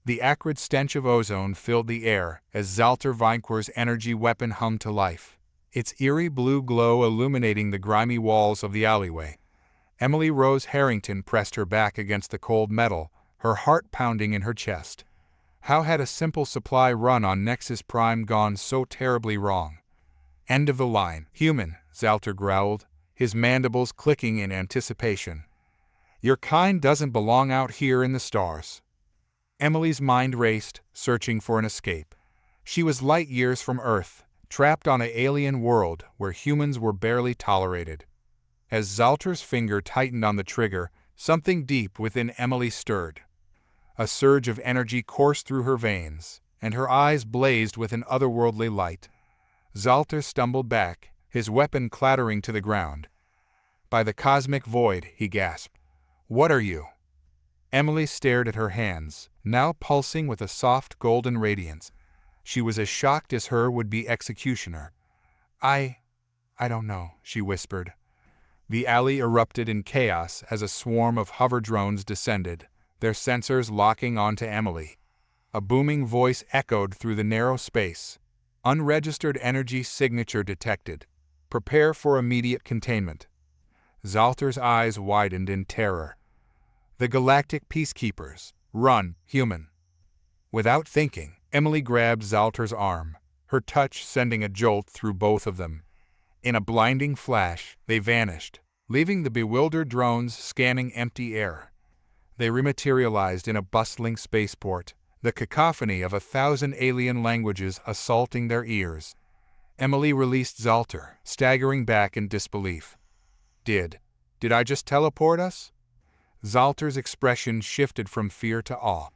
The acrid stench of ozone filled the air as Zalter Vinquer's energy weapon hummed to life, its eerie blue glow illuminating the grimy walls of the alleyway. Emily Rose Harrington pressed her back against the cold metal, her heart pounding in her chest. How had a simple supply run on Nexus Prime gone so terribly wrong? End of the line. Human, Zalter growled, his mandibles clicking in anticipation. Your kind doesn't belong out here in the stars. Emily's mind raced, searching for an escape. She was light years from Earth, trapped on an alien world where humans were barely tolerated. As Zalter's finger tightened on the trigger, something deep within Emily stirred. A surge of energy coursed through her veins, and her eyes blazed with an otherworldly light. Zalter stumbled back, his weapon clattering to the ground. By the cosmic void, he gasped. What are you? Emily stared at her hands, now pulsing with a soft golden radiance. She was as shocked as her would-be executioner. I don't know, she whispered. The alley erupted in chaos as a swarm of hover drones descended, their sensors locking onto Emily. A booming voice echoed through the narrow space. Unregistered energy signature detected. Prepare for immediate containment. Zalter's eyes widened in terror. The Galactic Peacekeepers. Run, human. Without thinking, Emily grabbed Zalter's arm, her touch sending a jolt through both of them. In a blinding flash, they vanished, leaving the bewildered drones scanning empty air. They rematerialized in a bustling spaceport, the cacophony of 1,000 alien languages assaulting their ears. Emily released Zalter, staggering back in disbelief. Did I just teleport us? Zalter's expression shifted from fear to awe.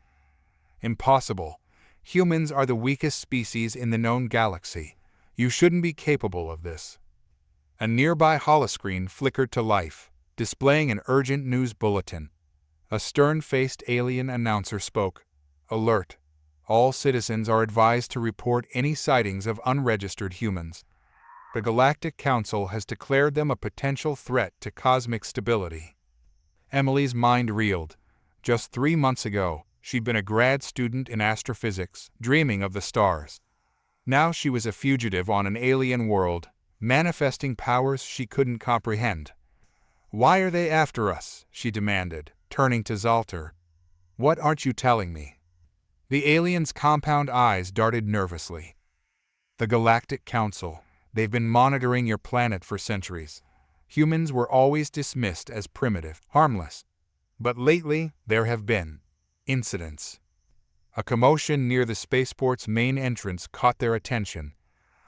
Impossible. Humans are the weakest species in the known galaxy. You shouldn't be capable of this. A nearby holoscreen flickered to life, displaying an urgent news bulletin. A stern-faced alien announcer spoke. Alert. All citizens are advised to report any sightings of unregistered humans. The Galactic Council has declared them a potential threat to cosmic stability. Emily's mind reeled. Just 3 months ago, she'd been a grad student in astrophysics, dreaming of the stars. Now she was a fugitive on an alien world, manifesting powers she couldn't comprehend. Why are they after us? She demanded, turning to Zalter. What aren't you telling me? The alien's compound eyes darted nervously. The Galactic Council. They've been monitoring your planet for centuries. Humans were always dismissed as primitive, harmless. But lately, there have been incidents. A commotion near the spaceport's main entrance caught their attention.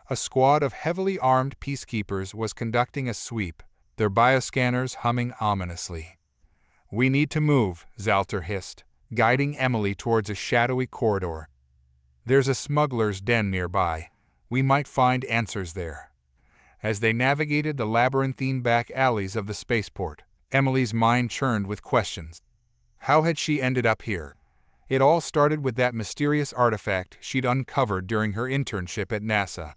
A squad of heavily armed peacekeepers was conducting a sweep, their bioscanners humming ominously. We need to move, Zalter hissed, guiding Emily towards a shadowy corridor. There's a smuggler's den nearby. We might find answers there. As they navigated the labyrinthine back alleys of the spaceport, Emily's mind churned with questions. How had she ended up here? It all started with that mysterious artifact she'd uncovered during her internship at NASA.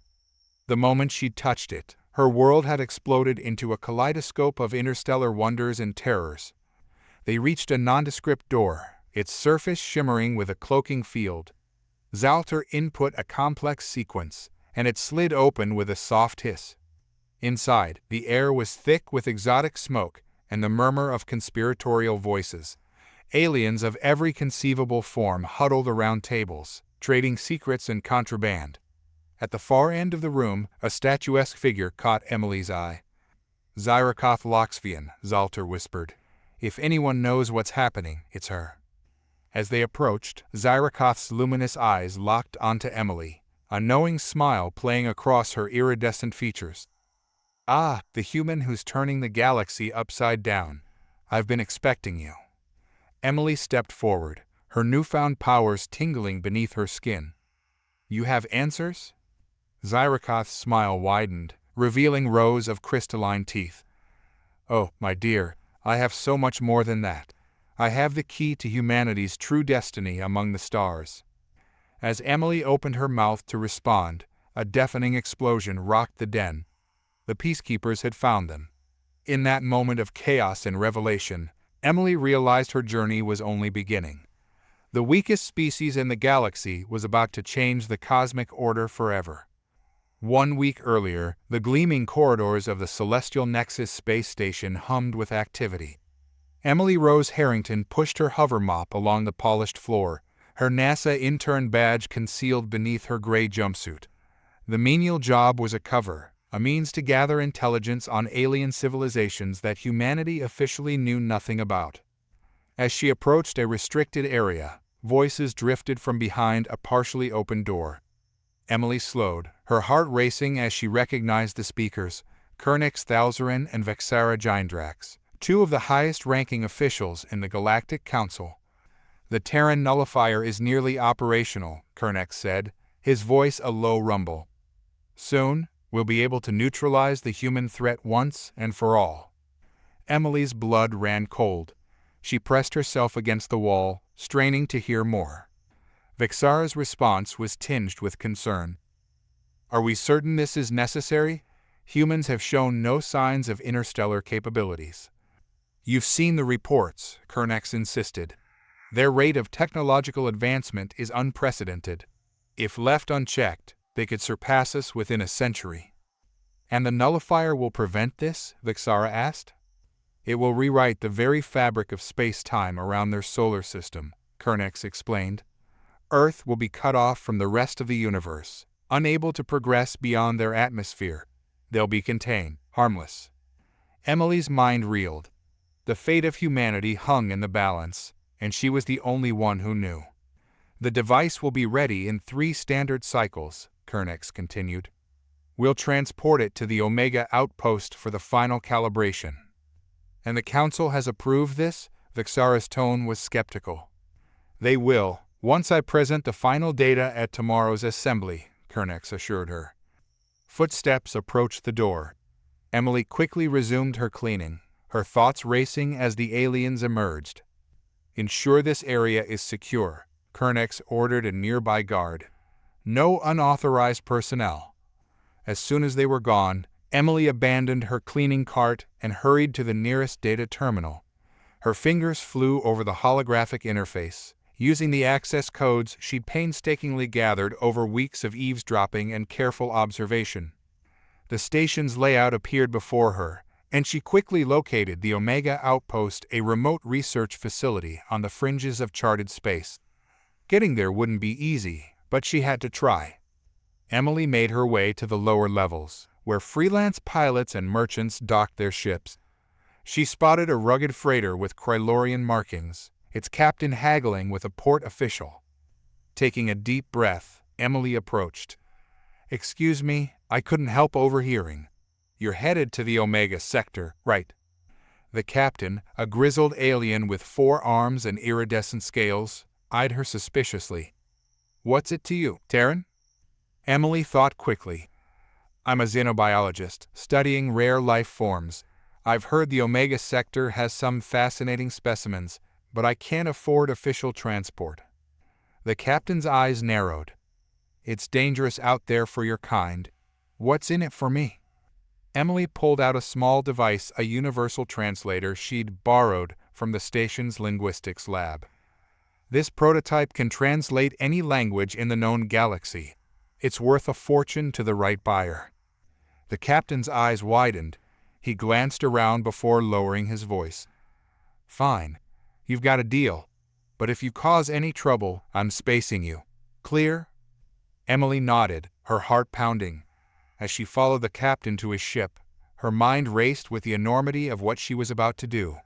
The moment she'd touched it, her world had exploded into a kaleidoscope of interstellar wonders and terrors. They reached a nondescript door, its surface shimmering with a cloaking field. Zalter input a complex sequence, and it slid open with a soft hiss. Inside, the air was thick with exotic smoke and the murmur of conspiratorial voices. Aliens of every conceivable form huddled around tables, trading secrets and contraband. At the far end of the room, a statuesque figure caught Emily's eye. Zyrakoth Loxvian, Zalter whispered. If anyone knows what's happening, it's her. As they approached, Zyrakoth's luminous eyes locked onto Emily, a knowing smile playing across her iridescent features. Ah, the human who's turning the galaxy upside down. I've been expecting you. Emily stepped forward, her newfound powers tingling beneath her skin. You have answers? Zyrakoth's smile widened, revealing rows of crystalline teeth. Oh, my dear, I have so much more than that. I have the key to humanity's true destiny among the stars. As Emily opened her mouth to respond, a deafening explosion rocked the den. The peacekeepers had found them. In that moment of chaos and revelation, Emily realized her journey was only beginning. The weakest species in the galaxy was about to change the cosmic order forever. 1 week earlier, the gleaming corridors of the Celestial Nexus space station hummed with activity. Emily Rose Harrington pushed her hover mop along the polished floor, her NASA intern badge concealed beneath her gray jumpsuit. The menial job was a cover, a means to gather intelligence on alien civilizations that humanity officially knew nothing about. As she approached a restricted area, voices drifted from behind a partially open door. Emily slowed, her heart racing as she recognized the speakers, Kernix Thalzarin and Vexara Gindrax, two of the highest-ranking officials in the Galactic Council. "The Terran nullifier is nearly operational," Kernix said, his voice a low rumble. "Soon, we'll be able to neutralize the human threat once and for all." Emily's blood ran cold. She pressed herself against the wall, straining to hear more. Vexara's response was tinged with concern. "Are we certain this is necessary? Humans have shown no signs of interstellar capabilities." "You've seen the reports," Kernix insisted. "Their rate of technological advancement is unprecedented. If left unchecked, they could surpass us within a century." "And the nullifier will prevent this?" Vexara asked. "It will rewrite the very fabric of space-time around their solar system," Kernix explained. "Earth will be cut off from the rest of the universe, unable to progress beyond their atmosphere. They'll be contained, harmless." Emily's mind reeled. The fate of humanity hung in the balance, and she was the only one who knew. "The device will be ready in 3 standard cycles," Kernix continued. "We'll transport it to the Omega outpost for the final calibration." "And the Council has approved this?" Vexara's tone was skeptical. "They will, once I present the final data at tomorrow's assembly," Kernix assured her. Footsteps approached the door. Emily quickly resumed her cleaning, her thoughts racing as the aliens emerged. "Ensure this area is secure," Kernix ordered a nearby guard. "No unauthorized personnel." As soon as they were gone, Emily abandoned her cleaning cart and hurried to the nearest data terminal. Her fingers flew over the holographic interface, using the access codes she'd painstakingly gathered over weeks of eavesdropping and careful observation. The station's layout appeared before her, and she quickly located the Omega Outpost, a remote research facility on the fringes of charted space. Getting there wouldn't be easy, but she had to try. Emily made her way to the lower levels, where freelance pilots and merchants docked their ships. She spotted a rugged freighter with Krylorian markings, its captain haggling with a port official. Taking a deep breath, Emily approached. "Excuse me, I couldn't help overhearing. You're headed to the Omega sector, right?" The captain, a grizzled alien with 4 arms and iridescent scales, eyed her suspiciously. "What's it to you, Terran?" Emily thought quickly. "I'm a xenobiologist, studying rare life forms. I've heard the Omega sector has some fascinating specimens, but I can't afford official transport." The captain's eyes narrowed. "It's dangerous out there for your kind. What's in it for me?" Emily pulled out a small device, a universal translator she'd borrowed from the station's linguistics lab. "This prototype can translate any language in the known galaxy. It's worth a fortune to the right buyer." The captain's eyes widened. He glanced around before lowering his voice. "Fine. You've got a deal. But if you cause any trouble, I'm spacing you. Clear?" Emily nodded, her heart pounding. As she followed the captain to his ship, her mind raced with the enormity of what she was about to do.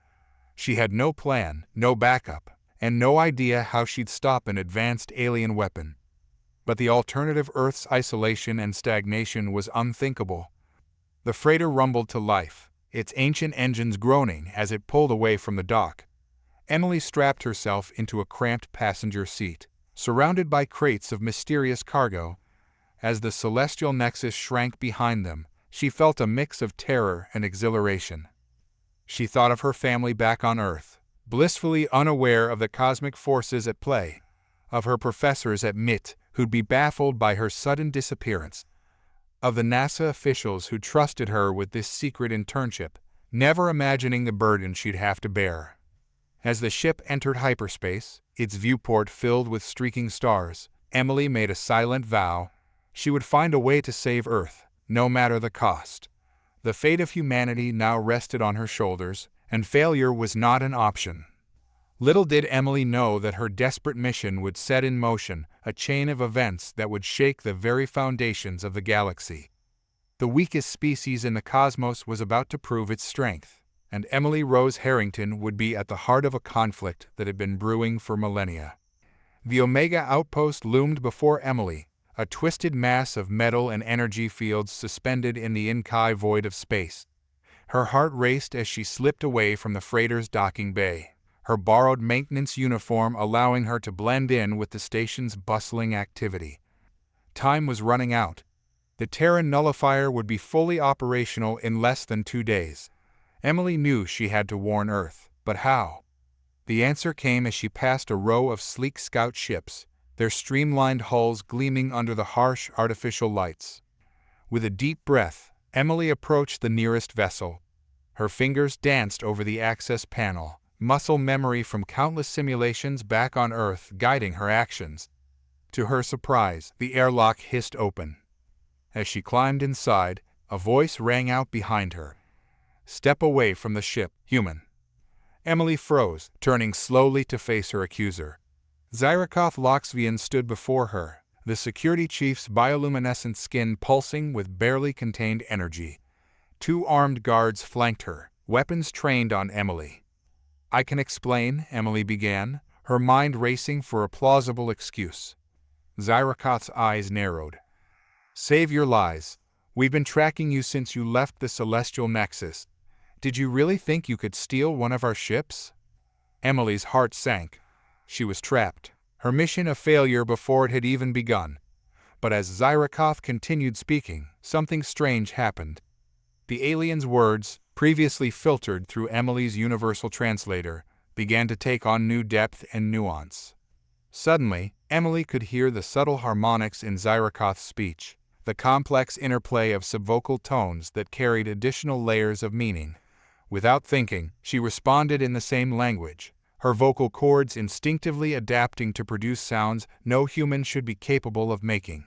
She had no plan, no backup, and no idea how she'd stop an advanced alien weapon. But the alternative, Earth's isolation and stagnation, was unthinkable. The freighter rumbled to life, its ancient engines groaning as it pulled away from the dock. Emily strapped herself into a cramped passenger seat, surrounded by crates of mysterious cargo. As the celestial nexus shrank behind them, she felt a mix of terror and exhilaration. She thought of her family back on Earth, blissfully unaware of the cosmic forces at play, of her professors at MIT who'd be baffled by her sudden disappearance, of the NASA officials who trusted her with this secret internship, never imagining the burden she'd have to bear. As the ship entered hyperspace, its viewport filled with streaking stars. Emily made a silent vow. She would find a way to save Earth, no matter the cost. The fate of humanity now rested on her shoulders, and failure was not an option. Little did Emily know that her desperate mission would set in motion a chain of events that would shake the very foundations of the galaxy. The weakest species in the cosmos was about to prove its strength, and Emily Rose Harrington would be at the heart of a conflict that had been brewing for millennia. The Omega Outpost loomed before Emily, a twisted mass of metal and energy fields suspended in the inky void of space. Her heart raced as she slipped away from the freighter's docking bay, her borrowed maintenance uniform allowing her to blend in with the station's bustling activity. Time was running out. The Terran nullifier would be fully operational in less than 2 days. Emily knew she had to warn Earth, but how? The answer came as she passed a row of sleek scout ships, their streamlined hulls gleaming under the harsh artificial lights. With a deep breath, Emily approached the nearest vessel. Her fingers danced over the access panel, muscle memory from countless simulations back on Earth guiding her actions. To her surprise, the airlock hissed open. As she climbed inside, a voice rang out behind her. "Step away from the ship, human." Emily froze, turning slowly to face her accuser. Zyrakoth Loxvian stood before her, the security chief's bioluminescent skin pulsing with barely contained energy. 2 armed guards flanked her, weapons trained on Emily. "I can explain," Emily began, her mind racing for a plausible excuse. Zyrakoth's eyes narrowed. "Save your lies. We've been tracking you since you left the Celestial Nexus. Did you really think you could steal one of our ships?" Emily's heart sank. She was trapped, her mission a failure before it had even begun. But as Zyrakoth continued speaking, something strange happened. The alien's words, previously filtered through Emily's universal translator, began to take on new depth and nuance. Suddenly, Emily could hear the subtle harmonics in Zyrakoth's speech, the complex interplay of subvocal tones that carried additional layers of meaning. Without thinking, she responded in the same language, her vocal cords instinctively adapting to produce sounds no human should be capable of making.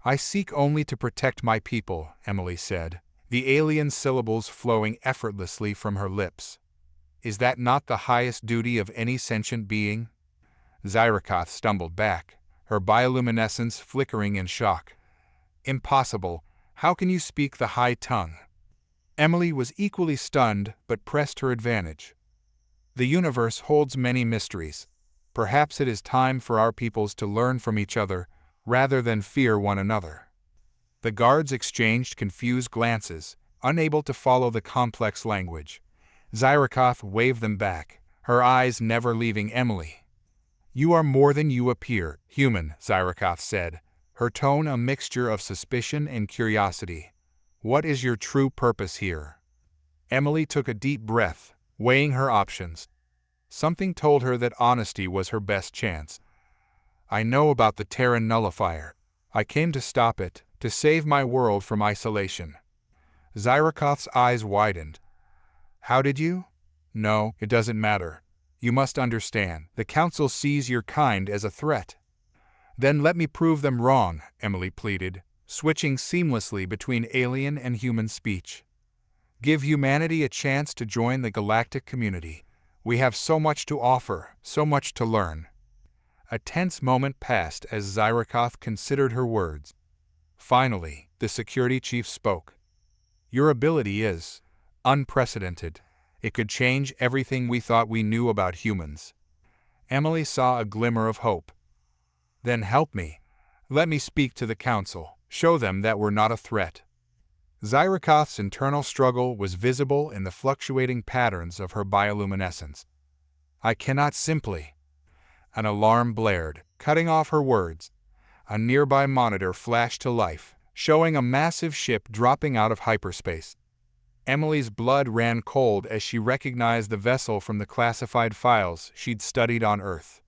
"I seek only to protect my people," Emily said, the alien syllables flowing effortlessly from her lips. "Is that not the highest duty of any sentient being?" Zyrakoth stumbled back, her bioluminescence flickering in shock. "Impossible. How can you speak the high tongue?" Emily was equally stunned but pressed her advantage. "The universe holds many mysteries. Perhaps it is time for our peoples to learn from each other rather than fear one another." The guards exchanged confused glances, unable to follow the complex language. Zyrakoth waved them back, her eyes never leaving Emily. "You are more than you appear, human," Zyrakoth said, her tone a mixture of suspicion and curiosity. "What is your true purpose here?" Emily took a deep breath, weighing her options. Something told her that honesty was her best chance. "I know about the Terran nullifier. I came to stop it, to save my world from isolation." Zyrakoth's eyes widened. "How did you?" "No, it doesn't matter. You must understand, the Council sees your kind as a threat." "Then let me prove them wrong," Emily pleaded, switching seamlessly between alien and human speech. "Give humanity a chance to join the galactic community. We have so much to offer, so much to learn." A tense moment passed as Zyrakoth considered her words. Finally, the security chief spoke. "Your ability is unprecedented. It could change everything we thought we knew about humans." Emily saw a glimmer of hope. "Then help me. Let me speak to the Council. Show them that we're not a threat." Zyrakoth's internal struggle was visible in the fluctuating patterns of her bioluminescence. "I cannot simply." An alarm blared, cutting off her words. A nearby monitor flashed to life, showing a massive ship dropping out of hyperspace. Emily's blood ran cold as she recognized the vessel from the classified files she'd studied on Earth.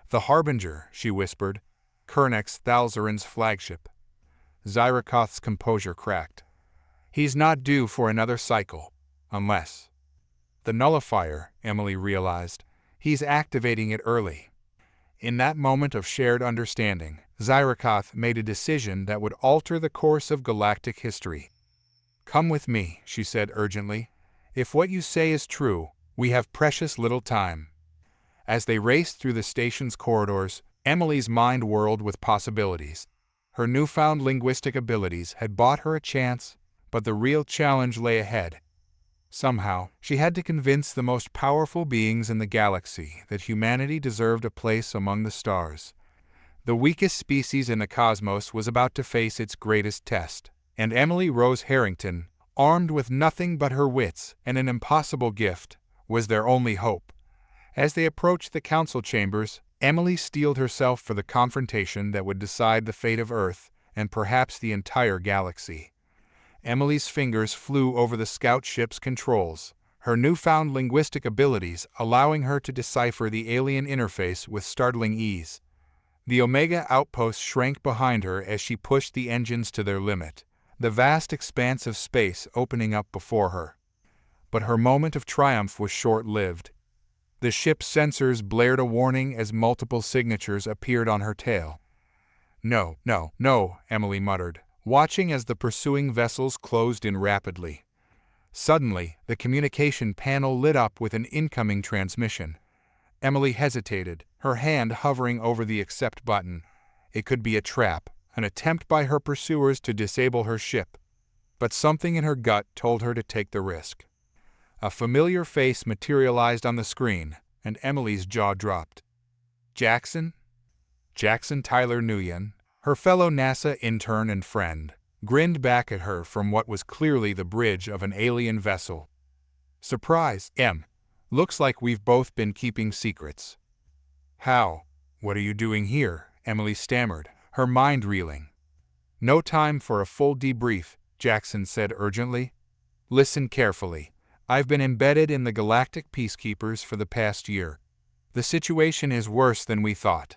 "The Harbinger," she whispered, "Kernex Thalzarin's flagship." Zyrakoth's composure cracked. "He's not due for another cycle, unless—" The nullifier, Emily realized. He's activating it early. In that moment of shared understanding, Zyrakoth made a decision that would alter the course of galactic history. "Come with me," she said urgently. "If what you say is true, we have precious little time." As they raced through the station's corridors, Emily's mind whirled with possibilities. Her newfound linguistic abilities had bought her a chance, but the real challenge lay ahead. Somehow, she had to convince the most powerful beings in the galaxy that humanity deserved a place among the stars. The weakest species in the cosmos was about to face its greatest test, and Emily Rose Harrington, armed with nothing but her wits and an impossible gift, was their only hope. As they approached the council chambers, Emily steeled herself for the confrontation that would decide the fate of Earth and perhaps the entire galaxy. Emily's fingers flew over the scout ship's controls, her newfound linguistic abilities allowing her to decipher the alien interface with startling ease. The Omega outpost shrank behind her as she pushed the engines to their limit, the vast expanse of space opening up before her. But her moment of triumph was short-lived. The ship's sensors blared a warning as multiple signatures appeared on her tail. "No, no, no," Emily muttered, watching as the pursuing vessels closed in rapidly. Suddenly, the communication panel lit up with an incoming transmission. Emily hesitated, her hand hovering over the accept button. It could be a trap, an attempt by her pursuers to disable her ship. But something in her gut told her to take the risk. A familiar face materialized on the screen, and Emily's jaw dropped. Jackson? Jackson Tyler Nguyen, her fellow NASA intern and friend, grinned back at her from what was clearly the bridge of an alien vessel. "Surprise, Em. Looks like we've both been keeping secrets." "How? What are you doing here?" Emily stammered, her mind reeling. "No time for a full debrief," Jackson said urgently. "Listen carefully. I've been embedded in the Galactic Peacekeepers for the past year. The situation is worse than we thought."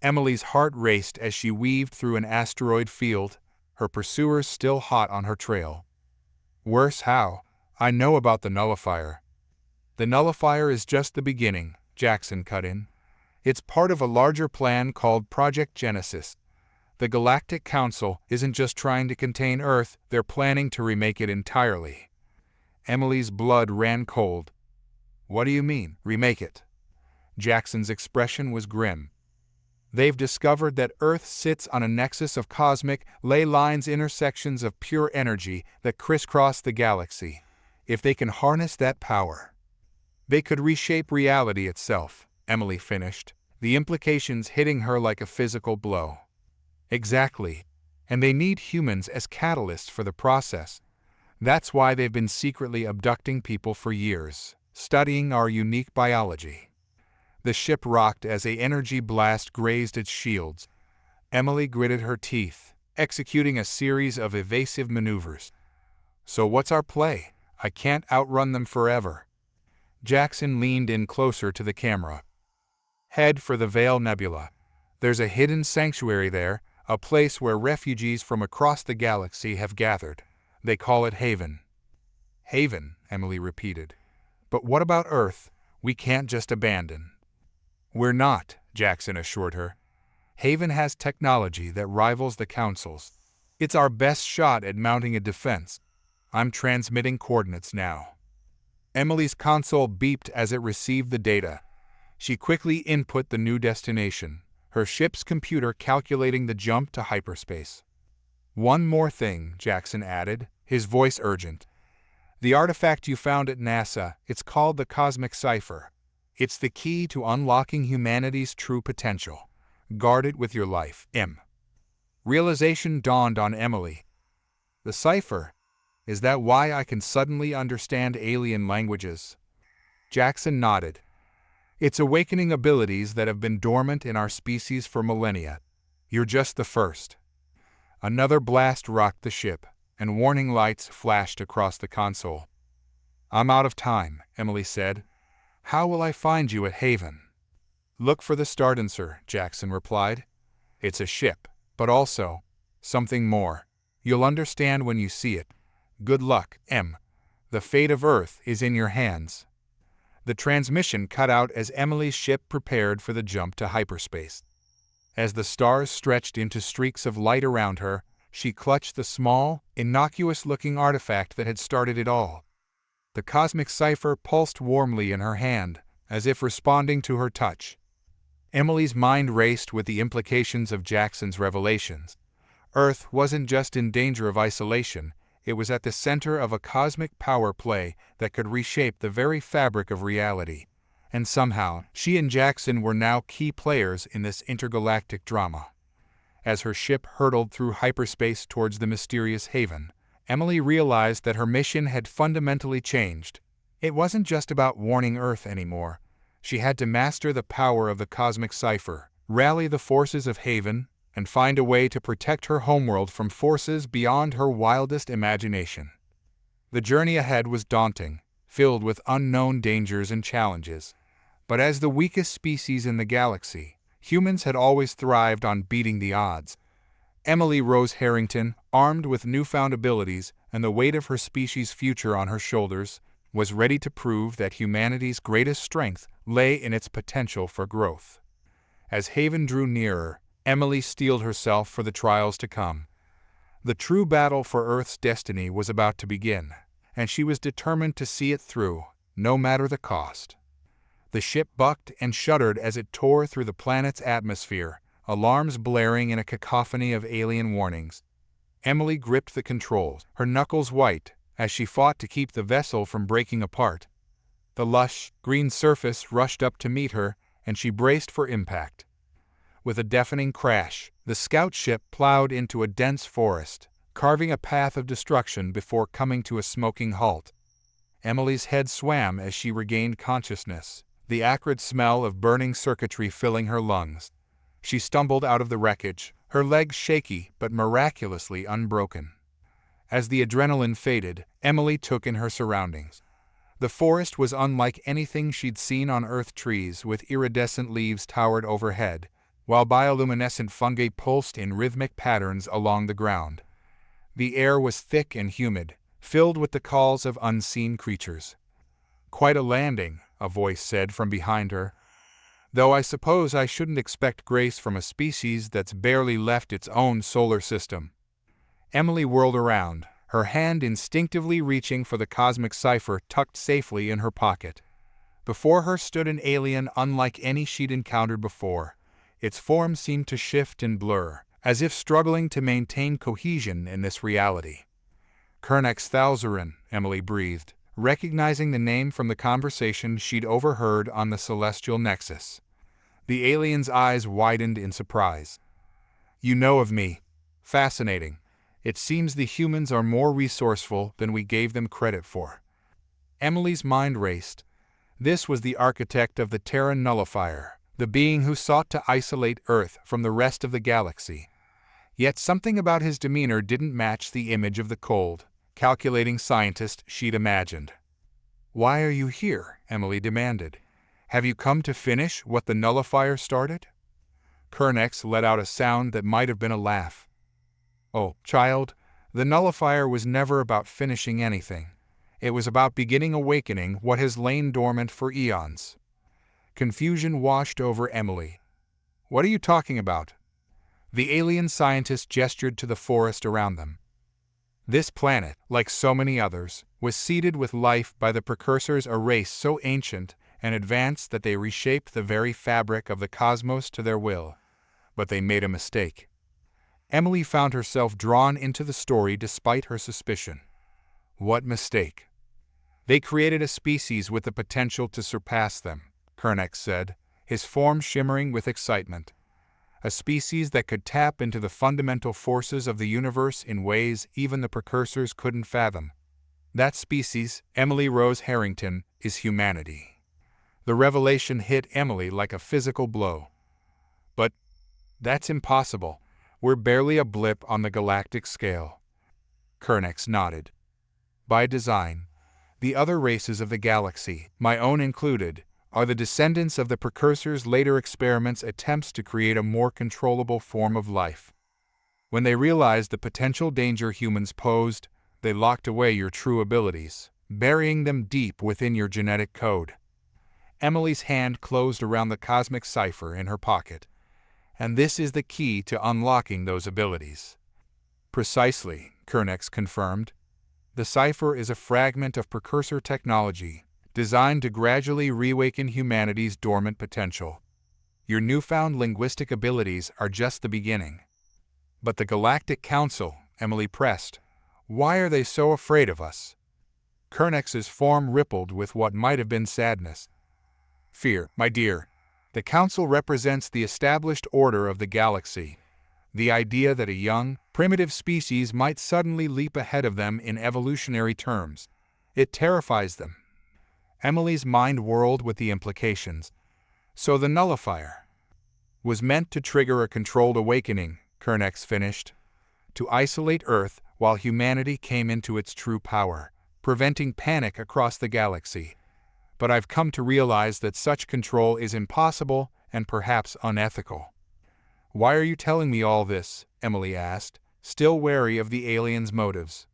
Emily's heart raced as she weaved through an asteroid field, her pursuers still hot on her trail. "Worse how? I know about the nullifier." "The nullifier is just the beginning," Jackson cut in. "It's part of a larger plan called Project Genesis. The Galactic Council isn't just trying to contain Earth, they're planning to remake it entirely." Emily's blood ran cold. "What do you mean, remake it?" Jackson's expression was grim. "They've discovered that Earth sits on a nexus of cosmic, ley lines intersections of pure energy that crisscross the galaxy. If they can harness that power, they could reshape reality itself," Emily finished, the implications hitting her like a physical blow. "Exactly. And they need humans as catalysts for the process. That's why they've been secretly abducting people for years, studying our unique biology." The ship rocked as an energy blast grazed its shields. Emily gritted her teeth, executing a series of evasive maneuvers. "So what's our play? I can't outrun them forever." Jackson leaned in closer to the camera. "Head for the Veil Nebula. There's a hidden sanctuary there, a place where refugees from across the galaxy have gathered. They call it Haven." "Haven," Emily repeated. "But what about Earth? We can't just abandon." "We're not," Jackson assured her. "Haven has technology that rivals the Council's. It's our best shot at mounting a defense. I'm transmitting coordinates now." Emily's console beeped as it received the data. She quickly input the new destination, her ship's computer calculating the jump to hyperspace. "One more thing," Jackson added, his voice urgent. "The artifact you found at NASA, it's called the Cosmic Cipher. It's the key to unlocking humanity's true potential. Guard it with your life, Em." Realization dawned on Emily. "The cipher? Is that why I can suddenly understand alien languages?" Jackson nodded. "It's awakening abilities that have been dormant in our species for millennia. You're just the first." Another blast rocked the ship, and warning lights flashed across the console. "I'm out of time," Emily said. "How will I find you at Haven?" "Look for the Stardancer," Jackson replied. "It's a ship, but also something more. You'll understand when you see it. Good luck, Em. The fate of Earth is in your hands." The transmission cut out as Emily's ship prepared for the jump to hyperspace. As the stars stretched into streaks of light around her, she clutched the small, innocuous-looking artifact that had started it all. The cosmic cipher pulsed warmly in her hand, as if responding to her touch. Emily's mind raced with the implications of Jackson's revelations. Earth wasn't just in danger of isolation, it was at the center of a cosmic power play that could reshape the very fabric of reality. And somehow, she and Jackson were now key players in this intergalactic drama. As her ship hurtled through hyperspace towards the mysterious haven, Emily realized that her mission had fundamentally changed. It wasn't just about warning Earth anymore. She had to master the power of the cosmic cipher, rally the forces of Haven, and find a way to protect her homeworld from forces beyond her wildest imagination. The journey ahead was daunting, filled with unknown dangers and challenges. But as the weakest species in the galaxy, humans had always thrived on beating the odds. Emily Rose Harrington, armed with newfound abilities and the weight of her species' future on her shoulders, was ready to prove that humanity's greatest strength lay in its potential for growth. As Haven drew nearer, Emily steeled herself for the trials to come. The true battle for Earth's destiny was about to begin, and she was determined to see it through, no matter the cost. The ship bucked and shuddered as it tore through the planet's atmosphere, alarms blaring in a cacophony of alien warnings. Emily gripped the controls, her knuckles white, as she fought to keep the vessel from breaking apart. The lush, green surface rushed up to meet her, and she braced for impact. With a deafening crash, the scout ship plowed into a dense forest, carving a path of destruction before coming to a smoking halt. Emily's head swam as she regained consciousness, the acrid smell of burning circuitry filling her lungs. She stumbled out of the wreckage, her legs shaky but miraculously unbroken. As the adrenaline faded, Emily took in her surroundings. The forest was unlike anything she'd seen on Earth. Trees with iridescent leaves towered overhead, while bioluminescent fungi pulsed in rhythmic patterns along the ground. The air was thick and humid, filled with the calls of unseen creatures. "Quite a landing," a voice said from behind her. "Though I suppose I shouldn't expect grace from a species that's barely left its own solar system." Emily whirled around, her hand instinctively reaching for the cosmic cipher tucked safely in her pocket. Before her stood an alien unlike any she'd encountered before. Its form seemed to shift and blur, as if struggling to maintain cohesion in this reality. "Kernex Thalzarin," Emily breathed, recognizing the name from the conversation she'd overheard on the Celestial Nexus. The alien's eyes widened in surprise. "You know of me. Fascinating. It seems the humans are more resourceful than we gave them credit for." Emily's mind raced. This was the architect of the Terra Nullifier, the being who sought to isolate Earth from the rest of the galaxy. Yet something about his demeanor didn't match the image of the cold, calculating scientist she'd imagined. "Why are you here?" Emily demanded. "Have you come to finish what the Nullifier started?" Kernex let out a sound that might have been a laugh. "Oh, child, the Nullifier was never about finishing anything. It was about beginning awakening what has lain dormant for eons." Confusion washed over Emily. "What are you talking about?" The alien scientist gestured to the forest around them. This planet, like so many others, was seeded with life by the precursors, a race so ancient and advanced that they reshaped the very fabric of the cosmos to their will. But they made a mistake. Emily found herself drawn into the story despite her suspicion. What mistake? "They created a species with the potential to surpass them," Kernex said, his form shimmering with excitement. "A species that could tap into the fundamental forces of the universe in ways even the precursors couldn't fathom. That species, Emily Rose Harrington, is humanity." The revelation hit Emily like a physical blow. "But that's impossible. We're barely a blip on the galactic scale." Kernex nodded. "By design, the other races of the galaxy, my own included, are the descendants of the precursors' later experiments, attempts to create a more controllable form of life. When they realized the potential danger humans posed, they locked away your true abilities, burying them deep within your genetic code." Emily's hand closed around the cosmic cipher in her pocket. And this is the key to unlocking those abilities. Precisely, Kernex confirmed. The cipher is a fragment of precursor technology designed to gradually reawaken humanity's dormant potential. Your newfound linguistic abilities are just the beginning. But the Galactic Council, Emily pressed. Why are they so afraid of us? Kernex's form rippled with what might have been sadness. Fear, my dear. The Council represents the established order of the galaxy. The idea that a young, primitive species might suddenly leap ahead of them in evolutionary terms. It terrifies them. Emily's mind whirled with the implications. So the nullifier was meant to trigger a controlled awakening, Kernex finished, to isolate Earth while humanity came into its true power, preventing panic across the galaxy. But I've come to realize that such control is impossible and perhaps unethical. Why are you telling me all this? Emily asked, still wary of the alien's motives.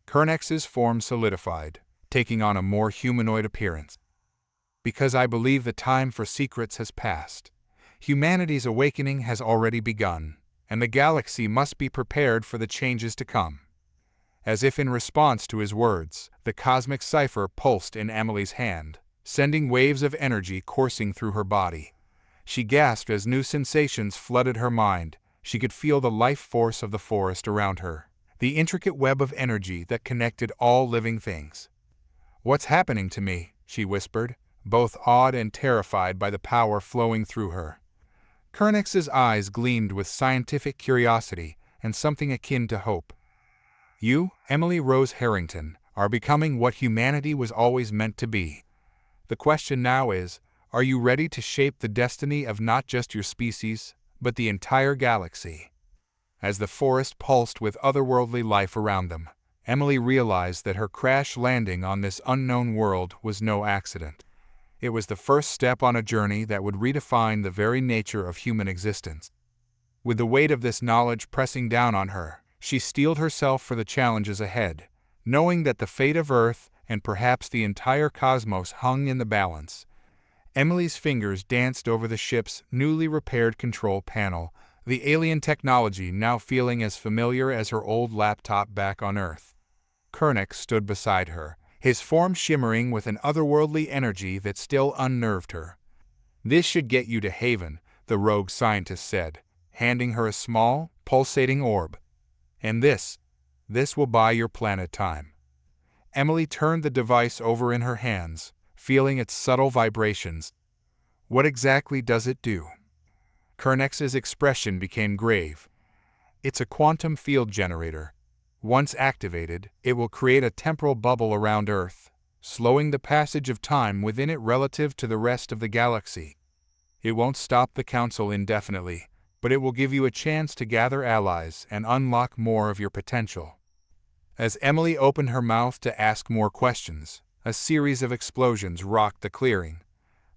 Kernex's form solidified, taking on a more humanoid appearance. Because I believe the time for secrets has passed. Humanity's awakening has already begun, and the galaxy must be prepared for the changes to come. As if in response to his words, the cosmic cipher pulsed in Emily's hand, sending waves of energy coursing through her body. She gasped as new sensations flooded her mind. She could feel the life force of the forest around her, the intricate web of energy that connected all living things. What's happening to me? She whispered, both awed and terrified by the power flowing through her. Kernex's eyes gleamed with scientific curiosity and something akin to hope. You, Emily Rose Harrington, are becoming what humanity was always meant to be. The question now is, are you ready to shape the destiny of not just your species, but the entire galaxy? As the forest pulsed with otherworldly life around them, Emily realized that her crash landing on this unknown world was no accident. It was the first step on a journey that would redefine the very nature of human existence. With the weight of this knowledge pressing down on her, she steeled herself for the challenges ahead, knowing that the fate of Earth and perhaps the entire cosmos hung in the balance. Emily's fingers danced over the ship's newly repaired control panel, the alien technology now feeling as familiar as her old laptop back on Earth. Kernex stood beside her, his form shimmering with an otherworldly energy that still unnerved her. This should get you to Haven, the rogue scientist said, handing her a small, pulsating orb. And this will buy your planet time. Emily turned the device over in her hands, feeling its subtle vibrations. What exactly does it do? Kernex's expression became grave. It's a quantum field generator. Once activated, it will create a temporal bubble around Earth, slowing the passage of time within it relative to the rest of the galaxy. It won't stop the Council indefinitely, but it will give you a chance to gather allies and unlock more of your potential. As Emily opened her mouth to ask more questions, a series of explosions rocked the clearing.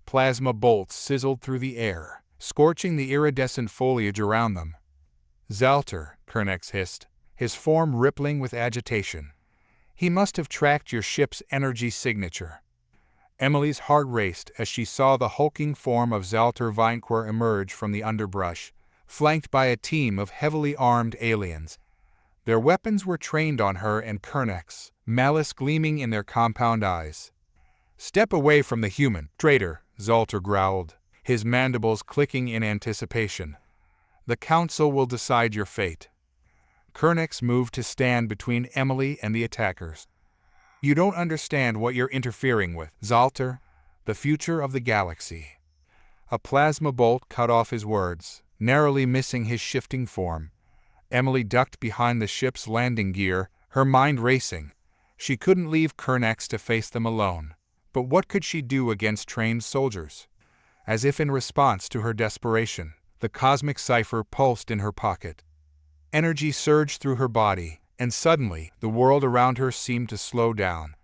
Plasma bolts sizzled through the air, scorching the iridescent foliage around them. Zalter, Kernex hissed, his form rippling with agitation. He must have tracked your ship's energy signature. Emily's heart raced as she saw the hulking form of Zalter Vinquer emerge from the underbrush, flanked by a team of heavily armed aliens. Their weapons were trained on her and Kernex, malice gleaming in their compound eyes. Step away from the human, traitor, Zalter growled, his mandibles clicking in anticipation. The Council will decide your fate. Kernex moved to stand between Emily and the attackers. You don't understand what you're interfering with, Zalter. The future of the galaxy. A plasma bolt cut off his words, narrowly missing his shifting form. Emily ducked behind the ship's landing gear, her mind racing. She couldn't leave Kernex to face them alone. But what could she do against trained soldiers? As if in response to her desperation, the cosmic cipher pulsed in her pocket. Energy surged through her body, and suddenly, the world around her seemed to slow down.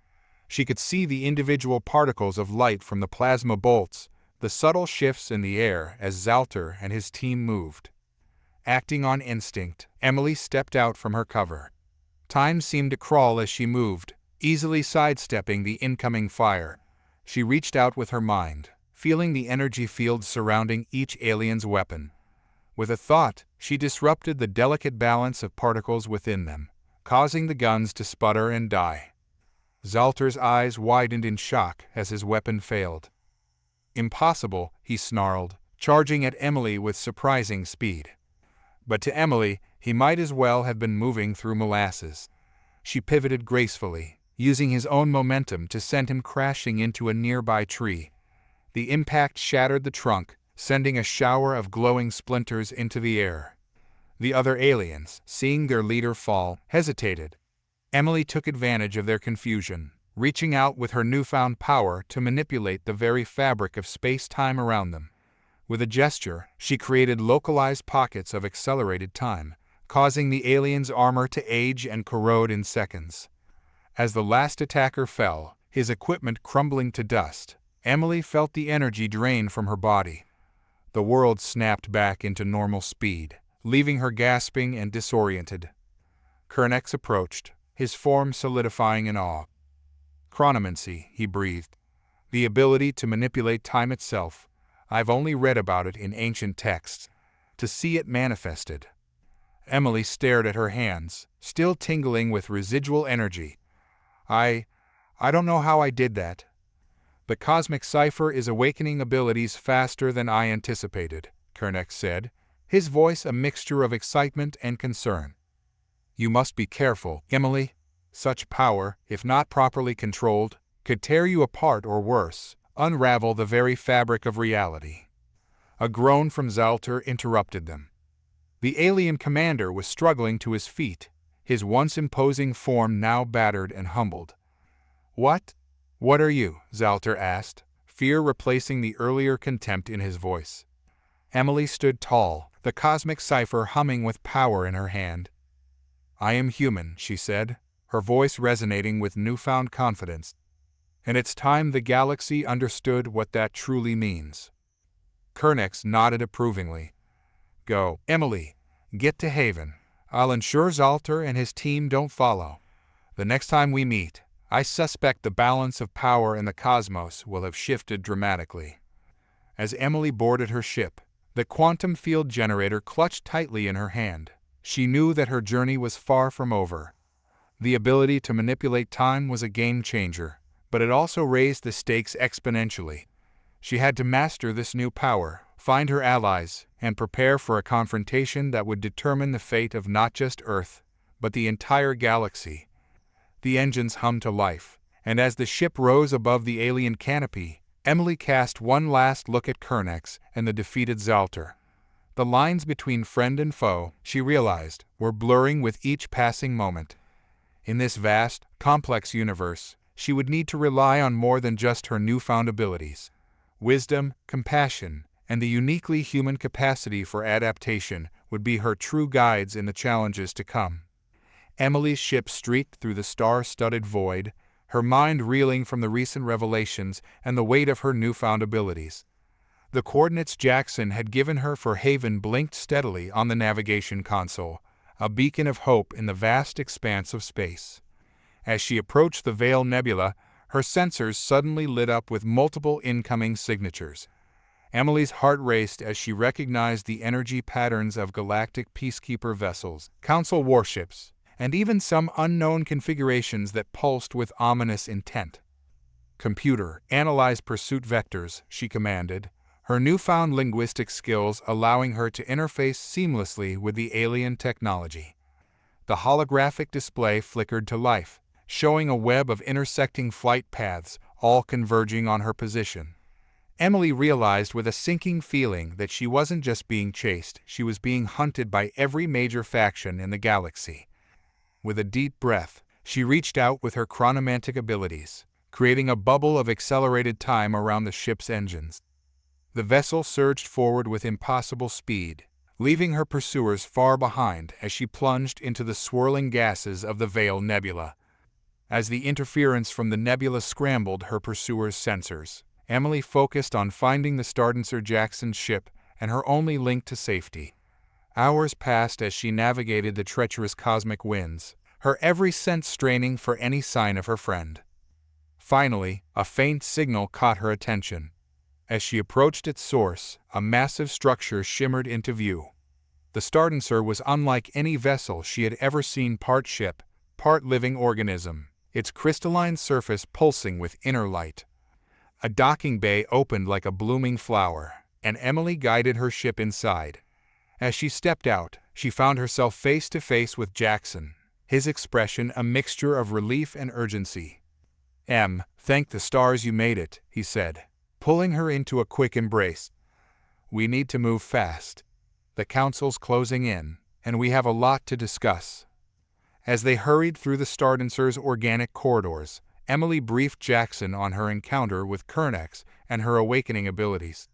She could see the individual particles of light from the plasma bolts, the subtle shifts in the air as Zalter and his team moved. Acting on instinct, Emily stepped out from her cover. Time seemed to crawl as she moved, easily sidestepping the incoming fire. She reached out with her mind, feeling the energy field surrounding each alien's weapon. With a thought, she disrupted the delicate balance of particles within them, causing the guns to sputter and die. Zalter's eyes widened in shock as his weapon failed. "Impossible," he snarled, charging at Emily with surprising speed. But to Emily, he might as well have been moving through molasses. She pivoted gracefully, using his own momentum to send him crashing into a nearby tree. The impact shattered the trunk, sending a shower of glowing splinters into the air. The other aliens, seeing their leader fall, hesitated. Emily took advantage of their confusion, reaching out with her newfound power to manipulate the very fabric of space-time around them. With a gesture, she created localized pockets of accelerated time, causing the alien's armor to age and corrode in seconds. As the last attacker fell, his equipment crumbling to dust, Emily felt the energy drain from her body. The world snapped back into normal speed, leaving her gasping and disoriented. Kernex approached, his form solidifying in awe. "Chronomancy," he breathed. "The ability to manipulate time itself. I've only read about it in ancient texts. To see it manifested." Emily stared at her hands, still tingling with residual energy. I don't know how I did that." "The cosmic cipher is awakening abilities faster than I anticipated," Kernex said, his voice a mixture of excitement and concern. "You must be careful, Emily. Such power, if not properly controlled, could tear you apart or worse, unravel the very fabric of reality." A groan from Zalter interrupted them. The alien commander was struggling to his feet, his once imposing form now battered and humbled. What are you?" Zalter asked, fear replacing the earlier contempt in his voice. Emily stood tall, the cosmic cipher humming with power in her hand. "I am human," she said, her voice resonating with newfound confidence. "And it's time the galaxy understood what that truly means." Kernex nodded approvingly. "Go, Emily. Get to Haven. I'll ensure Zalter and his team don't follow. The next time we meet, I suspect the balance of power in the cosmos will have shifted dramatically." As Emily boarded her ship, the quantum field generator clutched tightly in her hand. She knew that her journey was far from over. The ability to manipulate time was a game changer, but it also raised the stakes exponentially. She had to master this new power, find her allies, and prepare for a confrontation that would determine the fate of not just Earth, but the entire galaxy. The engines hummed to life, and as the ship rose above the alien canopy, Emily cast one last look at Kernex and the defeated Zalter. The lines between friend and foe, she realized, were blurring with each passing moment. In this vast, complex universe, she would need to rely on more than just her newfound abilities. Wisdom, compassion, and the uniquely human capacity for adaptation would be her true guides in the challenges to come. Emily's ship streaked through the star-studded void, her mind reeling from the recent revelations and the weight of her newfound abilities. The coordinates Jackson had given her for Haven blinked steadily on the navigation console, a beacon of hope in the vast expanse of space. As she approached the Veil Nebula, her sensors suddenly lit up with multiple incoming signatures. Emily's heart raced as she recognized the energy patterns of galactic peacekeeper vessels, council warships, and even some unknown configurations that pulsed with ominous intent. "Computer, analyze pursuit vectors," she commanded, her newfound linguistic skills allowing her to interface seamlessly with the alien technology. The holographic display flickered to life, showing a web of intersecting flight paths, all converging on her position. Emily realized with a sinking feeling that she wasn't just being chased, she was being hunted by every major faction in the galaxy. With a deep breath, she reached out with her chronomantic abilities, creating a bubble of accelerated time around the ship's engines. The vessel surged forward with impossible speed, leaving her pursuers far behind as she plunged into the swirling gases of the Veil Nebula. As the interference from the nebula scrambled her pursuers' sensors, Emily focused on finding the Stardancer Jackson's ship and her only link to safety. Hours passed as she navigated the treacherous cosmic winds, her every sense straining for any sign of her friend. Finally, a faint signal caught her attention. As she approached its source, a massive structure shimmered into view. The Stardancer was unlike any vessel she had ever seen, part ship, part living organism, its crystalline surface pulsing with inner light. A docking bay opened like a blooming flower, and Emily guided her ship inside. As she stepped out, she found herself face to face with Jackson, his expression a mixture of relief and urgency. Thank the stars you made it," he said, pulling her into a quick embrace. "We need to move fast. The council's closing in, and we have a lot to discuss." As they hurried through the Stardancer's organic corridors, Emily briefed Jackson on her encounter with Kernex and her awakening abilities.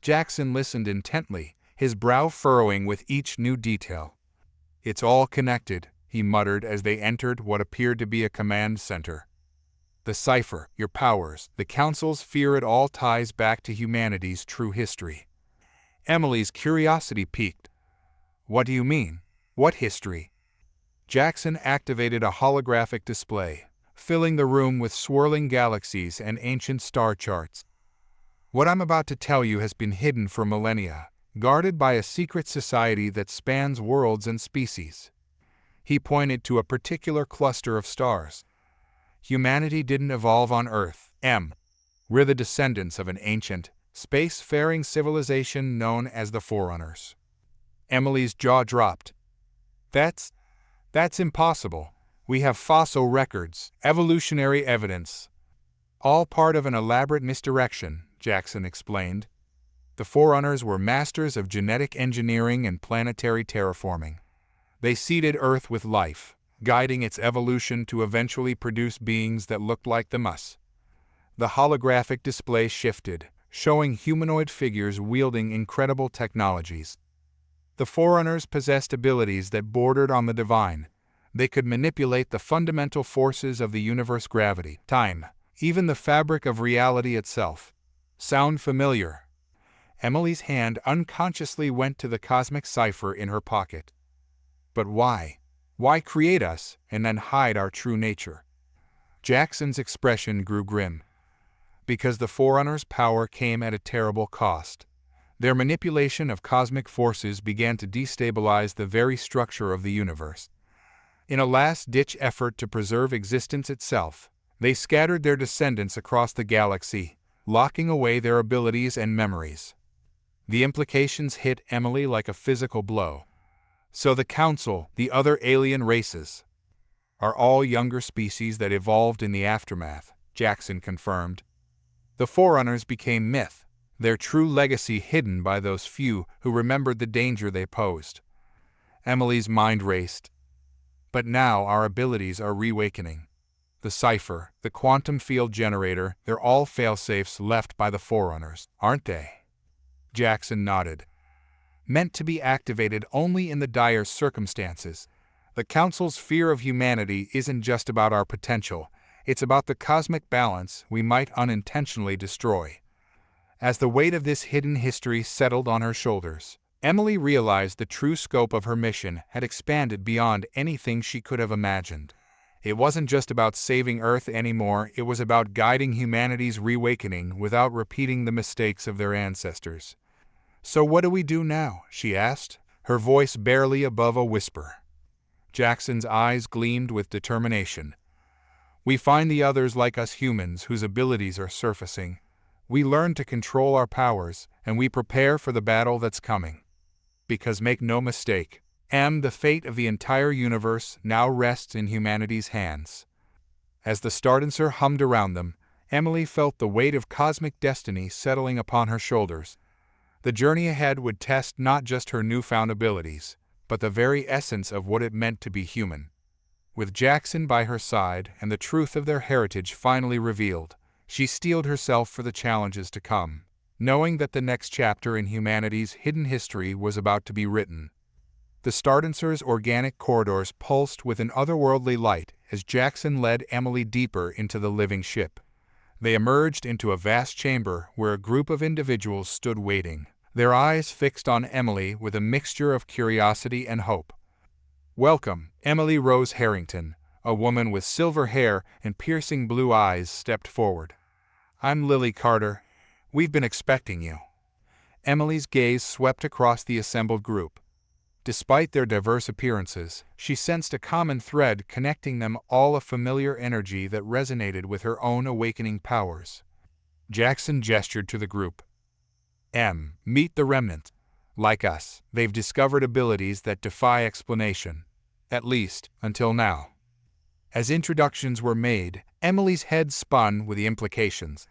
Jackson listened intently, his brow furrowing with each new detail. "It's all connected," he muttered as they entered what appeared to be a command center. "The cipher, your powers, the Council's fear, it all ties back to humanity's true history." Emily's curiosity piqued. "What do you mean? What history?" Jackson activated a holographic display, filling the room with swirling galaxies and ancient star charts. "What I'm about to tell you has been hidden for millennia, guarded by a secret society that spans worlds and species." He pointed to a particular cluster of stars. "Humanity didn't evolve on Earth, We're the descendants of an ancient, space-faring civilization known as the Forerunners." Emily's jaw dropped. That's impossible. We have fossil records, evolutionary evidence." "All part of an elaborate misdirection," Jackson explained. "The Forerunners were masters of genetic engineering and planetary terraforming. They seeded Earth with life, guiding its evolution to eventually produce beings that looked like us." The holographic display shifted, showing humanoid figures wielding incredible technologies. The Forerunners possessed abilities that bordered on the divine. They could manipulate the fundamental forces of the universe, gravity, time, even the fabric of reality itself. "Sound familiar?" Emily's hand unconsciously went to the cosmic cipher in her pocket. "But why? Why create us and then hide our true nature?" Jackson's expression grew grim. "Because the Forerunners' power came at a terrible cost. Their manipulation of cosmic forces began to destabilize the very structure of the universe. In a last-ditch effort to preserve existence itself, they scattered their descendants across the galaxy, locking away their abilities and memories." The implications hit Emily like a physical blow. "So the Council, the other alien races, are all younger species that evolved in the aftermath," Jackson confirmed. "The Forerunners became myth, their true legacy hidden by those few who remembered the danger they posed." Emily's mind raced. "But now our abilities are reawakening. The cipher, the quantum field generator, they're all failsafes left by the Forerunners, aren't they?" Jackson nodded. "Meant to be activated only in the dire circumstances. The Council's fear of humanity isn't just about our potential, it's about the cosmic balance we might unintentionally destroy." As the weight of this hidden history settled on her shoulders, Emily realized the true scope of her mission had expanded beyond anything she could have imagined. It wasn't just about saving Earth anymore, it was about guiding humanity's reawakening without repeating the mistakes of their ancestors. "So what do we do now?" she asked, her voice barely above a whisper. Jackson's eyes gleamed with determination. "We find the others like us humans whose abilities are surfacing. We learn to control our powers, and we prepare for the battle that's coming. Because make no mistake, the fate of the entire universe now rests in humanity's hands." As the Stardancer hummed around them, Emily felt the weight of cosmic destiny settling upon her shoulders. The journey ahead would test not just her newfound abilities, but the very essence of what it meant to be human. With Jackson by her side and the truth of their heritage finally revealed, she steeled herself for the challenges to come, knowing that the next chapter in humanity's hidden history was about to be written. The Stardancer's organic corridors pulsed with an otherworldly light as Jackson led Emily deeper into the living ship. They emerged into a vast chamber where a group of individuals stood waiting, their eyes fixed on Emily with a mixture of curiosity and hope. "Welcome," Emily Rose Harrington, a woman with silver hair and piercing blue eyes, stepped forward. "I'm Lily Carter. We've been expecting you. Emily's gaze swept across the assembled group. Despite their diverse appearances, she sensed a common thread connecting them all, a familiar energy that resonated with her own awakening powers. Jackson gestured to the group. Meet the remnant. Like us, they've discovered abilities that defy explanation. At least, until now. As introductions were made, Emily's head spun with the implications.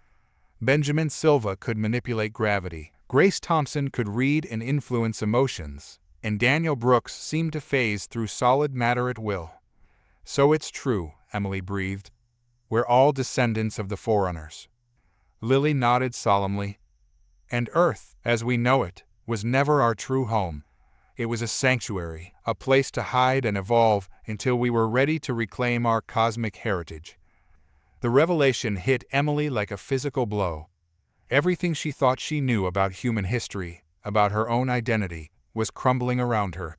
Benjamin Silva could manipulate gravity, Grace Thompson could read and influence emotions, and Daniel Brooks seemed to phase through solid matter at will. So it's true, Emily breathed. We're all descendants of the Forerunners. Lily nodded solemnly. And Earth, as we know it, was never our true home. It was a sanctuary, a place to hide and evolve until we were ready to reclaim our cosmic heritage. The revelation hit Emily like a physical blow. Everything she thought she knew about human history, about her own identity, was crumbling around her.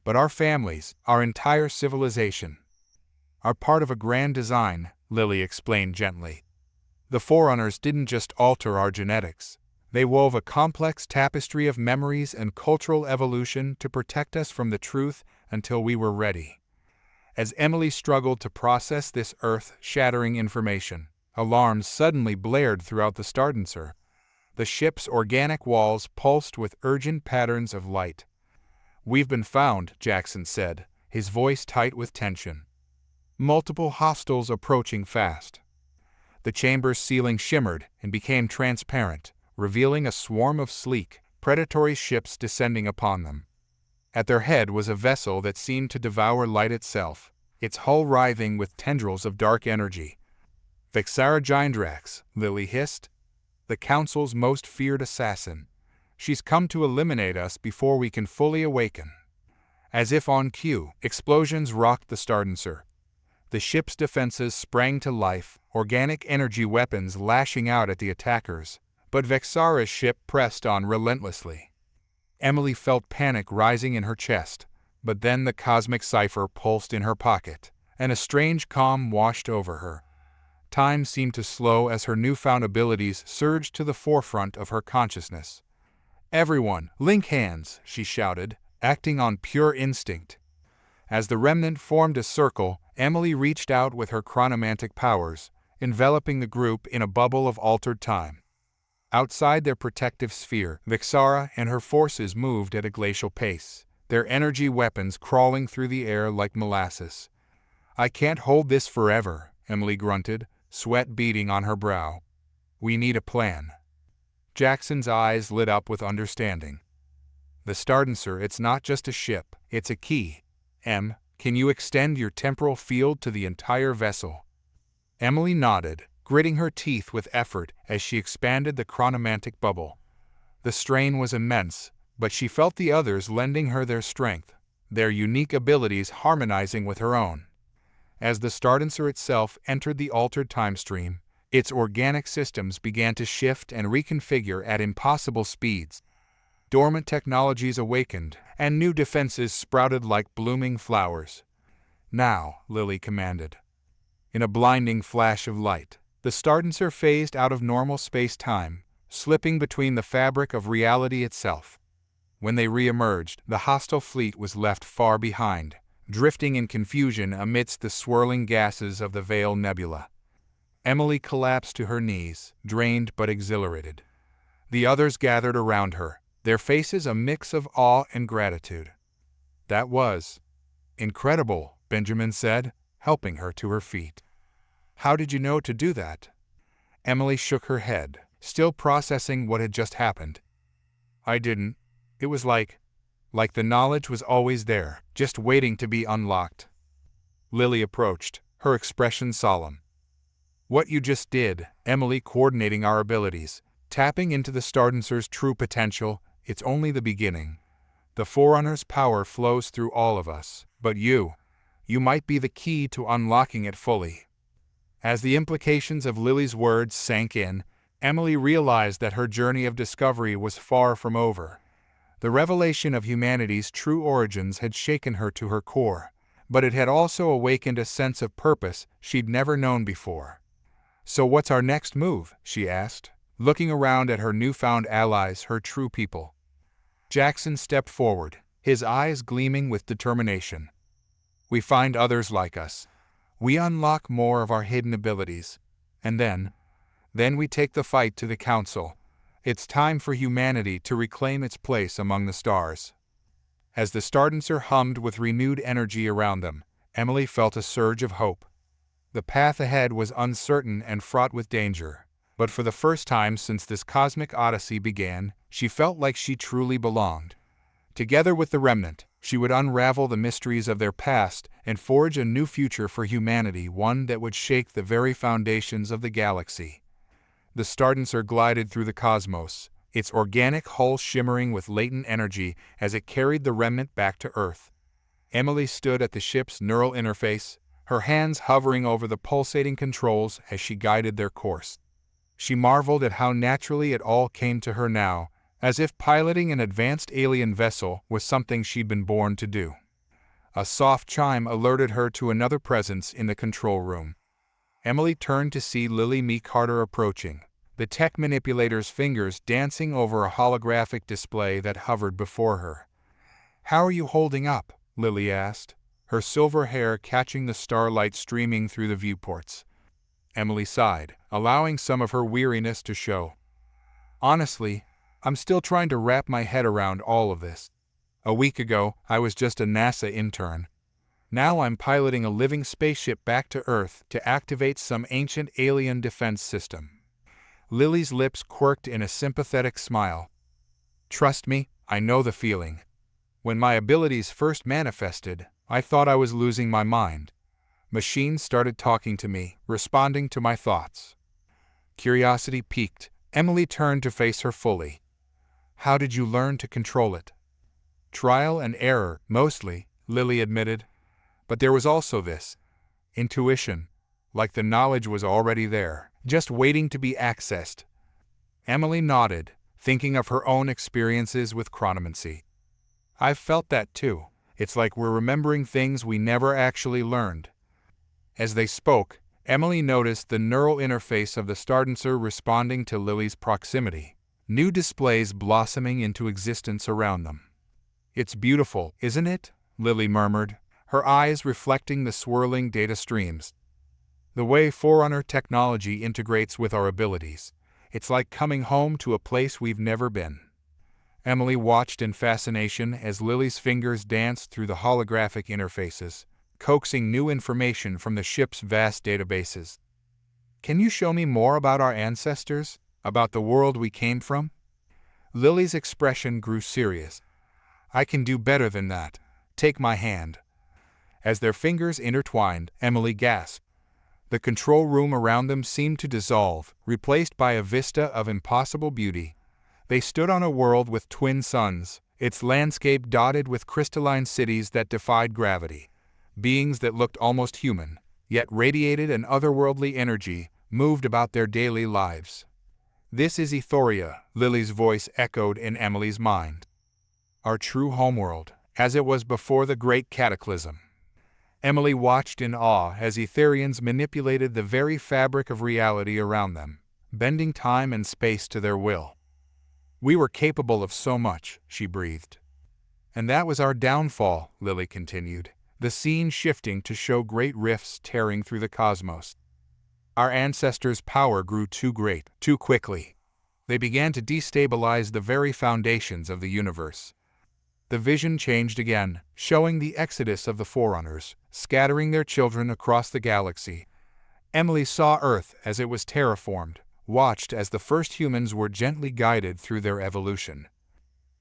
But our families, our entire civilization, are part of a grand design, Lily explained gently. The Forerunners didn't just alter our genetics. They wove a complex tapestry of memories and cultural evolution to protect us from the truth until we were ready. As Emily struggled to process this earth-shattering information, alarms suddenly blared throughout the Stardancer. The ship's organic walls pulsed with urgent patterns of light. "We've been found," Jackson said, his voice tight with tension. "Multiple hostiles approaching fast." The chamber's ceiling shimmered and became transparent, revealing a swarm of sleek, predatory ships descending upon them. At their head was a vessel that seemed to devour light itself, its hull writhing with tendrils of dark energy. "Vexara Gindrax," Lily hissed. "The Council's most feared assassin. She's come to eliminate us before we can fully awaken." As if on cue, explosions rocked the Stardancer. The ship's defenses sprang to life, organic energy weapons lashing out at the attackers, but Vexara's ship pressed on relentlessly. Emily felt panic rising in her chest, but then the cosmic cipher pulsed in her pocket, and a strange calm washed over her. Time seemed to slow as her newfound abilities surged to the forefront of her consciousness. "Everyone, link hands," she shouted, acting on pure instinct. As the remnant formed a circle, Emily reached out with her chronomantic powers, enveloping the group in a bubble of altered time. Outside their protective sphere, Vexara and her forces moved at a glacial pace, their energy weapons crawling through the air like molasses. "I can't hold this forever," Emily grunted, sweat beading on her brow. "We need a plan." Jackson's eyes lit up with understanding. "The Stardancer, it's not just a ship, it's a key. Can you extend your temporal field to the entire vessel?" Emily nodded, gritting her teeth with effort as she expanded the chronomantic bubble. The strain was immense, but she felt the others lending her their strength, their unique abilities harmonizing with her own. As the Stardancer itself entered the altered time stream, its organic systems began to shift and reconfigure at impossible speeds. Dormant technologies awakened, and new defenses sprouted like blooming flowers. "Now," Lily commanded. In a blinding flash of light, the Stardancer phased out of normal space-time, slipping between the fabric of reality itself. When they re-emerged, the hostile fleet was left far behind, drifting in confusion amidst the swirling gases of the Veil Nebula. Emily collapsed to her knees, drained but exhilarated. The others gathered around her, their faces a mix of awe and gratitude. "That was incredible," Benjamin said, helping her to her feet. "How did you know to do that?" Emily shook her head, still processing what had just happened. "I didn't. It was like the knowledge was always there, just waiting to be unlocked." Lily approached, her expression solemn. "What you just did, Emily, coordinating our abilities, tapping into the Stardancer's true potential, it's only the beginning. The Forerunner's power flows through all of us, but you might be the key to unlocking it fully." As the implications of Lily's words sank in, Emily realized that her journey of discovery was far from over. The revelation of humanity's true origins had shaken her to her core, but it had also awakened a sense of purpose she'd never known before. "So what's our next move?" she asked, looking around at her newfound allies, her true people. Jackson stepped forward, his eyes gleaming with determination. We find others like us. We unlock more of our hidden abilities. And then we take the fight to the Council. It's time for humanity to reclaim its place among the stars. As the Stardancer hummed with renewed energy around them, Emily felt a surge of hope. The path ahead was uncertain and fraught with danger, but for the first time since this cosmic odyssey began, she felt like she truly belonged. Together with the Remnant, she would unravel the mysteries of their past and forge a new future for humanity, one that would shake the very foundations of the galaxy. The Stardancer glided through the cosmos, its organic hull shimmering with latent energy as it carried the Remnant back to Earth. Emily stood at the ship's neural interface, her hands hovering over the pulsating controls as she guided their course. She marveled at how naturally it all came to her now, as if piloting an advanced alien vessel was something she'd been born to do. A soft chime alerted her to another presence in the control room. Emily turned to see Lily Mee Carter approaching, the tech manipulator's fingers dancing over a holographic display that hovered before her. "How are you holding up?" Lily asked, her silver hair catching the starlight streaming through the viewports. Emily sighed, allowing some of her weariness to show. "Honestly, I'm still trying to wrap my head around all of this. A week ago, I was just a NASA intern. Now I'm piloting a living spaceship back to Earth to activate some ancient alien defense system." Lily's lips quirked in a sympathetic smile. "Trust me, I know the feeling. When my abilities first manifested, I thought I was losing my mind. Machines started talking to me, responding to my thoughts." Curiosity piqued, Emily turned to face her fully. "How did you learn to control it?" "Trial and error, mostly," Lily admitted. "But there was also this intuition, like the knowledge was already there, just waiting to be accessed." Emily nodded, thinking of her own experiences with chronomancy. "I've felt that too. It's like we're remembering things we never actually learned." As they spoke, Emily noticed the neural interface of the Stardancer responding to Lily's proximity, new displays blossoming into existence around them. "It's beautiful, isn't it?" Lily murmured, her eyes reflecting the swirling data streams. "The way Forerunner technology integrates with our abilities. It's like coming home to a place we've never been." Emily watched in fascination as Lily's fingers danced through the holographic interfaces, coaxing new information from the ship's vast databases. "Can you show me more about our ancestors, about the world we came from?" Lily's expression grew serious. "I can do better than that. Take my hand." As their fingers intertwined, Emily gasped. The control room around them seemed to dissolve, replaced by a vista of impossible beauty. They stood on a world with twin suns, its landscape dotted with crystalline cities that defied gravity. Beings that looked almost human, yet radiated an otherworldly energy, moved about their daily lives. "This is Ethoria," Lily's voice echoed in Emily's mind. "Our true homeworld, as it was before the great cataclysm." Emily watched in awe as Etherians manipulated the very fabric of reality around them, bending time and space to their will. "We were capable of so much," she breathed. "And that was our downfall," Lily continued, the scene shifting to show great rifts tearing through the cosmos. "Our ancestors' power grew too great, too quickly. They began to destabilize the very foundations of the universe." The vision changed again, showing the exodus of the Forerunners, scattering their children across the galaxy. Emily saw Earth as it was terraformed, watched as the first humans were gently guided through their evolution.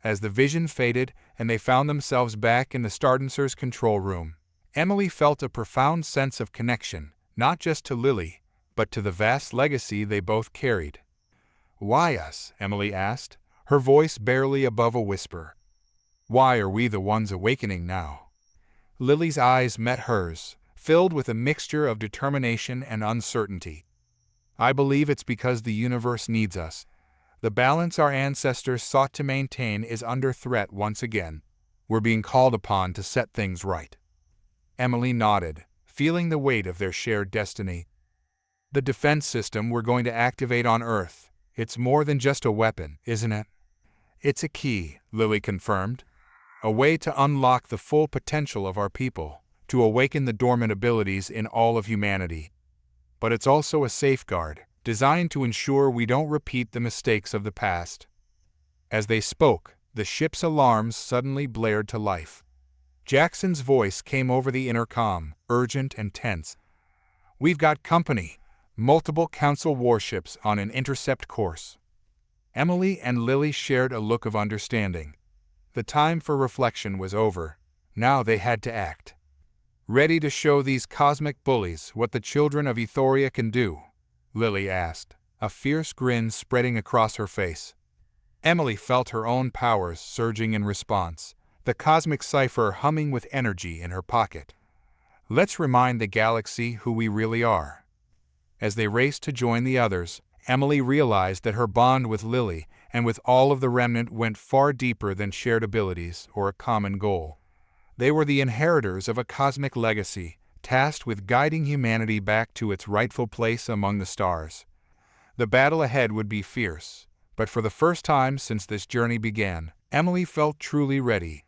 As the vision faded and they found themselves back in the Stardancer's control room, Emily felt a profound sense of connection, not just to Lily, but to the vast legacy they both carried. "Why us?" Emily asked, her voice barely above a whisper. "Why are we the ones awakening now?" Lily's eyes met hers, filled with a mixture of determination and uncertainty. "I believe it's because the universe needs us. The balance our ancestors sought to maintain is under threat once again. We're being called upon to set things right." Emily nodded, feeling the weight of their shared destiny. "The defense system we're going to activate on Earth, It's more than just a weapon, isn't it? It's a key, Lily confirmed. A way to unlock the full potential of our people, to awaken the dormant abilities in all of humanity. But it's also a safeguard, designed to ensure we don't repeat the mistakes of the past. As they spoke, the ship's alarms suddenly blared to life. Jackson's voice came over the intercom, urgent and tense. "We've got company. Multiple Council warships on an intercept course." Emily and Lily shared a look of understanding. The time for reflection was over. Now they had to act. "Ready to show these cosmic bullies what the children of Ethoria can do?" Lily asked, a fierce grin spreading across her face. Emily felt her own powers surging in response, the cosmic cipher humming with energy in her pocket. "Let's remind the galaxy who we really are." As they raced to join the others, Emily realized that her bond with Lily and with all of the remnant went far deeper than shared abilities or a common goal. They were the inheritors of a cosmic legacy, tasked with guiding humanity back to its rightful place among the stars. The battle ahead would be fierce, but for the first time since this journey began, Emily felt truly ready.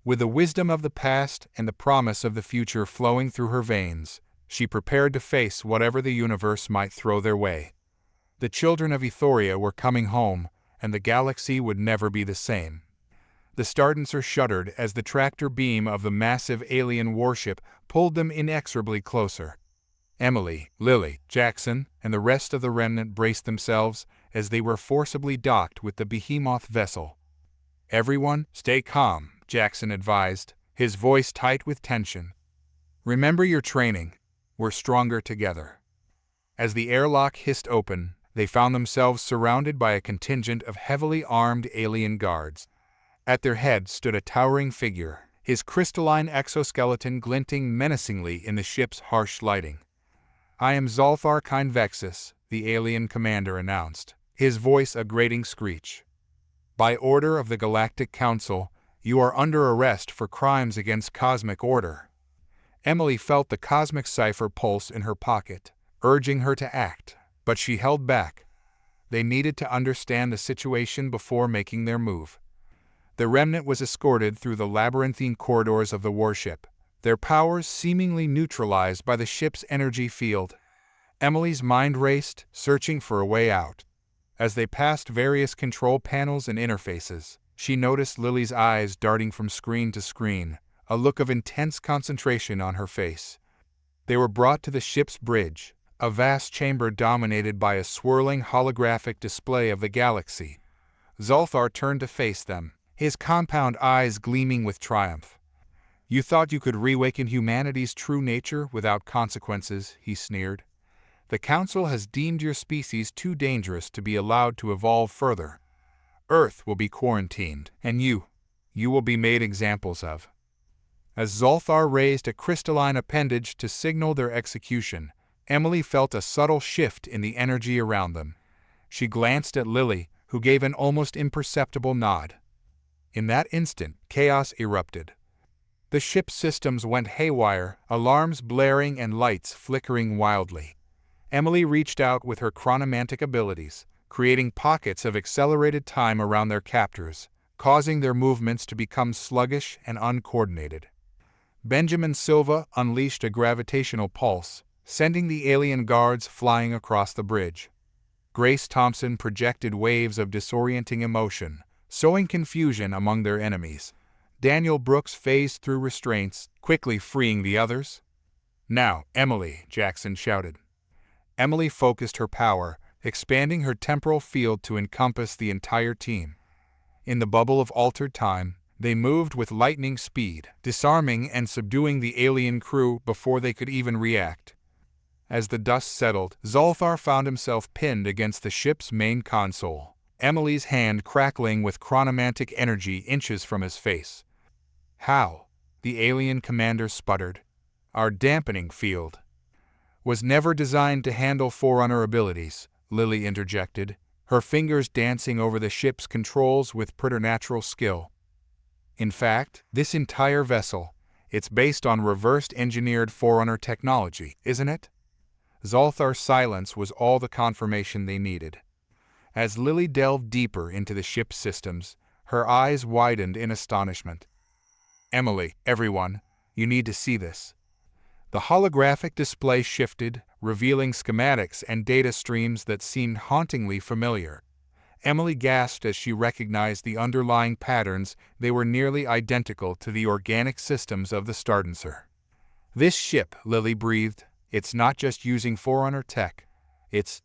With the wisdom of the past and the promise of the future flowing through her veins, she prepared to face whatever the universe might throw their way. The children of Ethoria were coming home, and the galaxy would never be the same. The Stardancer shuddered as the tractor beam of the massive alien warship pulled them inexorably closer. Emily, Lily, Jackson, and the rest of the remnant braced themselves as they were forcibly docked with the behemoth vessel. "Everyone, stay calm," Jackson advised, his voice tight with tension. "Remember your training. We're stronger together." As the airlock hissed open, they found themselves surrounded by a contingent of heavily armed alien guards. At their head stood a towering figure, his crystalline exoskeleton glinting menacingly in the ship's harsh lighting. "I am Zolthar Kinvexus," the alien commander announced, his voice a grating screech. "By order of the Galactic Council, you are under arrest for crimes against cosmic order." Emily felt the cosmic cipher pulse in her pocket, urging her to act, but she held back. They needed to understand the situation before making their move. The remnant was escorted through the labyrinthine corridors of the warship, their powers seemingly neutralized by the ship's energy field. Emily's mind raced, searching for a way out. As they passed various control panels and interfaces, she noticed Lily's eyes darting from screen to screen, a look of intense concentration on her face. They were brought to the ship's bridge, a vast chamber dominated by a swirling holographic display of the galaxy. Zolthar turned to face them, his compound eyes gleaming with triumph. "You thought you could reawaken humanity's true nature without consequences," he sneered. "The Council has deemed your species too dangerous to be allowed to evolve further. Earth will be quarantined, and you will be made examples of." As Zolthar raised a crystalline appendage to signal their execution, Emily felt a subtle shift in the energy around them. She glanced at Lily, who gave an almost imperceptible nod. In that instant, chaos erupted. The ship's systems went haywire, alarms blaring and lights flickering wildly. Emily reached out with her chronomantic abilities, creating pockets of accelerated time around their captors, causing their movements to become sluggish and uncoordinated. Benjamin Silva unleashed a gravitational pulse, sending the alien guards flying across the bridge. Grace Thompson projected waves of disorienting emotion, sowing confusion among their enemies. Daniel Brooks phased through restraints, quickly freeing the others. "Now, Emily," Jackson shouted. Emily focused her power, expanding her temporal field to encompass the entire team. In the bubble of altered time, they moved with lightning speed, disarming and subduing the alien crew before they could even react. As the dust settled, Zolthar found himself pinned against the ship's main console, Emily's hand crackling with chronomantic energy inches from his face. "How?" the alien commander sputtered. "Our dampening field was never designed to handle Forerunner abilities," Lily interjected, her fingers dancing over the ship's controls with preternatural skill. "In fact, this entire vessel, it's based on reversed engineered Forerunner technology, isn't it?" Zolthar's silence was all the confirmation they needed. As Lily delved deeper into the ship's systems, her eyes widened in astonishment. "Emily, everyone, you need to see this." The holographic display shifted, revealing schematics and data streams that seemed hauntingly familiar. Emily gasped as she recognized the underlying patterns. They were nearly identical to the organic systems of the Stardancer. "This ship," Lily breathed, "it's not just using Forerunner tech. It's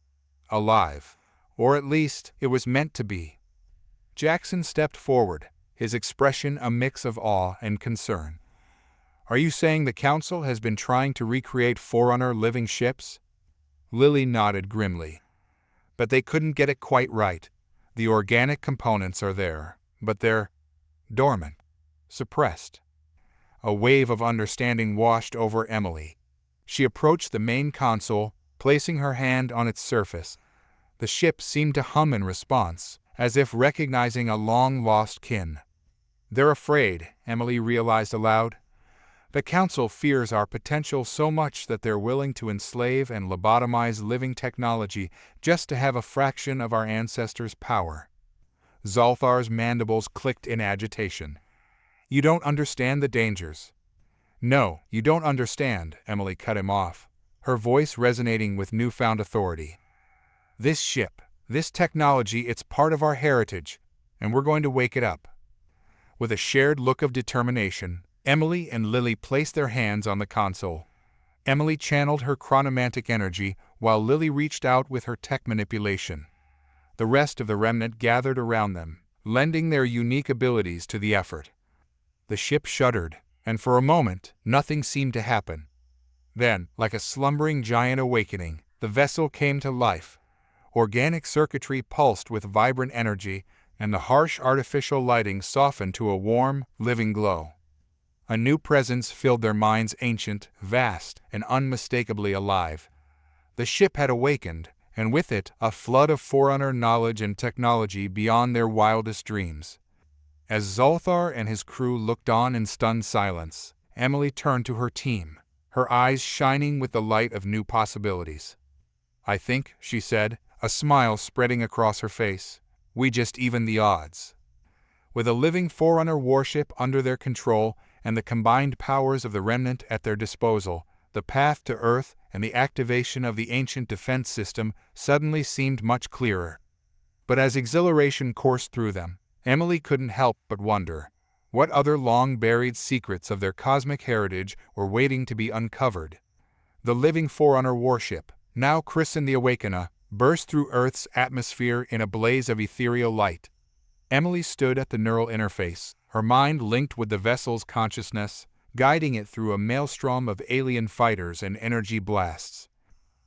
alive. Or at least, it was meant to be." Jackson stepped forward, his expression a mix of awe and concern. "Are you saying the Council has been trying to recreate Forerunner living ships?" Lily nodded grimly. "But they couldn't get it quite right. The organic components are there, but they're dormant, suppressed." A wave of understanding washed over Emily. She approached the main console, placing her hand on its surface. The ship seemed to hum in response, as if recognizing a long-lost kin. "They're afraid," Emily realized aloud. "The Council fears our potential so much that they're willing to enslave and lobotomize living technology just to have a fraction of our ancestors' power." Zolthar's mandibles clicked in agitation. "You don't understand the dangers." "No, you don't understand," Emily cut him off, her voice resonating with newfound authority. "This ship, this technology, it's part of our heritage, and we're going to wake it up." With a shared look of determination, Emily and Lily placed their hands on the console. Emily channeled her chronomantic energy, while Lily reached out with her tech manipulation. The rest of the remnant gathered around them, lending their unique abilities to the effort. The ship shuddered, and for a moment, nothing seemed to happen. Then, like a slumbering giant awakening, the vessel came to life. Organic circuitry pulsed with vibrant energy, and the harsh artificial lighting softened to a warm, living glow. A new presence filled their minds, ancient, vast, and unmistakably alive. The ship had awakened, and with it, a flood of Forerunner knowledge and technology beyond their wildest dreams. As Zolthar and his crew looked on in stunned silence, Emily turned to her team, her eyes shining with the light of new possibilities. "I think," she said, a smile spreading across her face, "we just even the odds." With a living Forerunner warship under their control and the combined powers of the Remnant at their disposal, the path to Earth and the activation of the ancient defense system suddenly seemed much clearer. But as exhilaration coursed through them, Emily couldn't help but wonder, what other long-buried secrets of their cosmic heritage were waiting to be uncovered? The living Forerunner warship, now christened the Awakener, burst through Earth's atmosphere in a blaze of ethereal light. Emily stood at the neural interface, her mind linked with the vessel's consciousness, guiding it through a maelstrom of alien fighters and energy blasts.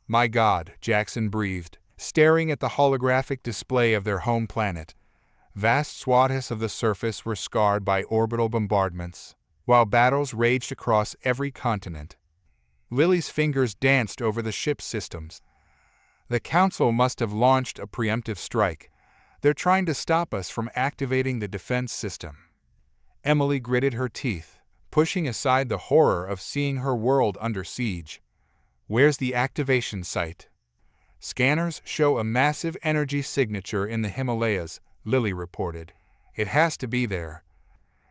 "My God," Jackson breathed, staring at the holographic display of their home planet. Vast swaths of the surface were scarred by orbital bombardments, while battles raged across every continent. Lily's fingers danced over the ship's systems. "The Council must have launched a preemptive strike. They're trying to stop us from activating the defense system." Emily gritted her teeth, pushing aside the horror of seeing her world under siege. "Where's the activation site?" "Scanners show a massive energy signature in the Himalayas," Lily reported. "It has to be there."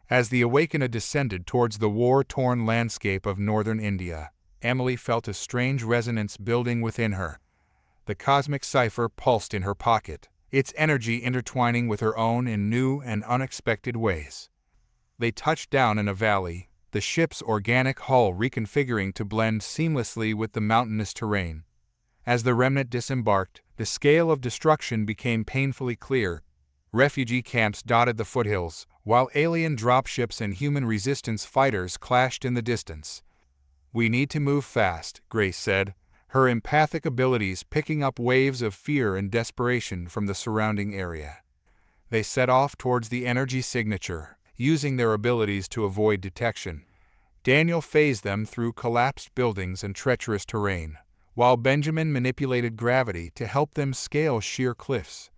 As the Awakener descended towards the war-torn landscape of northern India, Emily felt a strange resonance building within her. The cosmic cipher pulsed in her pocket, its energy intertwining with her own in new and unexpected ways. They touched down in a valley, the ship's organic hull reconfiguring to blend seamlessly with the mountainous terrain. As the remnant disembarked, the scale of destruction became painfully clear. Refugee camps dotted the foothills, while alien dropships and human resistance fighters clashed in the distance. "We need to move fast," Grace said, her empathic abilities picking up waves of fear and desperation from the surrounding area. They set off towards the energy signature, using their abilities to avoid detection. Daniel phased them through collapsed buildings and treacherous terrain, while Benjamin manipulated gravity to help them scale sheer cliffs.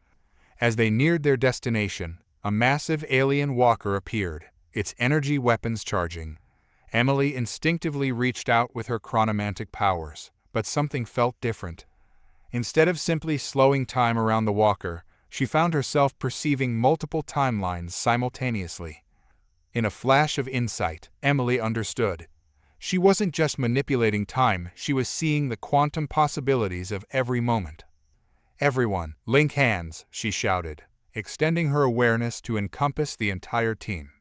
As they neared their destination, a massive alien walker appeared, its energy weapons charging. Emily instinctively reached out with her chronomantic powers, but something felt different. Instead of simply slowing time around the walker, She found herself perceiving multiple timelines simultaneously. In a flash of insight, Emily understood. She wasn't just manipulating time, she was seeing the quantum possibilities of every moment. "Everyone, link hands," she shouted, extending her awareness to encompass the entire team.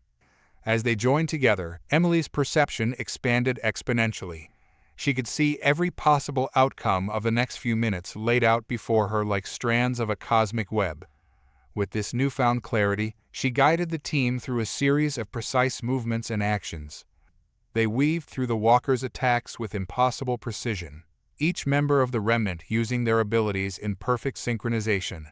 As they joined together, Emily's perception expanded exponentially. She could see every possible outcome of the next few minutes laid out before her like strands of a cosmic web. With this newfound clarity, she guided the team through a series of precise movements and actions. They weaved through the walkers' attacks with impossible precision, each member of the remnant using their abilities in perfect synchronization.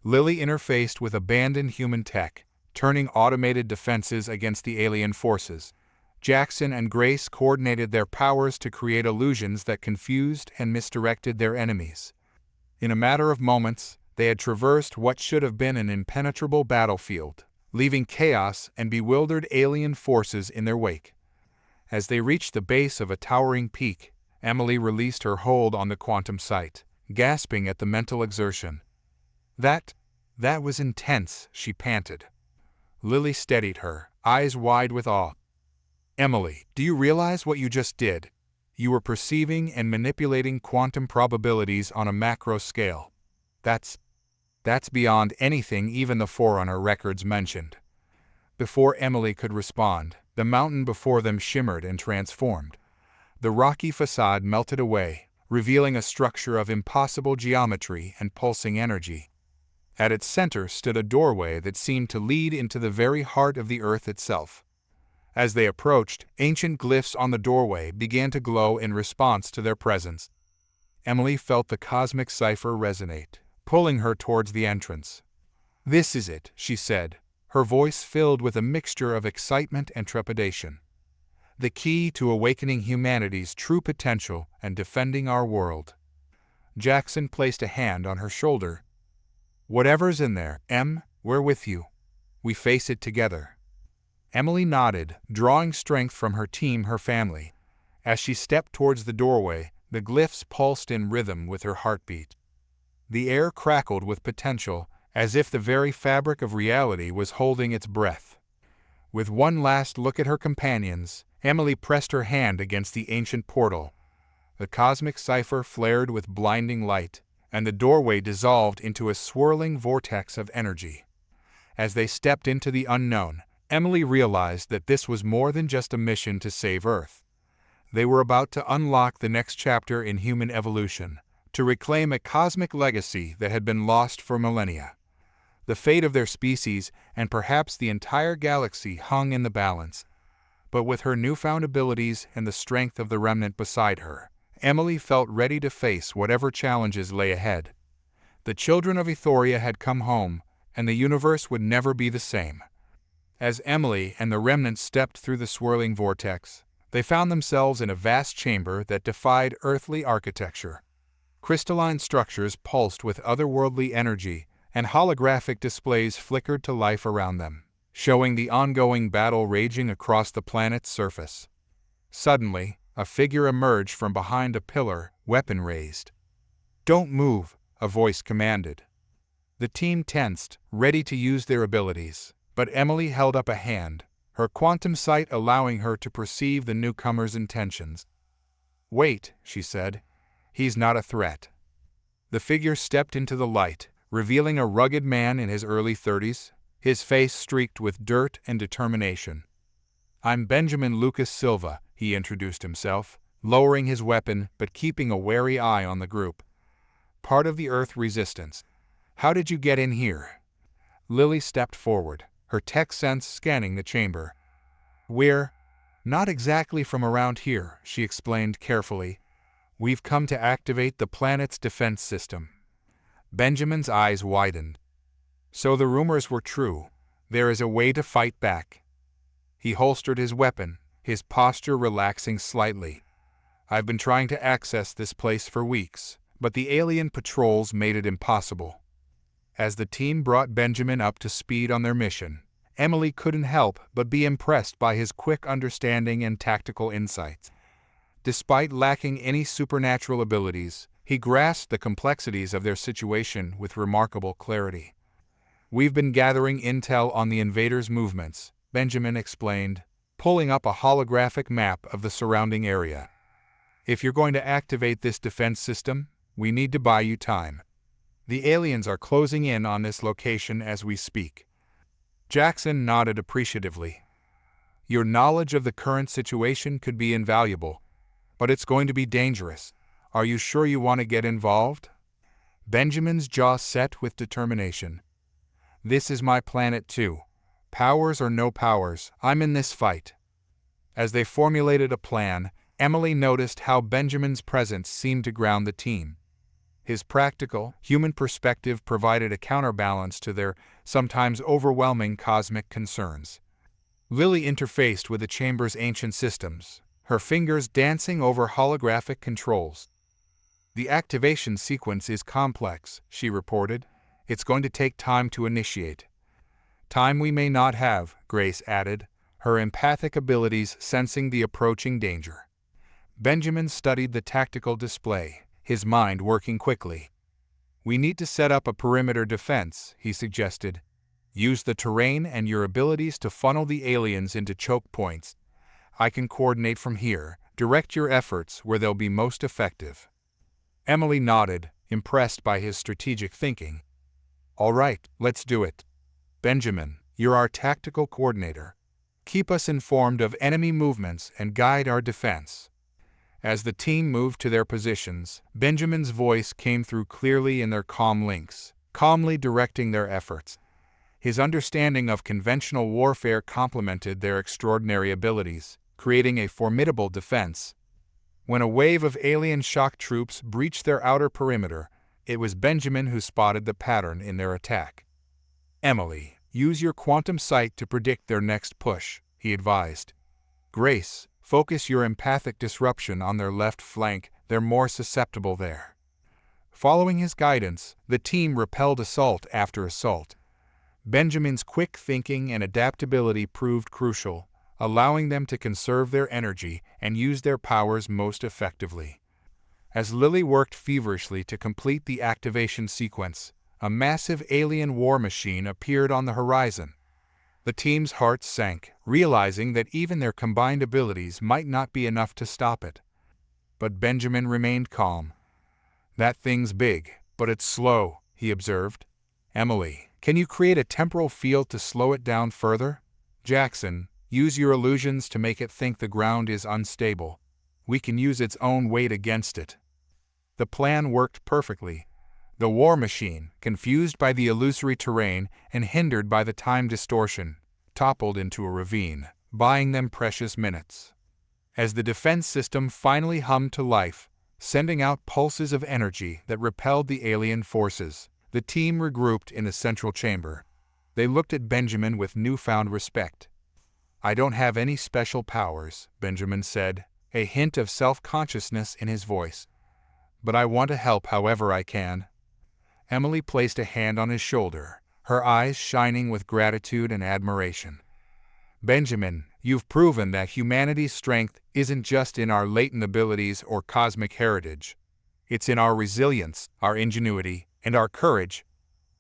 Lily interfaced with abandoned human tech, turning automated defenses against the alien forces. Jackson and Grace coordinated their powers to create illusions that confused and misdirected their enemies. In a matter of moments, they had traversed what should have been an impenetrable battlefield, leaving chaos and bewildered alien forces in their wake. As they reached the base of a towering peak, Emily released her hold on the quantum sight, gasping at the mental exertion. That was intense," she panted. Lily steadied her, eyes wide with awe. "Emily, do you realize what you just did? You were perceiving and manipulating quantum probabilities on a macro scale. That's beyond anything even the Forerunner records mentioned." Before Emily could respond, the mountain before them shimmered and transformed. The rocky facade melted away, revealing a structure of impossible geometry and pulsing energy. At its center stood a doorway that seemed to lead into the very heart of the earth itself. As they approached, ancient glyphs on the doorway began to glow in response to their presence. Emily felt the cosmic cipher resonate, pulling her towards the entrance. "This is it," she said, her voice filled with a mixture of excitement and trepidation. "The key to awakening humanity's true potential and defending our world." Jackson placed a hand on her shoulder. "Whatever's in there, Em, we're with you. We face it together." Emily nodded, drawing strength from her team, her family. As she stepped towards the doorway, the glyphs pulsed in rhythm with her heartbeat. The air crackled with potential, as if the very fabric of reality was holding its breath. With one last look at her companions, Emily pressed her hand against the ancient portal. The cosmic cipher flared with blinding light, and the doorway dissolved into a swirling vortex of energy. As they stepped into the unknown, Emily realized that this was more than just a mission to save Earth. They were about to unlock the next chapter in human evolution, to reclaim a cosmic legacy that had been lost for millennia. The fate of their species, and perhaps the entire galaxy, hung in the balance. But with her newfound abilities and the strength of the remnant beside her, Emily felt ready to face whatever challenges lay ahead. The children of Ethoria had come home, and the universe would never be the same. As Emily and the remnant stepped through the swirling vortex, they found themselves in a vast chamber that defied earthly architecture. Crystalline structures pulsed with otherworldly energy, and holographic displays flickered to life around them, showing the ongoing battle raging across the planet's surface. Suddenly, a figure emerged from behind a pillar, weapon raised. "Don't move," a voice commanded. The team tensed, ready to use their abilities, but Emily held up a hand, her quantum sight allowing her to perceive the newcomer's intentions. "Wait," she said. "He's not a threat." The figure stepped into the light, revealing a rugged man in his early 30s, his face streaked with dirt and determination. "I'm Benjamin Lucas Silva," he introduced himself, lowering his weapon but keeping a wary eye on the group. "Part of the Earth Resistance. How did you get in here?" Lily stepped forward, her tech sense scanning the chamber. "We're not exactly from around here," she explained carefully. "We've come to activate the planet's defense system." Benjamin's eyes widened. So the rumors were true. There is a way to fight back. He holstered his weapon, his posture relaxing slightly. "I've been trying to access this place for weeks, but the alien patrols made it impossible." As the team brought Benjamin up to speed on their mission, Emily couldn't help but be impressed by his quick understanding and tactical insights. Despite lacking any supernatural abilities, he grasped the complexities of their situation with remarkable clarity. "We've been gathering intel on the invaders' movements," Benjamin explained, pulling up a holographic map of the surrounding area. "If you're going to activate this defense system, we need to buy you time. The aliens are closing in on this location as we speak." Jackson nodded appreciatively. "Your knowledge of the current situation could be invaluable, but it's going to be dangerous. Are you sure you want to get involved?" Benjamin's jaw set with determination. "This is my planet too. Powers or no powers, I'm in this fight." As they formulated a plan, Emily noticed how Benjamin's presence seemed to ground the team. His practical, human perspective provided a counterbalance to their sometimes overwhelming cosmic concerns. Lily interfaced with the chamber's ancient systems, her fingers dancing over holographic controls. "The activation sequence is complex," she reported. "It's going to take time to initiate." "Time we may not have," Grace added, her empathic abilities sensing the approaching danger. Benjamin studied the tactical display, his mind working quickly. "We need to set up a perimeter defense," he suggested. "Use the terrain and your abilities to funnel the aliens into choke points. I can coordinate from here. Direct your efforts where they'll be most effective." Emily nodded, impressed by his strategic thinking. "All right, let's do it. Benjamin, you're our tactical coordinator. Keep us informed of enemy movements and guide our defense." As the team moved to their positions, Benjamin's voice came through clearly in their calm links, calmly directing their efforts. His understanding of conventional warfare complemented their extraordinary abilities, creating a formidable defense. When a wave of alien shock troops breached their outer perimeter, it was Benjamin who spotted the pattern in their attack. "Emily, use your quantum sight to predict their next push," he advised. "Grace, focus your empathic disruption on their left flank, they're more susceptible there." Following his guidance, the team repelled assault after assault. Benjamin's quick thinking and adaptability proved crucial, allowing them to conserve their energy and use their powers most effectively. As Lily worked feverishly to complete the activation sequence, a massive alien war machine appeared on the horizon. The team's hearts sank, realizing that even their combined abilities might not be enough to stop it. But Benjamin remained calm. "That thing's big, but it's slow," he observed. "Emily, can you create a temporal field to slow it down further? Jackson, use your illusions to make it think the ground is unstable. We can use its own weight against it." The plan worked perfectly. The war machine, confused by the illusory terrain and hindered by the time distortion, toppled into a ravine, buying them precious minutes. As the defense system finally hummed to life, sending out pulses of energy that repelled the alien forces, the team regrouped in the central chamber. They looked at Benjamin with newfound respect. "I don't have any special powers," Benjamin said, a hint of self-consciousness in his voice. "But I want to help however I can." Emily placed a hand on his shoulder, her eyes shining with gratitude and admiration. "Benjamin, you've proven that humanity's strength isn't just in our latent abilities or cosmic heritage. It's in our resilience, our ingenuity, and our courage.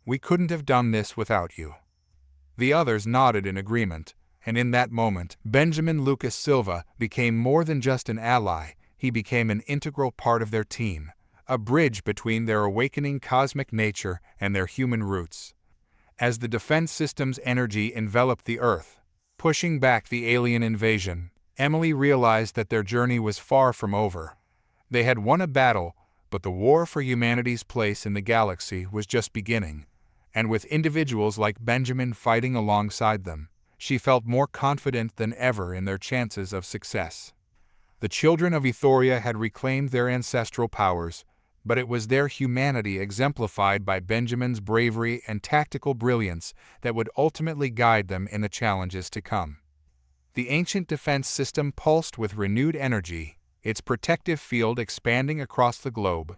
We couldn't have done this without you." The others nodded in agreement, and in that moment, Benjamin Lucas Silva became more than just an ally, he became an integral part of their team, a bridge between their awakening cosmic nature and their human roots. As the defense system's energy enveloped the Earth, pushing back the alien invasion, Emily realized that their journey was far from over. They had won a battle, but the war for humanity's place in the galaxy was just beginning, and with individuals like Benjamin fighting alongside them, she felt more confident than ever in their chances of success. The children of Ethoria had reclaimed their ancestral powers, but it was their humanity exemplified by Benjamin's bravery and tactical brilliance that would ultimately guide them in the challenges to come. The ancient defense system pulsed with renewed energy, its protective field expanding across the globe.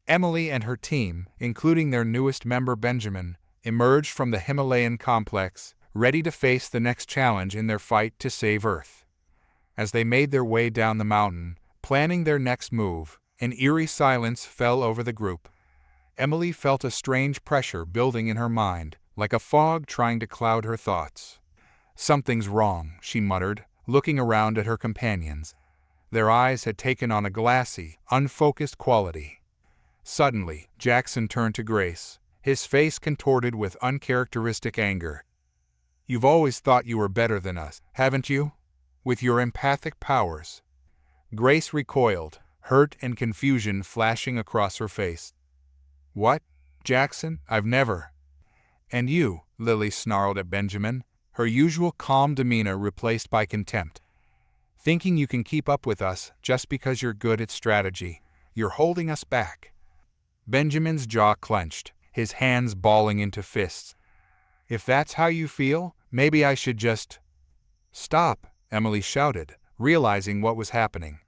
Emily and her team, including their newest member Benjamin, emerged from the Himalayan complex, ready to face the next challenge in their fight to save Earth. As they made their way down the mountain, planning their next move, an eerie silence fell over the group. Emily felt a strange pressure building in her mind, like a fog trying to cloud her thoughts. "Something's wrong," she muttered, looking around at her companions. Their eyes had taken on a glassy, unfocused quality. Suddenly, Jackson turned to Grace, his face contorted with uncharacteristic anger. "You've always thought you were better than us, haven't you? With your empathic powers." Grace recoiled, hurt and confusion flashing across her face. "What? Jackson, I've never—" "And you," Lily snarled at Benjamin, her usual calm demeanor replaced by contempt. "Thinking you can keep up with us just because you're good at strategy. You're holding us back." Benjamin's jaw clenched, his hands balling into fists. "If that's how you feel, maybe I should just—" "Stop," Emily shouted, realizing what was happening.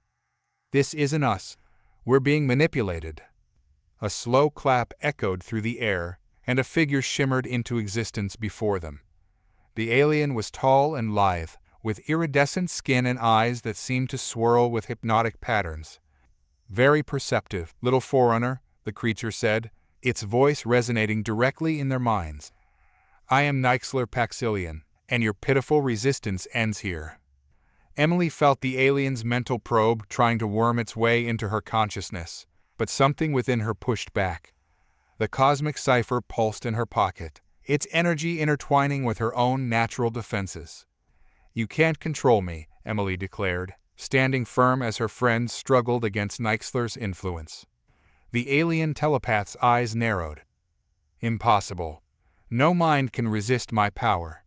"This isn't us. We're being manipulated." A slow clap echoed through the air, and a figure shimmered into existence before them. The alien was tall and lithe, with iridescent skin and eyes that seemed to swirl with hypnotic patterns. "Very perceptive, little forerunner," the creature said, its voice resonating directly in their minds. "I am Nixler Paxillion, and your pitiful resistance ends here." Emily felt the alien's mental probe trying to worm its way into her consciousness, but something within her pushed back. The cosmic cipher pulsed in her pocket, its energy intertwining with her own natural defenses. "You can't control me," Emily declared, standing firm as her friends struggled against Nixler's influence. The alien telepath's eyes narrowed. "Impossible. No mind can resist my power."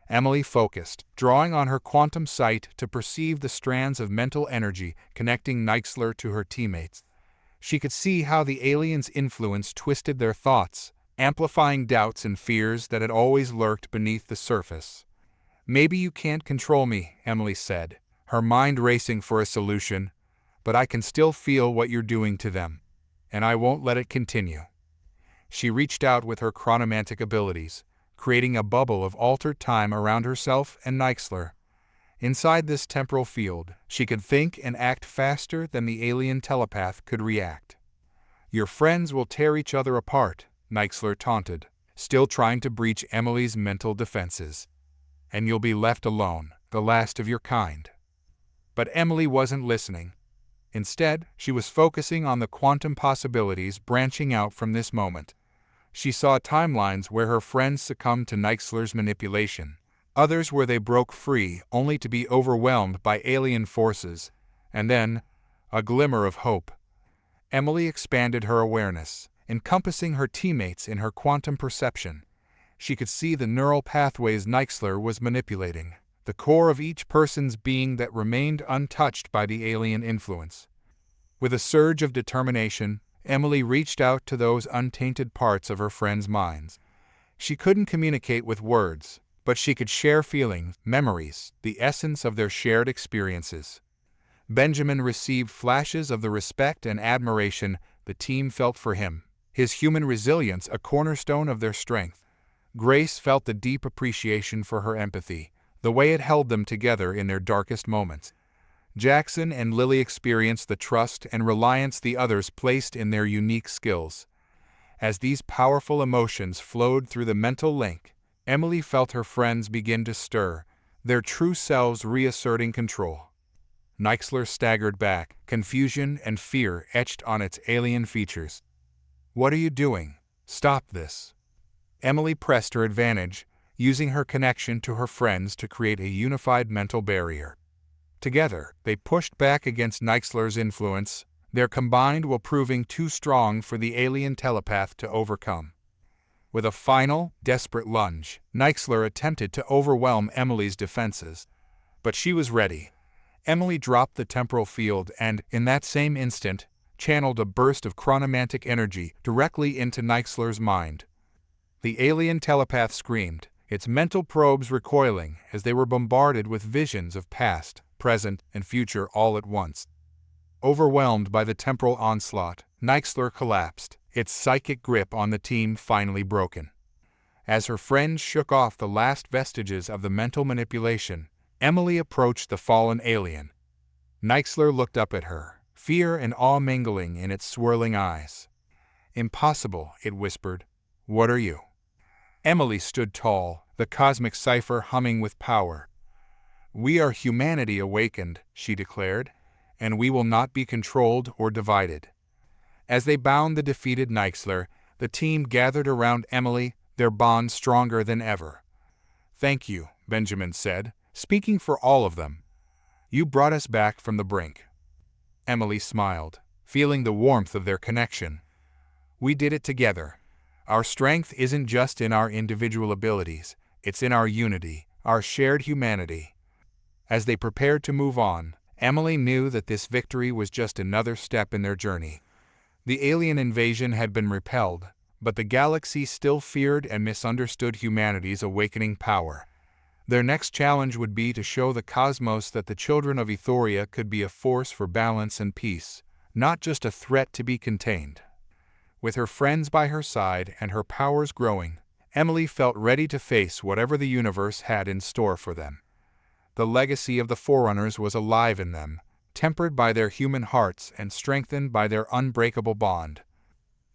Emily focused, drawing on her quantum sight to perceive the strands of mental energy connecting Nixler to her teammates. She could see how the alien's influence twisted their thoughts, amplifying doubts and fears that had always lurked beneath the surface. "Maybe you can't control me," Emily said, her mind racing for a solution, "but I can still feel what you're doing to them, and I won't let it continue." She reached out with her chronomantic abilities, creating a bubble of altered time around herself and Nixler. Inside this temporal field, she could think and act faster than the alien telepath could react. "Your friends will tear each other apart," Nixler taunted, still trying to breach Emily's mental defenses. "And you'll be left alone, the last of your kind." But Emily wasn't listening. Instead, she was focusing on the quantum possibilities branching out from this moment. She saw timelines where her friends succumbed to Nixler's manipulation, others where they broke free only to be overwhelmed by alien forces, and then a glimmer of hope. Emily expanded her awareness, encompassing her teammates in her quantum perception. She could see the neural pathways Nixler was manipulating, the core of each person's being that remained untouched by the alien influence. With a surge of determination, Emily reached out to those untainted parts of her friends' minds. She couldn't communicate with words, but she could share feelings, memories, the essence of their shared experiences. Benjamin received flashes of the respect and admiration the team felt for him, his human resilience a cornerstone of their strength. Grace felt the deep appreciation for her empathy, the way it held them together in their darkest moments. Jackson and Lily experienced the trust and reliance the others placed in their unique skills. As these powerful emotions flowed through the mental link, Emily felt her friends begin to stir, their true selves reasserting control. Nixler staggered back, confusion and fear etched on its alien features. "What are you doing? Stop this." Emily pressed her advantage, using her connection to her friends to create a unified mental barrier. Together, they pushed back against Nixler's influence, their combined will proving too strong for the alien telepath to overcome. With a final, desperate lunge, Nixler attempted to overwhelm Emily's defenses. But she was ready. Emily dropped the temporal field and, in that same instant, channeled a burst of chronomantic energy directly into Nixler's mind. The alien telepath screamed, its mental probes recoiling as they were bombarded with visions of past, present, and future all at once. Overwhelmed by the temporal onslaught, Nixler collapsed, its psychic grip on the team finally broken. As her friends shook off the last vestiges of the mental manipulation, Emily approached the fallen alien. Nixler looked up at her, fear and awe mingling in its swirling eyes. "Impossible," it whispered. "What are you?" Emily stood tall, the cosmic cipher humming with power. "We are humanity awakened," she declared, "and we will not be controlled or divided." As they bound the defeated Nixler, the team gathered around Emily, their bond stronger than ever. "Thank you," Benjamin said, speaking for all of them. "You brought us back from the brink." Emily smiled, feeling the warmth of their connection. "We did it together. Our strength isn't just in our individual abilities, it's in our unity, our shared humanity." As they prepared to move on, Emily knew that this victory was just another step in their journey. The alien invasion had been repelled, but the galaxy still feared and misunderstood humanity's awakening power. Their next challenge would be to show the cosmos that the children of Ethoria could be a force for balance and peace, not just a threat to be contained. With her friends by her side and her powers growing, Emily felt ready to face whatever the universe had in store for them. The legacy of the Forerunners was alive in them, tempered by their human hearts and strengthened by their unbreakable bond.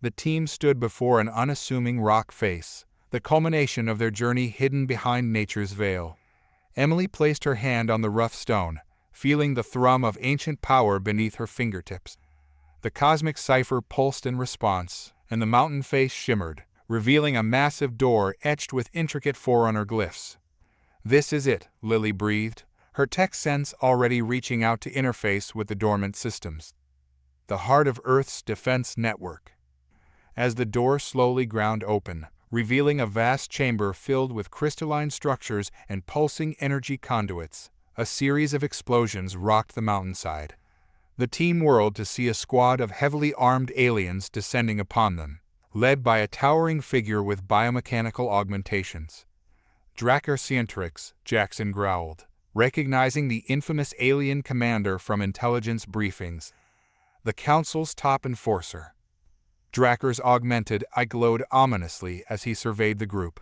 The team stood before an unassuming rock face, the culmination of their journey hidden behind nature's veil. Emily placed her hand on the rough stone, feeling the thrum of ancient power beneath her fingertips. The cosmic cipher pulsed in response, and the mountain face shimmered, revealing a massive door etched with intricate Forerunner glyphs. "This is it," Lily breathed, her tech sense already reaching out to interface with the dormant systems. "The heart of Earth's defense network." As the door slowly ground open, revealing a vast chamber filled with crystalline structures and pulsing energy conduits, a series of explosions rocked the mountainside. The team whirled to see a squad of heavily armed aliens descending upon them, led by a towering figure with biomechanical augmentations. "Drakkar Scientrix," Jackson growled, recognizing the infamous alien commander from intelligence briefings. "The Council's top enforcer." Drakkar's augmented eye glowed ominously as he surveyed the group.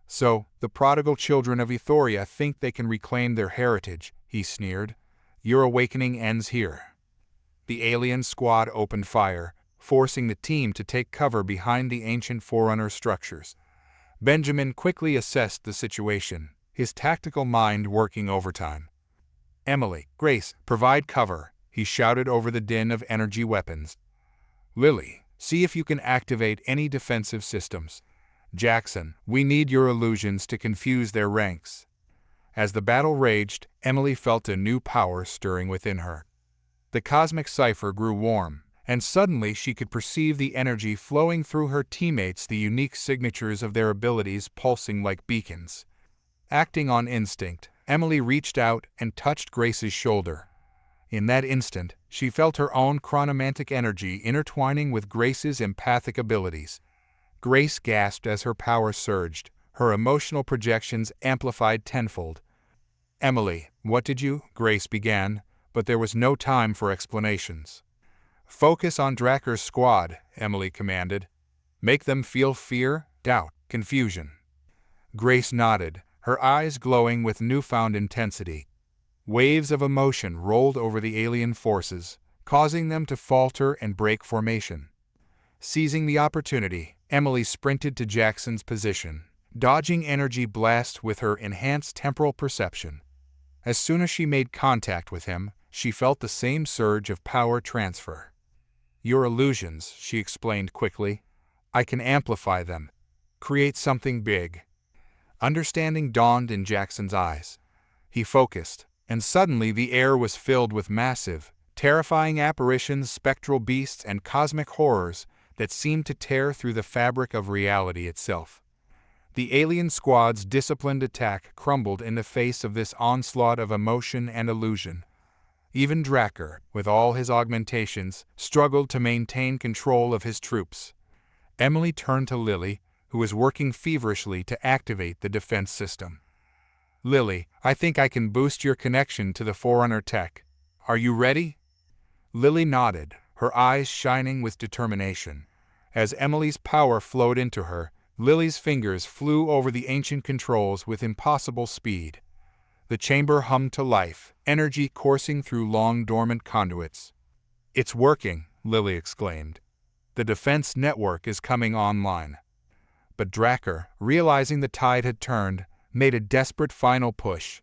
"So, the prodigal children of Ethoria think they can reclaim their heritage," he sneered. "Your awakening ends here." The alien squad opened fire, forcing the team to take cover behind the ancient Forerunner structures. Benjamin quickly assessed the situation, his tactical mind working overtime. "Emily, Grace, provide cover," he shouted over the din of energy weapons. "Lily, see if you can activate any defensive systems. Jackson, we need your illusions to confuse their ranks." As the battle raged, Emily felt a new power stirring within her. The cosmic cipher grew warm, and suddenly she could perceive the energy flowing through her teammates, the unique signatures of their abilities pulsing like beacons. Acting on instinct, Emily reached out and touched Grace's shoulder. In that instant, she felt her own chronomantic energy intertwining with Grace's empathic abilities. Grace gasped as her power surged, her emotional projections amplified tenfold. "Emily, what did you?" Grace began, but there was no time for explanations. "Focus on Drakkar's squad," Emily commanded. "Make them feel fear, doubt, confusion." Grace nodded, her eyes glowing with newfound intensity. Waves of emotion rolled over the alien forces, causing them to falter and break formation. Seizing the opportunity, Emily sprinted to Jackson's position, dodging energy blasts with her enhanced temporal perception. As soon as she made contact with him, she felt the same surge of power transfer. "Your illusions," she explained quickly. "I can amplify them. Create something big." Understanding dawned in Jackson's eyes. He focused, and suddenly the air was filled with massive, terrifying apparitions, spectral beasts, and cosmic horrors that seemed to tear through the fabric of reality itself. The alien squad's disciplined attack crumbled in the face of this onslaught of emotion and illusion. Even Drakkar, with all his augmentations, struggled to maintain control of his troops. Emily turned to Lily, who was working feverishly to activate the defense system. "Lily, I think I can boost your connection to the Forerunner tech. Are you ready?" Lily nodded, her eyes shining with determination. As Emily's power flowed into her, Lily's fingers flew over the ancient controls with impossible speed. The chamber hummed to life, energy coursing through long dormant conduits. "It's working," Lily exclaimed. "The defense network is coming online." But Drakkar, realizing the tide had turned, made a desperate final push.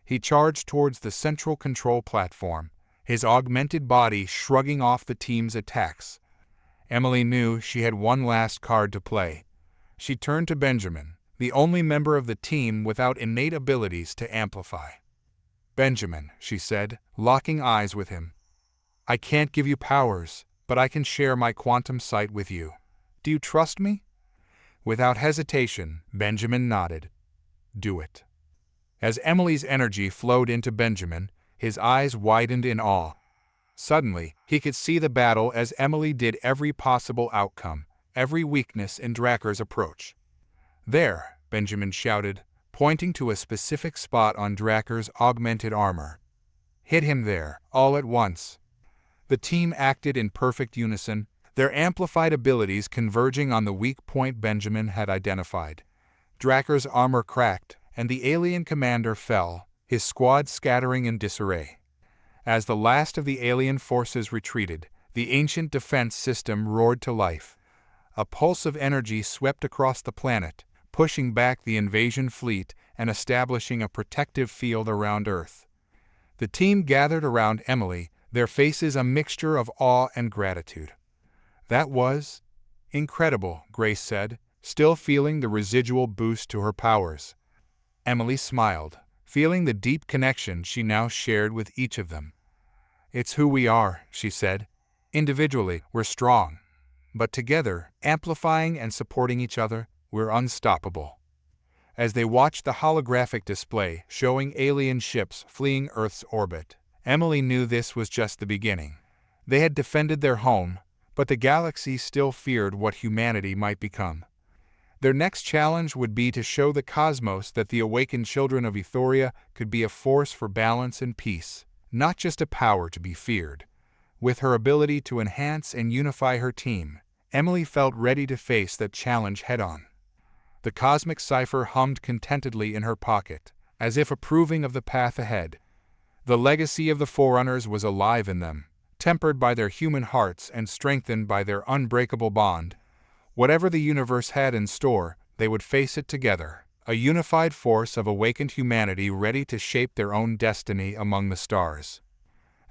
He charged towards the central control platform, his augmented body shrugging off the team's attacks. Emily knew she had one last card to play. She turned to Benjamin, the only member of the team without innate abilities to amplify. "Benjamin," she said, locking eyes with him. "I can't give you powers, but I can share my quantum sight with you. Do you trust me?" Without hesitation, Benjamin nodded. "Do it." As Emily's energy flowed into Benjamin, his eyes widened in awe. Suddenly, he could see the battle as Emily did every possible outcome, every weakness in Drakkar's approach. "There," Benjamin shouted, pointing to a specific spot on Drakkar's augmented armor. "Hit him there, all at once." The team acted in perfect unison, their amplified abilities converging on the weak point Benjamin had identified. Drakkar's armor cracked, and the alien commander fell, his squad scattering in disarray. As the last of the alien forces retreated, the ancient defense system roared to life. A pulse of energy swept across the planet, pushing back the invasion fleet and establishing a protective field around Earth. The team gathered around Emily, their faces a mixture of awe and gratitude. "That was incredible," Grace said, still feeling the residual boost to her powers. Emily smiled, feeling the deep connection she now shared with each of them. "It's who we are," she said. "Individually, we're strong. But together, amplifying and supporting each other, we're unstoppable." As they watched the holographic display showing alien ships fleeing Earth's orbit, Emily knew this was just the beginning. They had defended their home, but the galaxy still feared what humanity might become. Their next challenge would be to show the cosmos that the awakened children of Ethoria could be a force for balance and peace, not just a power to be feared. With her ability to enhance and unify her team, Emily felt ready to face that challenge head-on. The cosmic cipher hummed contentedly in her pocket, as if approving of the path ahead. The legacy of the Forerunners was alive in them, tempered by their human hearts and strengthened by their unbreakable bond. Whatever the universe had in store, they would face it together, a unified force of awakened humanity ready to shape their own destiny among the stars.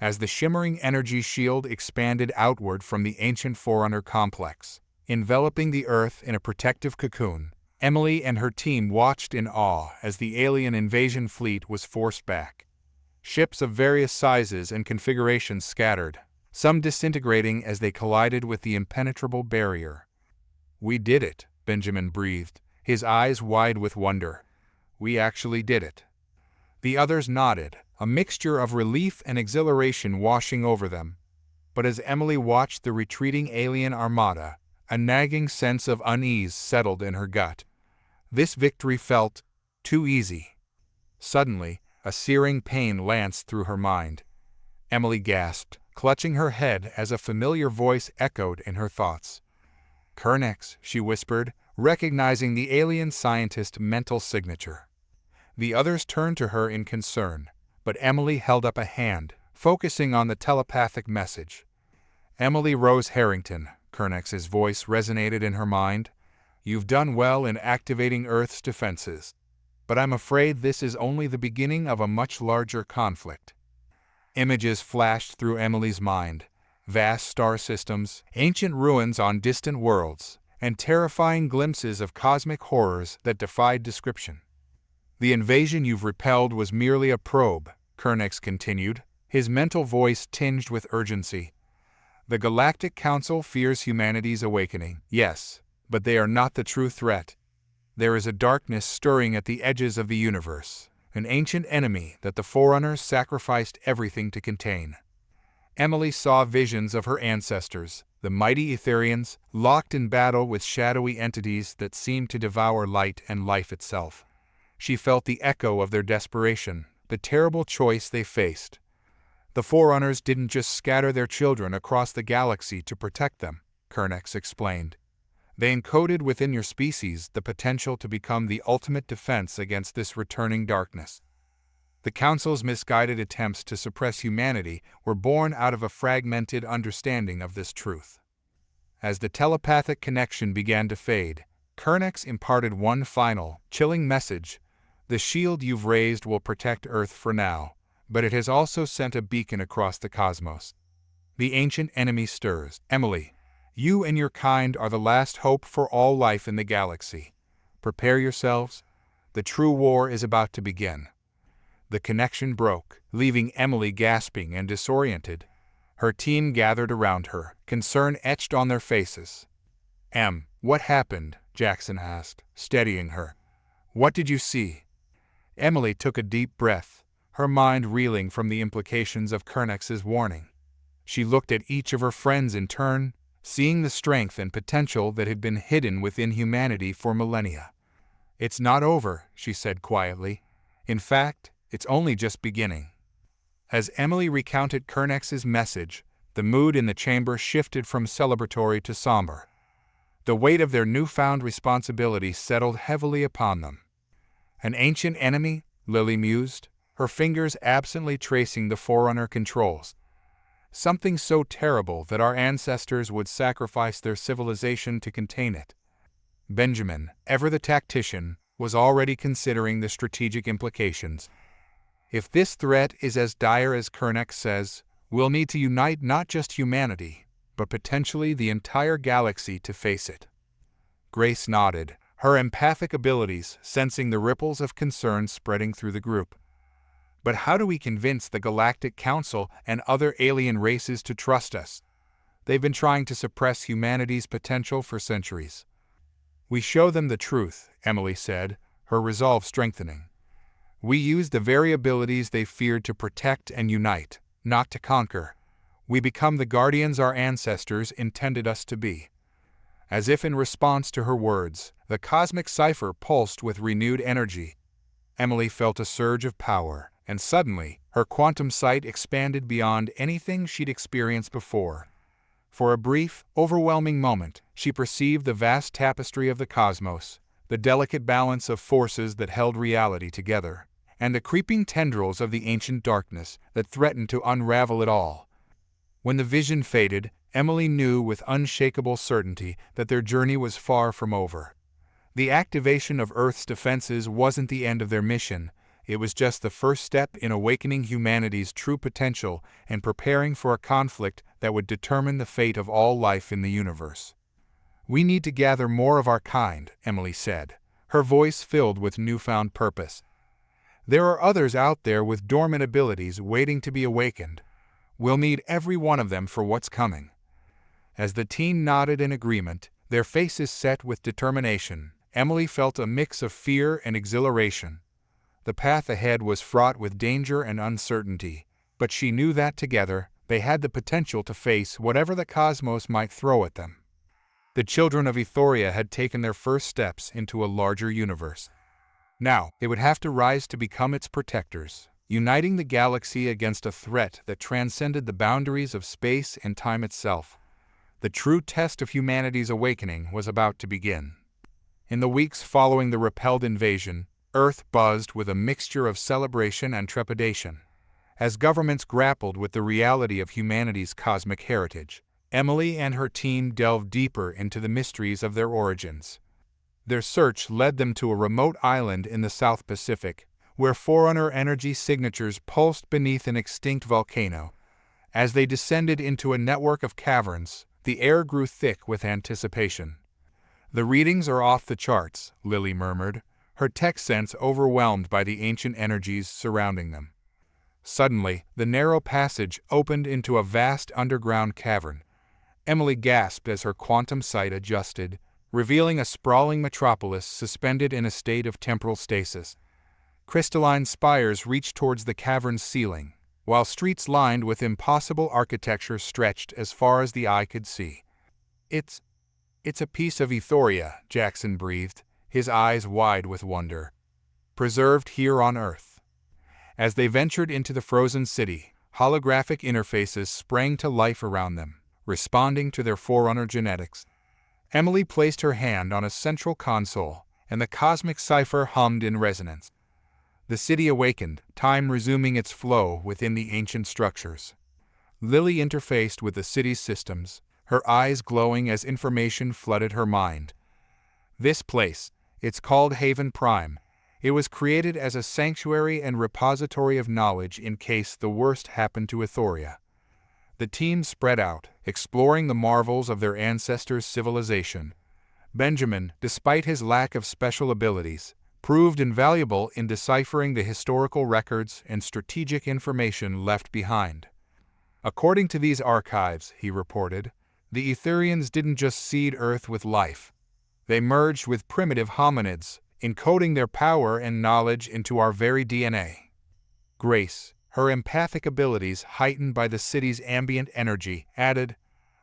As the shimmering energy shield expanded outward from the ancient Forerunner complex, enveloping the Earth in a protective cocoon, Emily and her team watched in awe as the alien invasion fleet was forced back. Ships of various sizes and configurations scattered, some disintegrating as they collided with the impenetrable barrier. "We did it," Benjamin breathed, his eyes wide with wonder. "We actually did it." The others nodded, a mixture of relief and exhilaration washing over them. But as Emily watched the retreating alien armada, a nagging sense of unease settled in her gut. This victory felt too easy. Suddenly, a searing pain lanced through her mind. Emily gasped, clutching her head as a familiar voice echoed in her thoughts. "Kernex," she whispered, recognizing the alien scientist's mental signature. The others turned to her in concern, but Emily held up a hand, focusing on the telepathic message. "Emily Rose Harrington," Kernex's voice resonated in her mind. "You've done well in activating Earth's defenses. But I'm afraid this is only the beginning of a much larger conflict." Images flashed through Emily's mind. Vast star systems, ancient ruins on distant worlds, and terrifying glimpses of cosmic horrors that defied description. "The invasion you've repelled was merely a probe," Kernex continued, his mental voice tinged with urgency. "The Galactic Council fears humanity's awakening, yes, but they are not the true threat. There is a darkness stirring at the edges of the universe, an ancient enemy that the Forerunners sacrificed everything to contain." Emily saw visions of her ancestors, the mighty Etherians, locked in battle with shadowy entities that seemed to devour light and life itself. She felt the echo of their desperation, the terrible choice they faced. "The Forerunners didn't just scatter their children across the galaxy to protect them," Kernex explained. "They encoded within your species the potential to become the ultimate defense against this returning darkness." The Council's misguided attempts to suppress humanity were born out of a fragmented understanding of this truth. As the telepathic connection began to fade, Kernex imparted one final, chilling message. The shield you've raised will protect Earth for now, but it has also sent a beacon across the cosmos. The ancient enemy stirs. Emily, you and your kind are the last hope for all life in the galaxy. Prepare yourselves. The true war is about to begin. The connection broke, leaving Emily gasping and disoriented. Her team gathered around her, concern etched on their faces. What happened? Jackson asked, steadying her. What did you see? Emily took a deep breath, her mind reeling from the implications of Kernex's warning. She looked at each of her friends in turn, seeing the strength and potential that had been hidden within humanity for millennia. It's not over, she said quietly. In fact, it's only just beginning. As Emily recounted Kernex's message, the mood in the chamber shifted from celebratory to somber. The weight of their newfound responsibility settled heavily upon them. An ancient enemy, Lily mused, her fingers absently tracing the Forerunner controls. Something so terrible that our ancestors would sacrifice their civilization to contain it. Benjamin, ever the tactician, was already considering the strategic implications. If this threat is as dire as Kernex says, we'll need to unite not just humanity, but potentially the entire galaxy to face it. Grace nodded, her empathic abilities sensing the ripples of concern spreading through the group. But how do we convince the Galactic Council and other alien races to trust us? They've been trying to suppress humanity's potential for centuries. We show them the truth, Emily said, her resolve strengthening. We use the very abilities they feared to protect and unite, not to conquer. We become the guardians our ancestors intended us to be. As if in response to her words, the cosmic cipher pulsed with renewed energy. Emily felt a surge of power, and suddenly, her quantum sight expanded beyond anything she'd experienced before. For a brief, overwhelming moment, she perceived the vast tapestry of the cosmos, the delicate balance of forces that held reality together, and the creeping tendrils of the ancient darkness that threatened to unravel it all. When the vision faded, Emily knew with unshakable certainty that their journey was far from over. The activation of Earth's defenses wasn't the end of their mission, it was just the first step in awakening humanity's true potential and preparing for a conflict that would determine the fate of all life in the universe. We need to gather more of our kind, Emily said, her voice filled with newfound purpose. There are others out there with dormant abilities waiting to be awakened. We'll need every one of them for what's coming. As the team nodded in agreement, their faces set with determination, Emily felt a mix of fear and exhilaration. The path ahead was fraught with danger and uncertainty, but she knew that together, they had the potential to face whatever the cosmos might throw at them. The children of Ethoria had taken their first steps into a larger universe. Now, they would have to rise to become its protectors, uniting the galaxy against a threat that transcended the boundaries of space and time itself. The true test of humanity's awakening was about to begin. In the weeks following the repelled invasion, Earth buzzed with a mixture of celebration and trepidation. As governments grappled with the reality of humanity's cosmic heritage, Emily and her team delved deeper into the mysteries of their origins. Their search led them to a remote island in the South Pacific, where Forerunner energy signatures pulsed beneath an extinct volcano. As they descended into a network of caverns, the air grew thick with anticipation. The readings are off the charts, Lily murmured, her tech sense overwhelmed by the ancient energies surrounding them. Suddenly, the narrow passage opened into a vast underground cavern. Emily gasped as her quantum sight adjusted, revealing a sprawling metropolis suspended in a state of temporal stasis. Crystalline spires reached towards the cavern's ceiling, while streets lined with impossible architecture stretched as far as the eye could see. It's a piece of Ethoria, Jackson breathed, his eyes wide with wonder. Preserved here on Earth. As they ventured into the frozen city, holographic interfaces sprang to life around them, responding to their Forerunner genetics. Emily placed her hand on a central console, and the cosmic cipher hummed in resonance. The city awakened, time resuming its flow within the ancient structures. Lily interfaced with the city's systems, her eyes glowing as information flooded her mind. This place, it's called Haven Prime. It was created as a sanctuary and repository of knowledge in case the worst happened to Ethoria. The team spread out, exploring the marvels of their ancestors' civilization. Benjamin, despite his lack of special abilities, proved invaluable in deciphering the historical records and strategic information left behind. According to these archives, he reported, the Etherians didn't just seed Earth with life. They merged with primitive hominids, encoding their power and knowledge into our very DNA. Grace, her empathic abilities heightened by the city's ambient energy, added,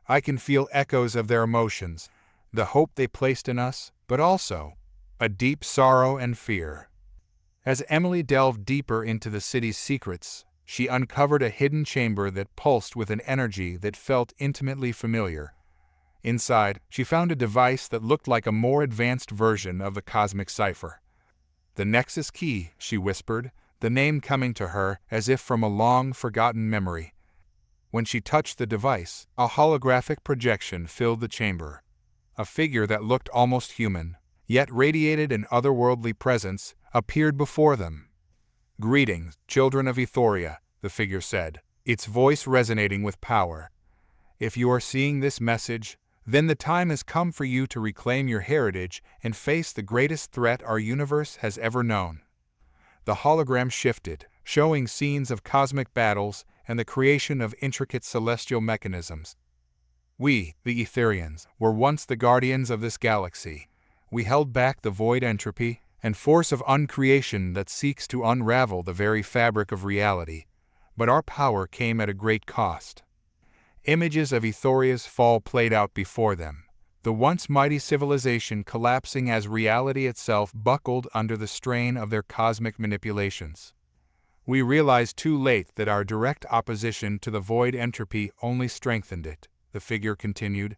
I can feel echoes of their emotions, the hope they placed in us, but also a deep sorrow and fear. As Emily delved deeper into the city's secrets, she uncovered a hidden chamber that pulsed with an energy that felt intimately familiar. Inside, she found a device that looked like a more advanced version of the cosmic cipher. The Nexus Key, she whispered, the name coming to her as if from a long-forgotten memory. When she touched the device, a holographic projection filled the chamber. A figure that looked almost human, yet radiated an otherworldly presence, appeared before them. Greetings, children of Ethoria, the figure said, its voice resonating with power. If you are seeing this message, then the time has come for you to reclaim your heritage and face the greatest threat our universe has ever known. The hologram shifted, showing scenes of cosmic battles and the creation of intricate celestial mechanisms. We, the Etherians, were once the guardians of this galaxy. We held back the void entropy and force of uncreation that seeks to unravel the very fabric of reality. But our power came at a great cost. Images of Ethoria's fall played out before them, the once mighty civilization collapsing as reality itself buckled under the strain of their cosmic manipulations. We realized too late that our direct opposition to the void entropy only strengthened it, the figure continued.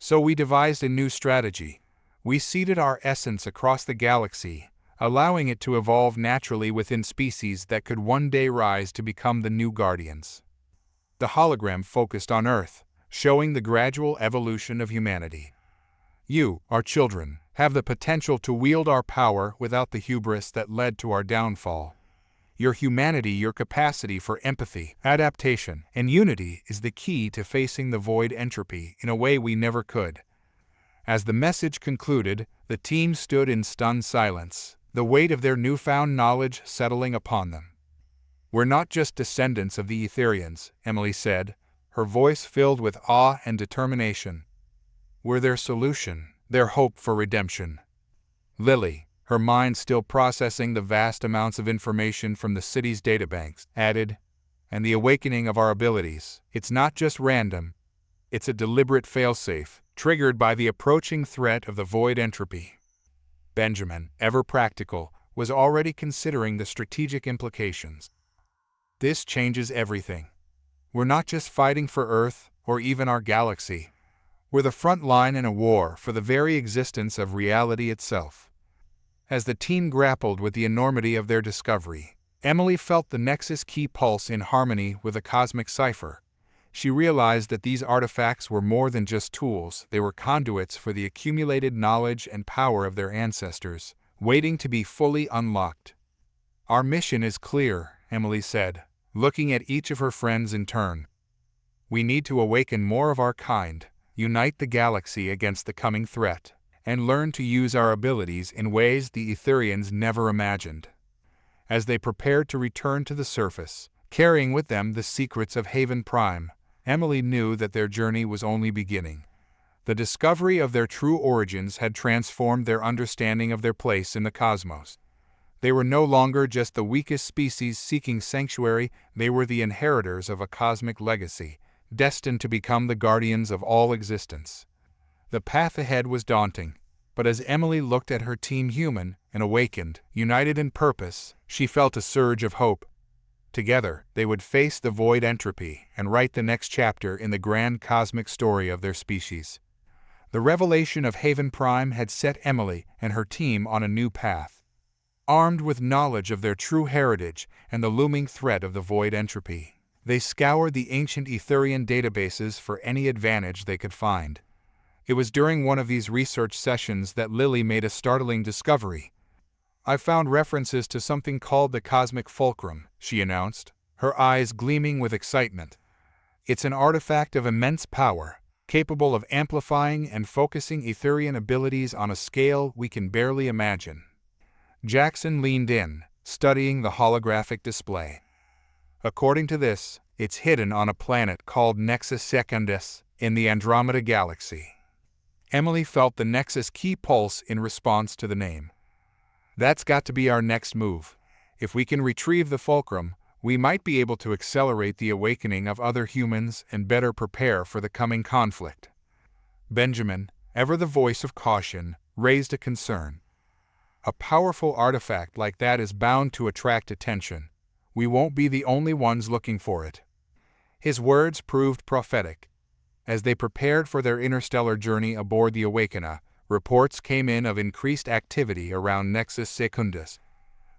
So we devised a new strategy. We seeded our essence across the galaxy, allowing it to evolve naturally within species that could one day rise to become the new guardians. The hologram focused on Earth, showing the gradual evolution of humanity. You, our children, have the potential to wield our power without the hubris that led to our downfall. Your humanity, your capacity for empathy, adaptation, and unity is the key to facing the void entropy in a way we never could. As the message concluded, the team stood in stunned silence, the weight of their newfound knowledge settling upon them. We're not just descendants of the Etherians, Emily said, her voice filled with awe and determination. We're their solution, their hope for redemption. Lily, her mind still processing the vast amounts of information from the city's databanks, added, and the awakening of our abilities, it's not just random, it's a deliberate failsafe, triggered by the approaching threat of the void entropy. Benjamin, ever practical, was already considering the strategic implications. This changes everything. We're not just fighting for Earth or even our galaxy. We're the front line in a war for the very existence of reality itself. As the team grappled with the enormity of their discovery, Emily felt the Nexus Key pulse in harmony with a cosmic cipher. She realized that these artifacts were more than just tools, they were conduits for the accumulated knowledge and power of their ancestors, waiting to be fully unlocked. Our mission is clear, Emily said, looking at each of her friends in turn. We need to awaken more of our kind, unite the galaxy against the coming threat, and learn to use our abilities in ways the Etherians never imagined. As they prepared to return to the surface, carrying with them the secrets of Haven Prime, Emily knew that their journey was only beginning. The discovery of their true origins had transformed their understanding of their place in the cosmos. They were no longer just the weakest species seeking sanctuary, they were the inheritors of a cosmic legacy, destined to become the guardians of all existence. The path ahead was daunting, but as Emily looked at her team human and awakened, united in purpose, she felt a surge of hope. Together, they would face the void entropy and write the next chapter in the grand cosmic story of their species. The revelation of Haven Prime had set Emily and her team on a new path. Armed with knowledge of their true heritage and the looming threat of the void entropy, they scoured the ancient Etherian databases for any advantage they could find. It was during one of these research sessions that Lily made a startling discovery. "I found references to something called the Cosmic Fulcrum," she announced, her eyes gleaming with excitement. "It's an artifact of immense power, capable of amplifying and focusing Etherian abilities on a scale we can barely imagine." Jackson leaned in, studying the holographic display. "According to this, it's hidden on a planet called Nexus Secundus in the Andromeda Galaxy." Emily felt the Nexus key pulse in response to the name. "That's got to be our next move. If we can retrieve the fulcrum, we might be able to accelerate the awakening of other humans and better prepare for the coming conflict." Benjamin, ever the voice of caution, raised a concern. "A powerful artifact like that is bound to attract attention. We won't be the only ones looking for it." His words proved prophetic. As they prepared for their interstellar journey aboard the Awakener, reports came in of increased activity around Nexus Secundus.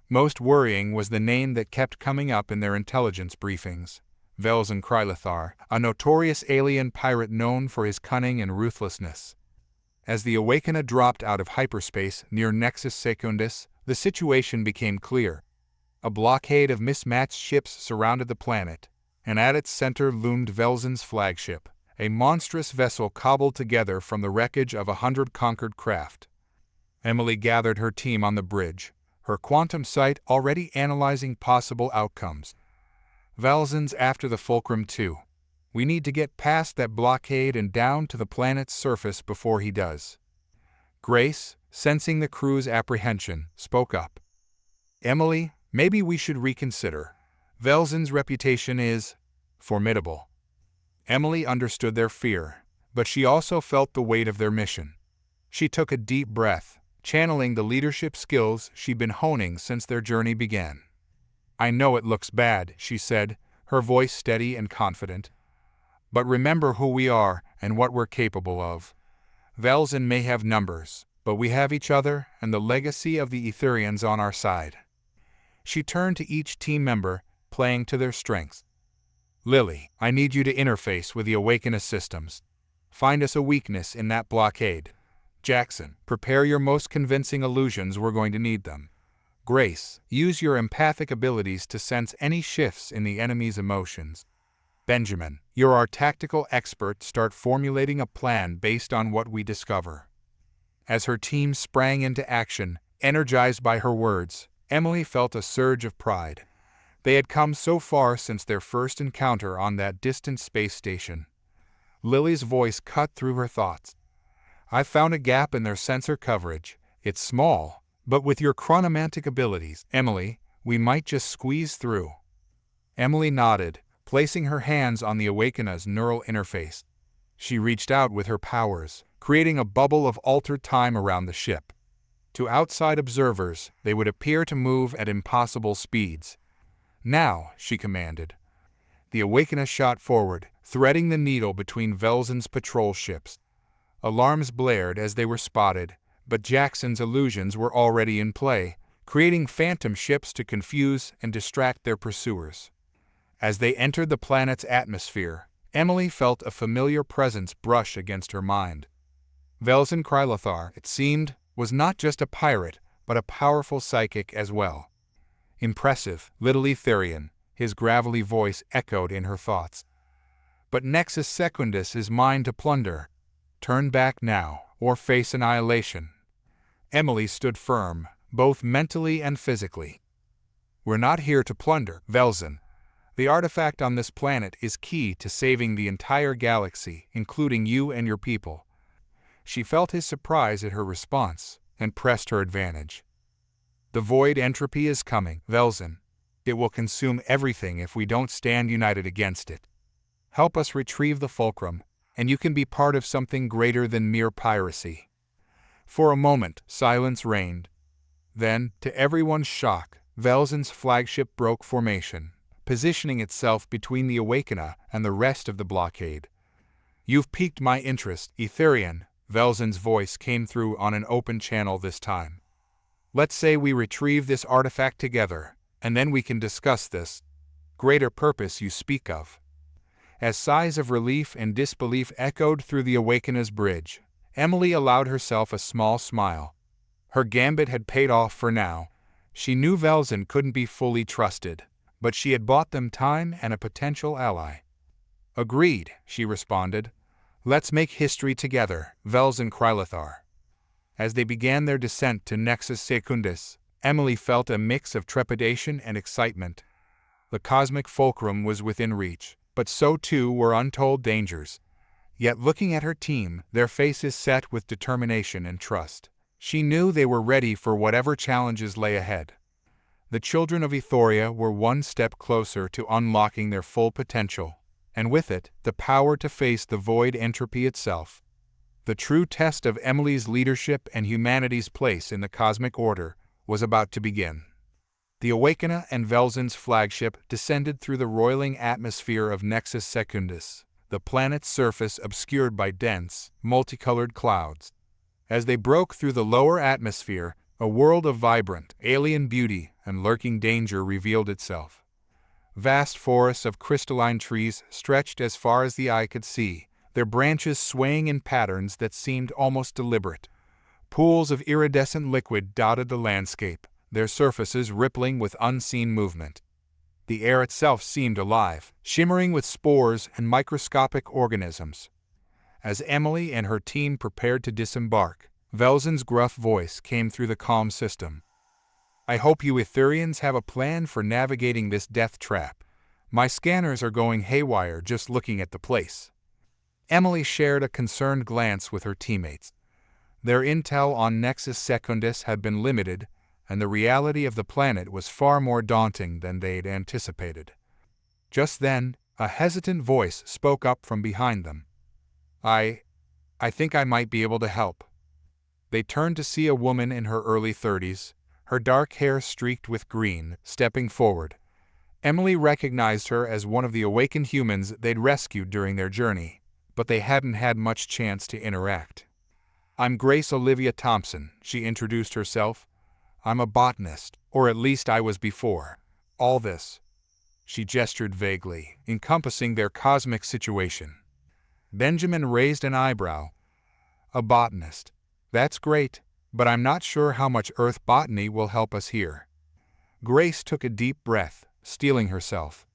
Most worrying was the name that kept coming up in their intelligence briefings: Velzen Krylothar, a notorious alien pirate known for his cunning and ruthlessness. As the Awakener dropped out of hyperspace near Nexus Secundus, the situation became clear. A blockade of mismatched ships surrounded the planet, and at its center loomed Velzen's flagship, a monstrous vessel cobbled together from the wreckage of 100 conquered craft. Emily gathered her team on the bridge, her quantum sight already analyzing possible outcomes. "Velzen's after the fulcrum too. We need to get past that blockade and down to the planet's surface before he does." Grace, sensing the crew's apprehension, spoke up. "Emily, maybe we should reconsider. Velzen's reputation is formidable." Emily understood their fear, but she also felt the weight of their mission. She took a deep breath, channeling the leadership skills she'd been honing since their journey began. "I know it looks bad," she said, her voice steady and confident. "But remember who we are and what we're capable of. Velzen may have numbers, but we have each other and the legacy of the Etherians on our side." She turned to each team member, playing to their strengths. "Lily, I need you to interface with the Awakener systems. Find us a weakness in that blockade. Jackson, prepare your most convincing illusions, we're going to need them. Grace, use your empathic abilities to sense any shifts in the enemy's emotions. Benjamin, you're our tactical expert, start formulating a plan based on what we discover." As her team sprang into action, energized by her words, Emily felt a surge of pride. They had come so far since their first encounter on that distant space station. Lily's voice cut through her thoughts. "I found a gap in their sensor coverage. It's small, but with your chronomantic abilities, Emily, we might just squeeze through." Emily nodded, placing her hands on the Awakener's neural interface. She reached out with her powers, creating a bubble of altered time around the ship. To outside observers, they would appear to move at impossible speeds. "Now," she commanded. The Awakener shot forward, threading the needle between Velzen's patrol ships. Alarms blared as they were spotted, but Jackson's illusions were already in play, creating phantom ships to confuse and distract their pursuers. As they entered the planet's atmosphere, Emily felt a familiar presence brush against her mind. Velzen Krylothar, it seemed, was not just a pirate, but a powerful psychic as well. "Impressive, little Etherian," his gravelly voice echoed in her thoughts. "But Nexus Secundus is mine to plunder. Turn back now, or face annihilation." Emily stood firm, both mentally and physically. "We're not here to plunder, Velzen. The artifact on this planet is key to saving the entire galaxy, including you and your people." She felt his surprise at her response, and pressed her advantage. "The void entropy is coming, Velzen. It will consume everything if we don't stand united against it. Help us retrieve the fulcrum, and you can be part of something greater than mere piracy." For a moment, silence reigned. Then, to everyone's shock, Velzen's flagship broke formation, positioning itself between the Awakener and the rest of the blockade. "You've piqued my interest, Etherian," Velzen's voice came through on an open channel this time. "Let's say we retrieve this artifact together, and then we can discuss this greater purpose you speak of." As sighs of relief and disbelief echoed through the Awakener's bridge, Emily allowed herself a small smile. Her gambit had paid off for now. She knew Velzen couldn't be fully trusted, but she had bought them time and a potential ally. Agreed, she responded. Let's make history together, Velzen Krylothar. As they began their descent to Nexus Secundus, Emily felt a mix of trepidation and excitement. The cosmic fulcrum was within reach, but so too were untold dangers. Yet looking at her team, their faces set with determination and trust, she knew they were ready for whatever challenges lay ahead. The children of Ethoria were one step closer to unlocking their full potential, and with it, the power to face the void entropy itself. The true test of Emily's leadership and humanity's place in the cosmic order was about to begin. The Awakener and Velzen's flagship descended through the roiling atmosphere of Nexus Secundus, the planet's surface obscured by dense, multicolored clouds. As they broke through the lower atmosphere, a world of vibrant, alien beauty and lurking danger revealed itself. Vast forests of crystalline trees stretched as far as the eye could see, their branches swaying in patterns that seemed almost deliberate. Pools of iridescent liquid dotted the landscape, their surfaces rippling with unseen movement. The air itself seemed alive, shimmering with spores and microscopic organisms. As Emily and her team prepared to disembark, Velzen's gruff voice came through the comm system. I hope you Etherians have a plan for navigating this death trap. My scanners are going haywire just looking at the place. Emily shared a concerned glance with her teammates. Their intel on Nexus Secundus had been limited, and the reality of the planet was far more daunting than they'd anticipated. Just then, a hesitant voice spoke up from behind them. I think I might be able to help. They turned to see a woman in her early 30s, her dark hair streaked with green, stepping forward. Emily recognized her as one of the awakened humans they'd rescued during their journey, but they hadn't had much chance to interact. I'm Grace Olivia Thompson, she introduced herself. I'm a botanist, or at least I was before. All this. She gestured vaguely, encompassing their cosmic situation. Benjamin raised an eyebrow. A botanist. That's great, but I'm not sure how much Earth botany will help us here. Grace took a deep breath, steeling herself.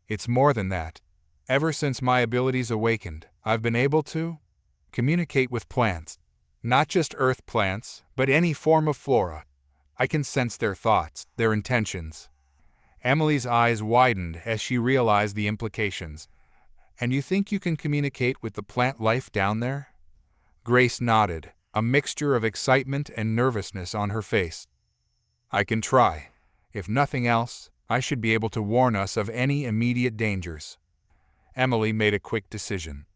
It's more than that. Ever since my abilities awakened, I've been able to communicate with plants. Not just Earth plants, but any form of flora. I can sense their thoughts, their intentions. Emily's eyes widened as she realized the implications. And you think you can communicate with the plant life down there? Grace nodded, a mixture of excitement and nervousness on her face. I can try. If nothing else, I should be able to warn us of any immediate dangers. Emily made a quick decision.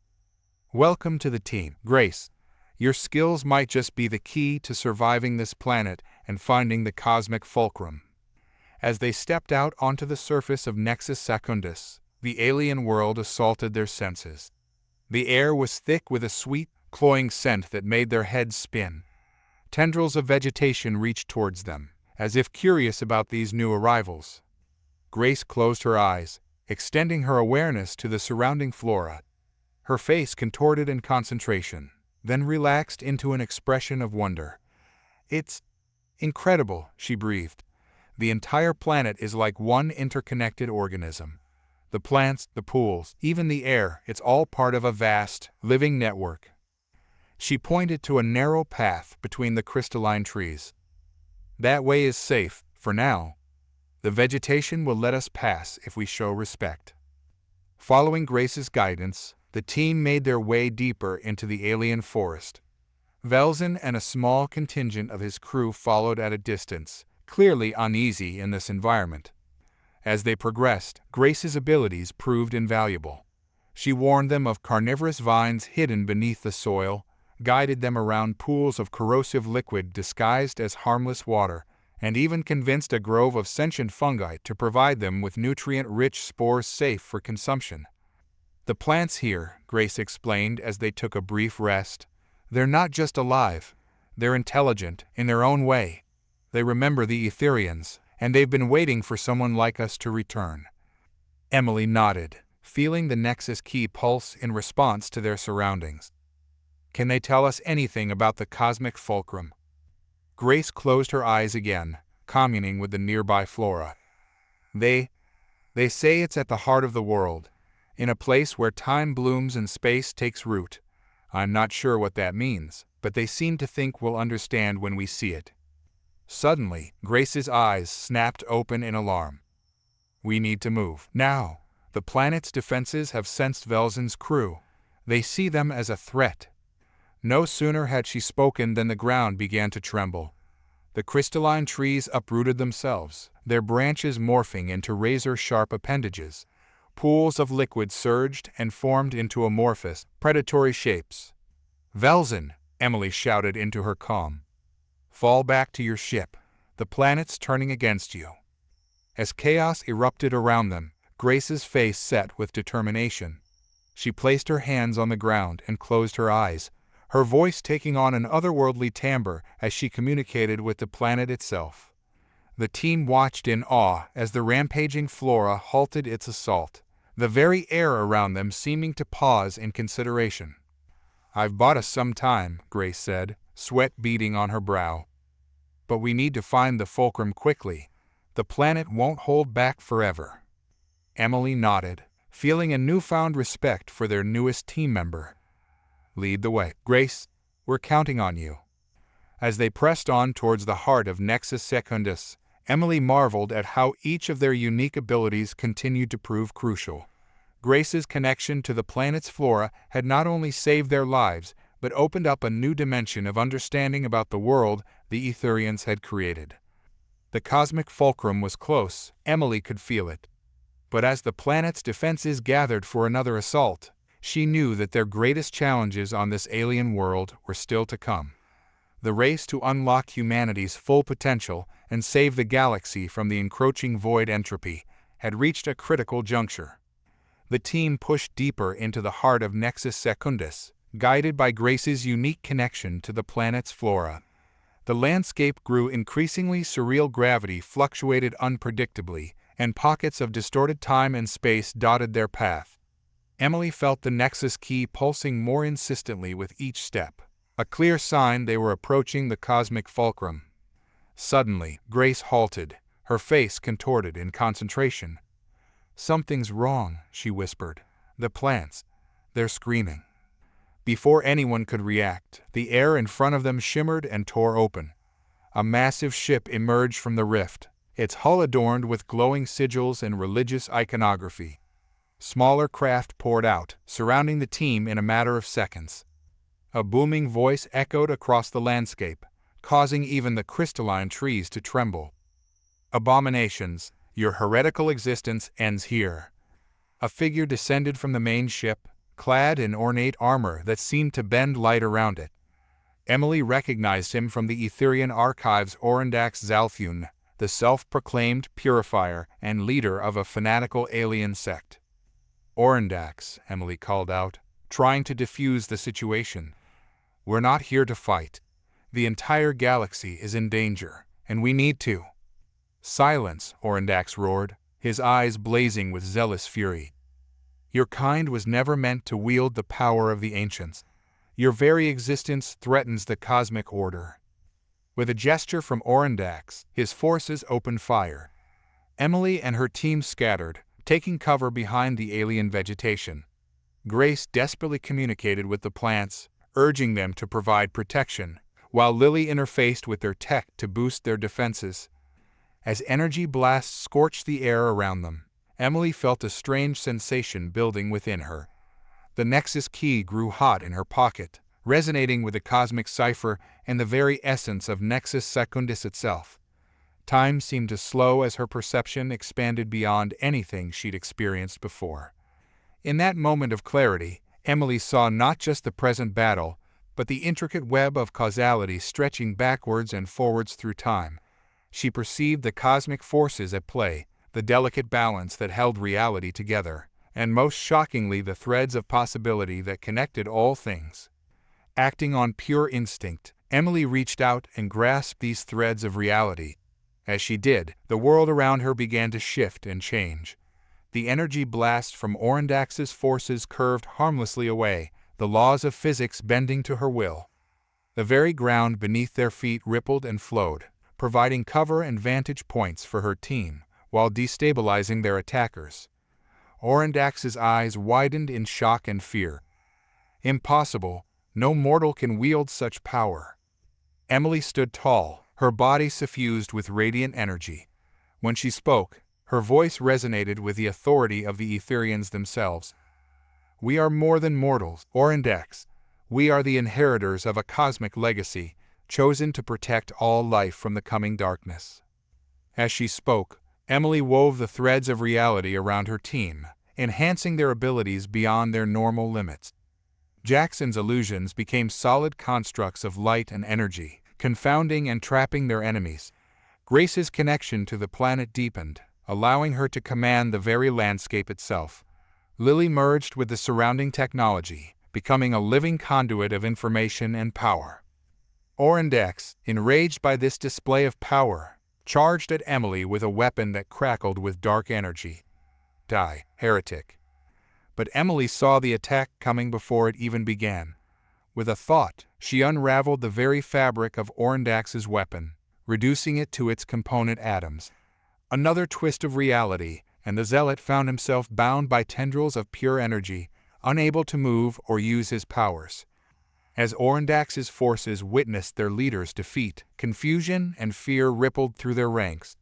Welcome to the team, Grace. Your skills might just be the key to surviving this planet and finding the cosmic fulcrum. As they stepped out onto the surface of Nexus Secundus, the alien world assaulted their senses. The air was thick with a sweet, cloying scent that made their heads spin. Tendrils of vegetation reached towards them, as if curious about these new arrivals. Grace closed her eyes, extending her awareness to the surrounding flora. Her face contorted in concentration, then relaxed into an expression of wonder. It's incredible, she breathed. The entire planet is like one interconnected organism. The plants, the pools, even the air, it's all part of a vast, living network. She pointed to a narrow path between the crystalline trees. That way is safe, for now. The vegetation will let us pass if we show respect. Following Grace's guidance, the team made their way deeper into the alien forest. Velzen and a small contingent of his crew followed at a distance, clearly uneasy in this environment. As they progressed, Grace's abilities proved invaluable. She warned them of carnivorous vines hidden beneath the soil, guided them around pools of corrosive liquid disguised as harmless water, and even convinced a grove of sentient fungi to provide them with nutrient-rich spores safe for consumption. The plants here, Grace explained as they took a brief rest, they're not just alive, they're intelligent in their own way. They remember the Etherians, and they've been waiting for someone like us to return. Emily nodded, feeling the Nexus key pulse in response to their surroundings. Can they tell us anything about the cosmic fulcrum? Grace closed her eyes again, communing with the nearby flora. They say it's at the heart of the world, in a place where time blooms and space takes root. I'm not sure what that means, but they seem to think we'll understand when we see it. Suddenly, Grace's eyes snapped open in alarm. We need to move. Now. The planet's defenses have sensed Velzen's crew. They see them as a threat. No sooner had she spoken than the ground began to tremble. The crystalline trees uprooted themselves, their branches morphing into razor-sharp appendages. Pools of liquid surged and formed into amorphous, predatory shapes. Velzen, Emily shouted into her calm. Fall back to your ship. The planet's turning against you. As chaos erupted around them, Grace's face set with determination. She placed her hands on the ground and closed her eyes, her voice taking on an otherworldly timbre as she communicated with the planet itself. The team watched in awe as the rampaging flora halted its assault, the very air around them seeming to pause in consideration. I've bought us some time, Grace said, sweat beading on her brow. But we need to find the fulcrum quickly. The planet won't hold back forever. Emily nodded, feeling a newfound respect for their newest team member. Lead the way. Grace, we're counting on you. As they pressed on towards the heart of Nexus Secundus, Emily marveled at how each of their unique abilities continued to prove crucial. Grace's connection to the planet's flora had not only saved their lives, but opened up a new dimension of understanding about the world the Etherians had created. The cosmic fulcrum was close, Emily could feel it. But as the planet's defenses gathered for another assault, she knew that their greatest challenges on this alien world were still to come. The race to unlock humanity's full potential and save the galaxy from the encroaching void entropy had reached a critical juncture. The team pushed deeper into the heart of Nexus Secundus, guided by Grace's unique connection to the planet's flora. The landscape grew increasingly surreal, gravity fluctuated unpredictably, and pockets of distorted time and space dotted their path. Emily felt the Nexus key pulsing more insistently with each step, a clear sign they were approaching the cosmic fulcrum. Suddenly, Grace halted, her face contorted in concentration. Something's wrong, she whispered. The plants, they're screaming. Before anyone could react, the air in front of them shimmered and tore open. A massive ship emerged from the rift, its hull adorned with glowing sigils and religious iconography. Smaller craft poured out, surrounding the team in a matter of seconds. A booming voice echoed across the landscape, causing even the crystalline trees to tremble. Abominations, your heretical existence ends here. A figure descended from the main ship, clad in ornate armor that seemed to bend light around it. Emily recognized him from the Etherian archives. Orondax Zalthun, the self-proclaimed purifier and leader of a fanatical alien sect. Orondax, Emily called out, trying to defuse the situation. We're not here to fight. The entire galaxy is in danger, and we need to. Silence, Orondax roared, his eyes blazing with zealous fury. Your kind was never meant to wield the power of the ancients. Your very existence threatens the cosmic order. With a gesture from Orondax, his forces opened fire. Emily and her team scattered, taking cover behind the alien vegetation. Grace desperately communicated with the plants, urging them to provide protection, while Lily interfaced with their tech to boost their defenses. As energy blasts scorched the air around them, Emily felt a strange sensation building within her. The Nexus key grew hot in her pocket, resonating with the cosmic cipher and the very essence of Nexus Secundus itself. Time seemed to slow as her perception expanded beyond anything she'd experienced before. In that moment of clarity, Emily saw not just the present battle, but the intricate web of causality stretching backwards and forwards through time. She perceived the cosmic forces at play, the delicate balance that held reality together, and most shockingly the threads of possibility that connected all things. Acting on pure instinct, Emily reached out and grasped these threads of reality. As she did, the world around her began to shift and change. The energy blast from Orondax's forces curved harmlessly away, the laws of physics bending to her will. The very ground beneath their feet rippled and flowed, providing cover and vantage points for her team, while destabilizing their attackers. Orandax's eyes widened in shock and fear. Impossible, no mortal can wield such power. Emily stood tall, her body suffused with radiant energy. When she spoke, her voice resonated with the authority of the Etherians themselves. We are more than mortals, Orandax. We are the inheritors of a cosmic legacy, chosen to protect all life from the coming darkness. As she spoke, Emily wove the threads of reality around her team, enhancing their abilities beyond their normal limits. Jackson's illusions became solid constructs of light and energy, confounding and trapping their enemies. Grace's connection to the planet deepened, allowing her to command the very landscape itself. Lily merged with the surrounding technology, becoming a living conduit of information and power. Orandax, enraged by this display of power, charged at Emily with a weapon that crackled with dark energy. Die, heretic. But Emily saw the attack coming before it even began. With a thought, she unraveled the very fabric of Orandax's weapon, reducing it to its component atoms. Another twist of reality, and the zealot found himself bound by tendrils of pure energy, unable to move or use his powers. As Orandax's forces witnessed their leader's defeat, confusion and fear rippled through their ranks.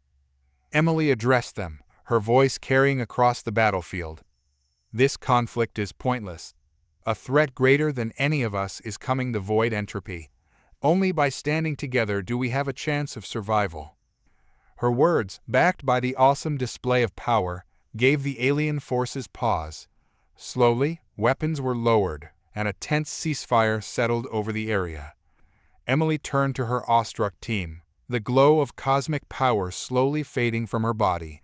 Emily addressed them, her voice carrying across the battlefield. This conflict is pointless. A threat greater than any of us is coming, the void entropy. Only by standing together do we have a chance of survival. Her words, backed by the awesome display of power, gave the alien forces pause. Slowly, weapons were lowered, and a tense ceasefire settled over the area. Emily turned to her awestruck team, the glow of cosmic power slowly fading from her body.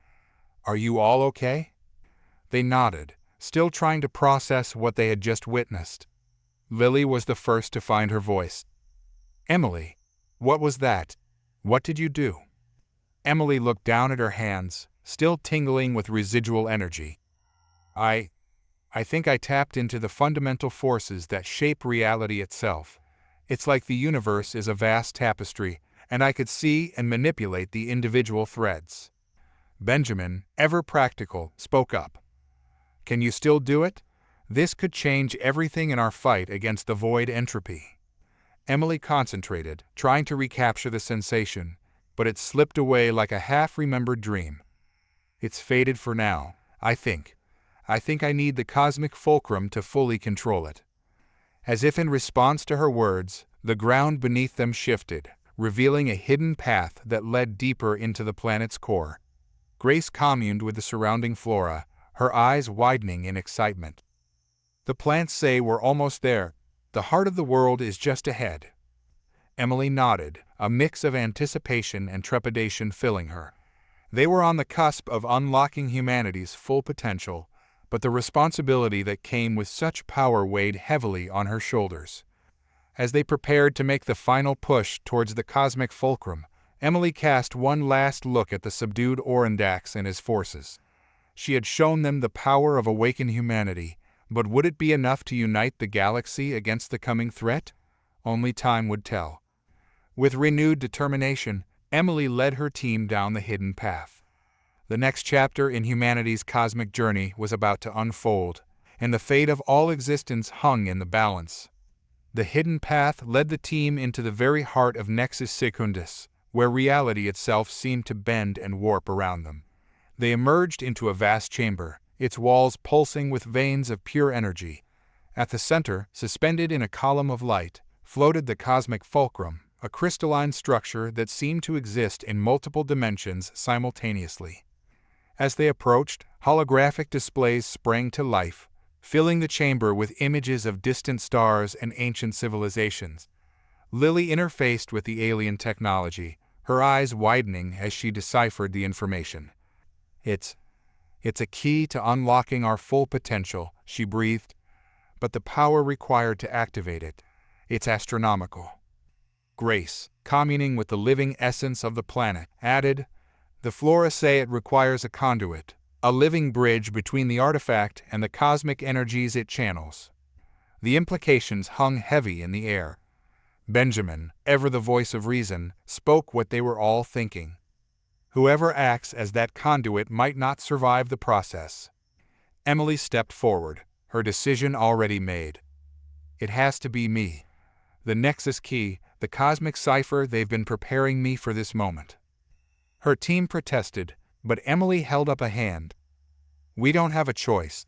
"Are you all okay?" They nodded, still trying to process what they had just witnessed. Lily was the first to find her voice. "Emily, what was that? What did you do?" Emily looked down at her hands, still tingling with residual energy. I think I tapped into the fundamental forces that shape reality itself. It's like the universe is a vast tapestry, and I could see and manipulate the individual threads." Benjamin, ever practical, spoke up. "Can you still do it? This could change everything in our fight against the void entropy." Emily concentrated, trying to recapture the sensation, but it slipped away like a half-remembered dream. "It's faded for now, I think. I think I need the cosmic fulcrum to fully control it." As if in response to her words, the ground beneath them shifted, revealing a hidden path that led deeper into the planet's core. Grace communed with the surrounding flora, her eyes widening in excitement. "The plants say we're almost there. The heart of the world is just ahead." Emily nodded, a mix of anticipation and trepidation filling her. They were on the cusp of unlocking humanity's full potential, but the responsibility that came with such power weighed heavily on her shoulders. As they prepared to make the final push towards the cosmic fulcrum, Emily cast one last look at the subdued Orandax and his forces. She had shown them the power of awakened humanity, but would it be enough to unite the galaxy against the coming threat? Only time would tell. With renewed determination, Emily led her team down the hidden path. The next chapter in humanity's cosmic journey was about to unfold, and the fate of all existence hung in the balance. The hidden path led the team into the very heart of Nexus Secundus, where reality itself seemed to bend and warp around them. They emerged into a vast chamber, its walls pulsing with veins of pure energy. At the center, suspended in a column of light, floated the cosmic fulcrum, a crystalline structure that seemed to exist in multiple dimensions simultaneously. As they approached, holographic displays sprang to life, filling the chamber with images of distant stars and ancient civilizations. Lily interfaced with the alien technology, her eyes widening as she deciphered the information. It's a key to unlocking our full potential," she breathed. "But the power required to activate it, it's astronomical." Grace, communing with the living essence of the planet, added, "The flora say it requires a conduit, a living bridge between the artifact and the cosmic energies it channels." The implications hung heavy in the air. Benjamin, ever the voice of reason, spoke what they were all thinking. Whoever acts as that conduit might not survive the process. Emily stepped forward, her decision already made. It has to be me. The Nexus Key, the cosmic cipher, they've been preparing me for this moment. Her team protested, but Emily held up a hand. We don't have a choice.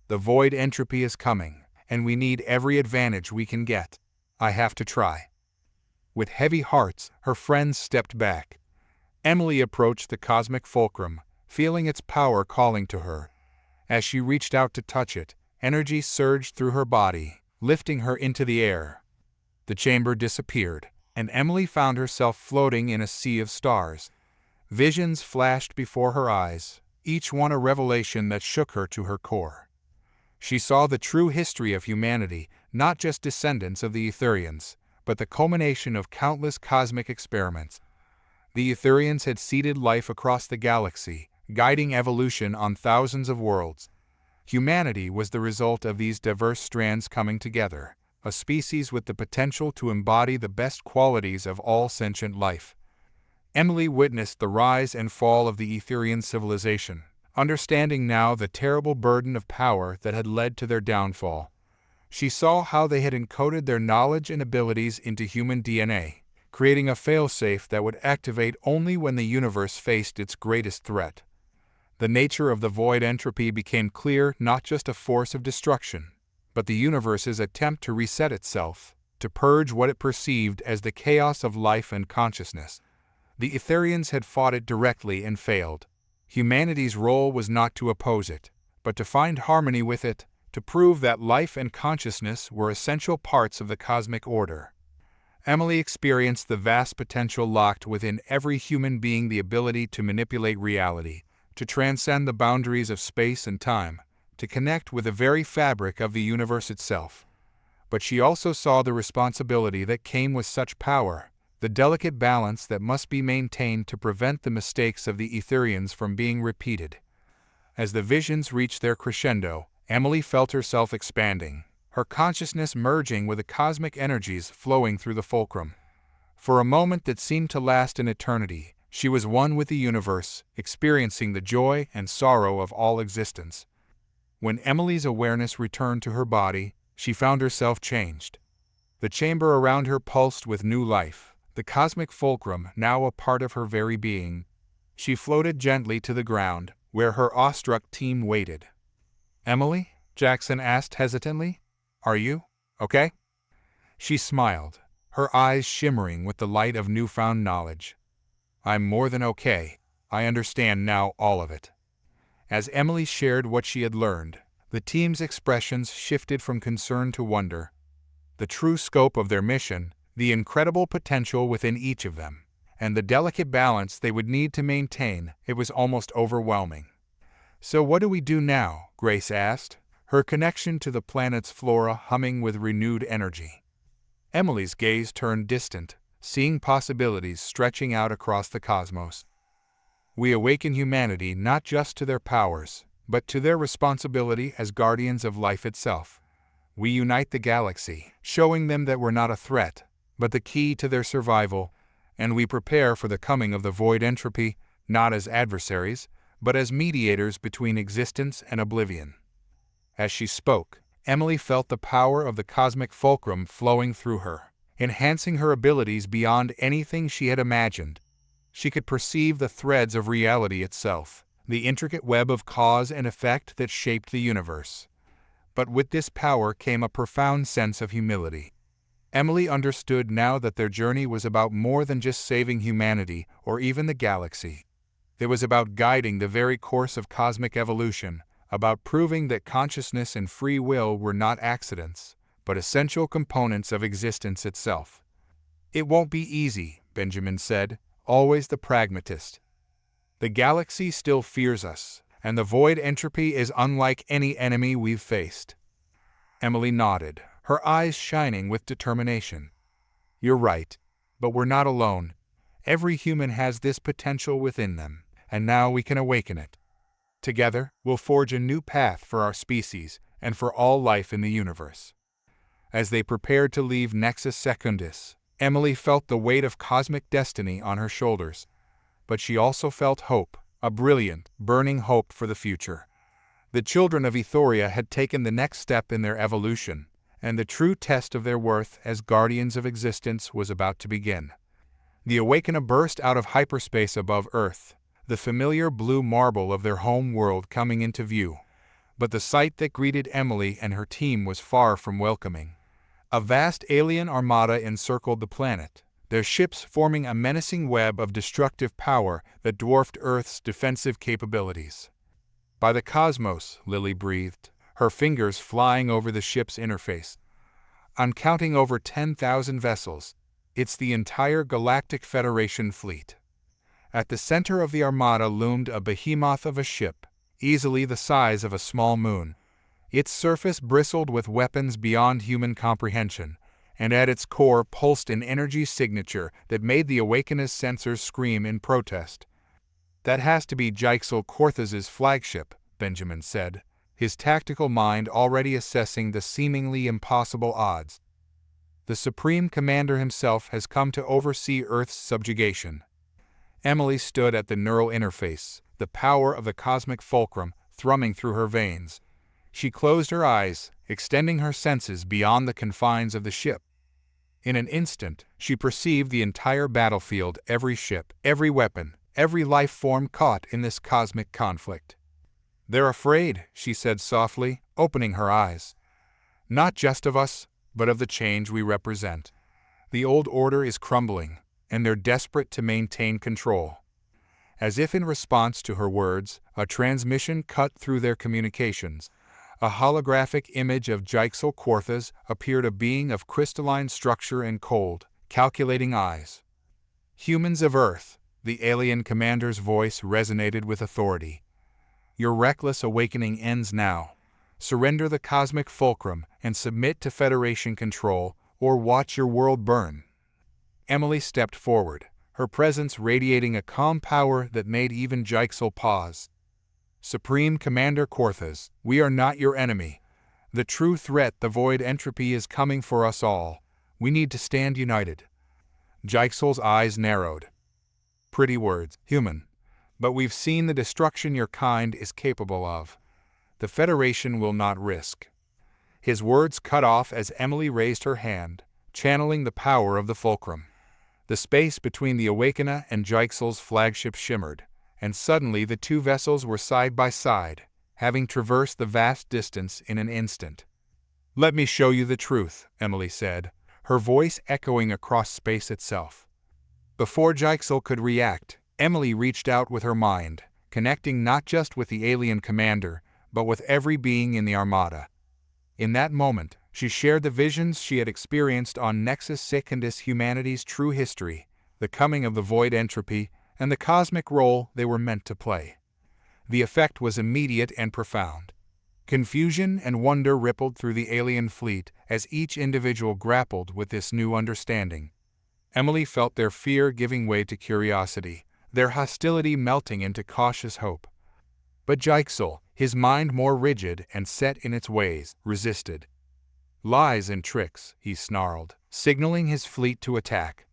The void entropy is coming, and we need every advantage we can get. I have to try. With heavy hearts, her friends stepped back. Emily approached the cosmic fulcrum, feeling its power calling to her. As she reached out to touch it, energy surged through her body, lifting her into the air. The chamber disappeared, and Emily found herself floating in a sea of stars. Visions flashed before her eyes, each one a revelation that shook her to her core. She saw the true history of humanity, not just descendants of the Etherians, but the culmination of countless cosmic experiments. The Etherians had seeded life across the galaxy, guiding evolution on thousands of worlds. Humanity was the result of these diverse strands coming together, a species with the potential to embody the best qualities of all sentient life. Emily witnessed the rise and fall of the Etherian civilization, understanding now the terrible burden of power that had led to their downfall. She saw how they had encoded their knowledge and abilities into human DNA, creating a failsafe that would activate only when the universe faced its greatest threat. The nature of the void entropy became clear, not just a force of destruction, but the universe's attempt to reset itself, to purge what it perceived as the chaos of life and consciousness. The Etherians had fought it directly and failed. Humanity's role was not to oppose it, but to find harmony with it, to prove that life and consciousness were essential parts of the cosmic order. Emily experienced the vast potential locked within every human being, the ability to manipulate reality, to transcend the boundaries of space and time, to connect with the very fabric of the universe itself. But she also saw the responsibility that came with such power, the delicate balance that must be maintained to prevent the mistakes of the Etherians from being repeated. As the visions reached their crescendo, Emily felt herself expanding, her consciousness merging with the cosmic energies flowing through the fulcrum. For a moment that seemed to last an eternity, she was one with the universe, experiencing the joy and sorrow of all existence. When Emily's awareness returned to her body, she found herself changed. The chamber around her pulsed with new life, the cosmic fulcrum now a part of her very being. She floated gently to the ground, where her awestruck team waited. "Emily?" Jackson asked hesitantly. "Are you okay?" She smiled, her eyes shimmering with the light of newfound knowledge. "I'm more than okay. I understand now, all of it." As Emily shared what she had learned, the team's expressions shifted from concern to wonder. The true scope of their mission, the incredible potential within each of them, and the delicate balance they would need to maintain, it was almost overwhelming. "So what do we do now?" Grace asked, her connection to the planet's flora humming with renewed energy. Emily's gaze turned distant, seeing possibilities stretching out across the cosmos. "We awaken humanity not just to their powers, but to their responsibility as guardians of life itself. We unite the galaxy, showing them that we're not a threat, but the key to their survival, and we prepare for the coming of the void entropy, not as adversaries, but as mediators between existence and oblivion." As she spoke, Emily felt the power of the cosmic fulcrum flowing through her, enhancing her abilities beyond anything she had imagined. She could perceive the threads of reality itself, the intricate web of cause and effect that shaped the universe. But with this power came a profound sense of humility. Emily understood now that their journey was about more than just saving humanity or even the galaxy. It was about guiding the very course of cosmic evolution, about proving that consciousness and free will were not accidents, but essential components of existence itself. "It won't be easy," Benjamin said, always the pragmatist. "The galaxy still fears us, and the void entropy is unlike any enemy we've faced." Emily nodded, her eyes shining with determination. "You're right, but we're not alone. Every human has this potential within them, and now we can awaken it. Together, we'll forge a new path for our species and for all life in the universe." As they prepared to leave Nexus Secundus, Emily felt the weight of cosmic destiny on her shoulders. But she also felt hope, a brilliant, burning hope for the future. The children of Ethoria had taken the next step in their evolution, and the true test of their worth as guardians of existence was about to begin. The Awakener burst out of hyperspace above Earth, the familiar blue marble of their home world coming into view. But the sight that greeted Emily and her team was far from welcoming. A vast alien armada encircled the planet, their ships forming a menacing web of destructive power that dwarfed Earth's defensive capabilities. "By the cosmos," Lily breathed, her fingers flying over the ship's interface. "I'm counting over 10,000 vessels. It's the entire Galactic Federation fleet." At the center of the armada loomed a behemoth of a ship, easily the size of a small moon. Its surface bristled with weapons beyond human comprehension, and at its core pulsed an energy signature that made the Awakener's sensors scream in protest. "That has to be Jixel Corthez's flagship," Benjamin said, his tactical mind already assessing the seemingly impossible odds. "The Supreme Commander himself has come to oversee Earth's subjugation." Emily stood at the neural interface, the power of the cosmic fulcrum thrumming through her veins. She closed her eyes, extending her senses beyond the confines of the ship. In an instant, she perceived the entire battlefield, every ship, every weapon, every life form caught in this cosmic conflict. "They're afraid," she said softly, opening her eyes. "Not just of us, but of the change we represent. The old order is crumbling, and they're desperate to maintain control." As if in response to her words, a transmission cut through their communications. A holographic image of Jixel Corthez appeared, a being of crystalline structure and cold, calculating eyes. "Humans of Earth," the alien commander's voice resonated with authority. "Your reckless awakening ends now. Surrender the cosmic fulcrum and submit to Federation control, or watch your world burn." Emily stepped forward, her presence radiating a calm power that made even Jixel pause. "Supreme Commander Corthez, we are not your enemy. The true threat, the void entropy, is coming for us all. We need to stand united." Jixel's eyes narrowed. "Pretty words, human. But we've seen the destruction your kind is capable of. The Federation will not risk." His words cut off as Emily raised her hand, channeling the power of the fulcrum. The space between the Awakener and Jixel's flagship shimmered, and suddenly the two vessels were side by side, having traversed the vast distance in an instant. "Let me show you the truth," Emily said, her voice echoing across space itself. Before Jixel could react, Emily reached out with her mind, connecting not just with the alien commander, but with every being in the Armada. In that moment, she shared the visions she had experienced on Nexus Secundus, humanity's true history, the coming of the void entropy, and the cosmic role they were meant to play. The effect was immediate and profound. Confusion and wonder rippled through the alien fleet as each individual grappled with this new understanding. Emily felt their fear giving way to curiosity, their hostility melting into cautious hope. But Jixel, his mind more rigid and set in its ways, resisted. "Lies and tricks," he snarled, signaling his fleet to attack.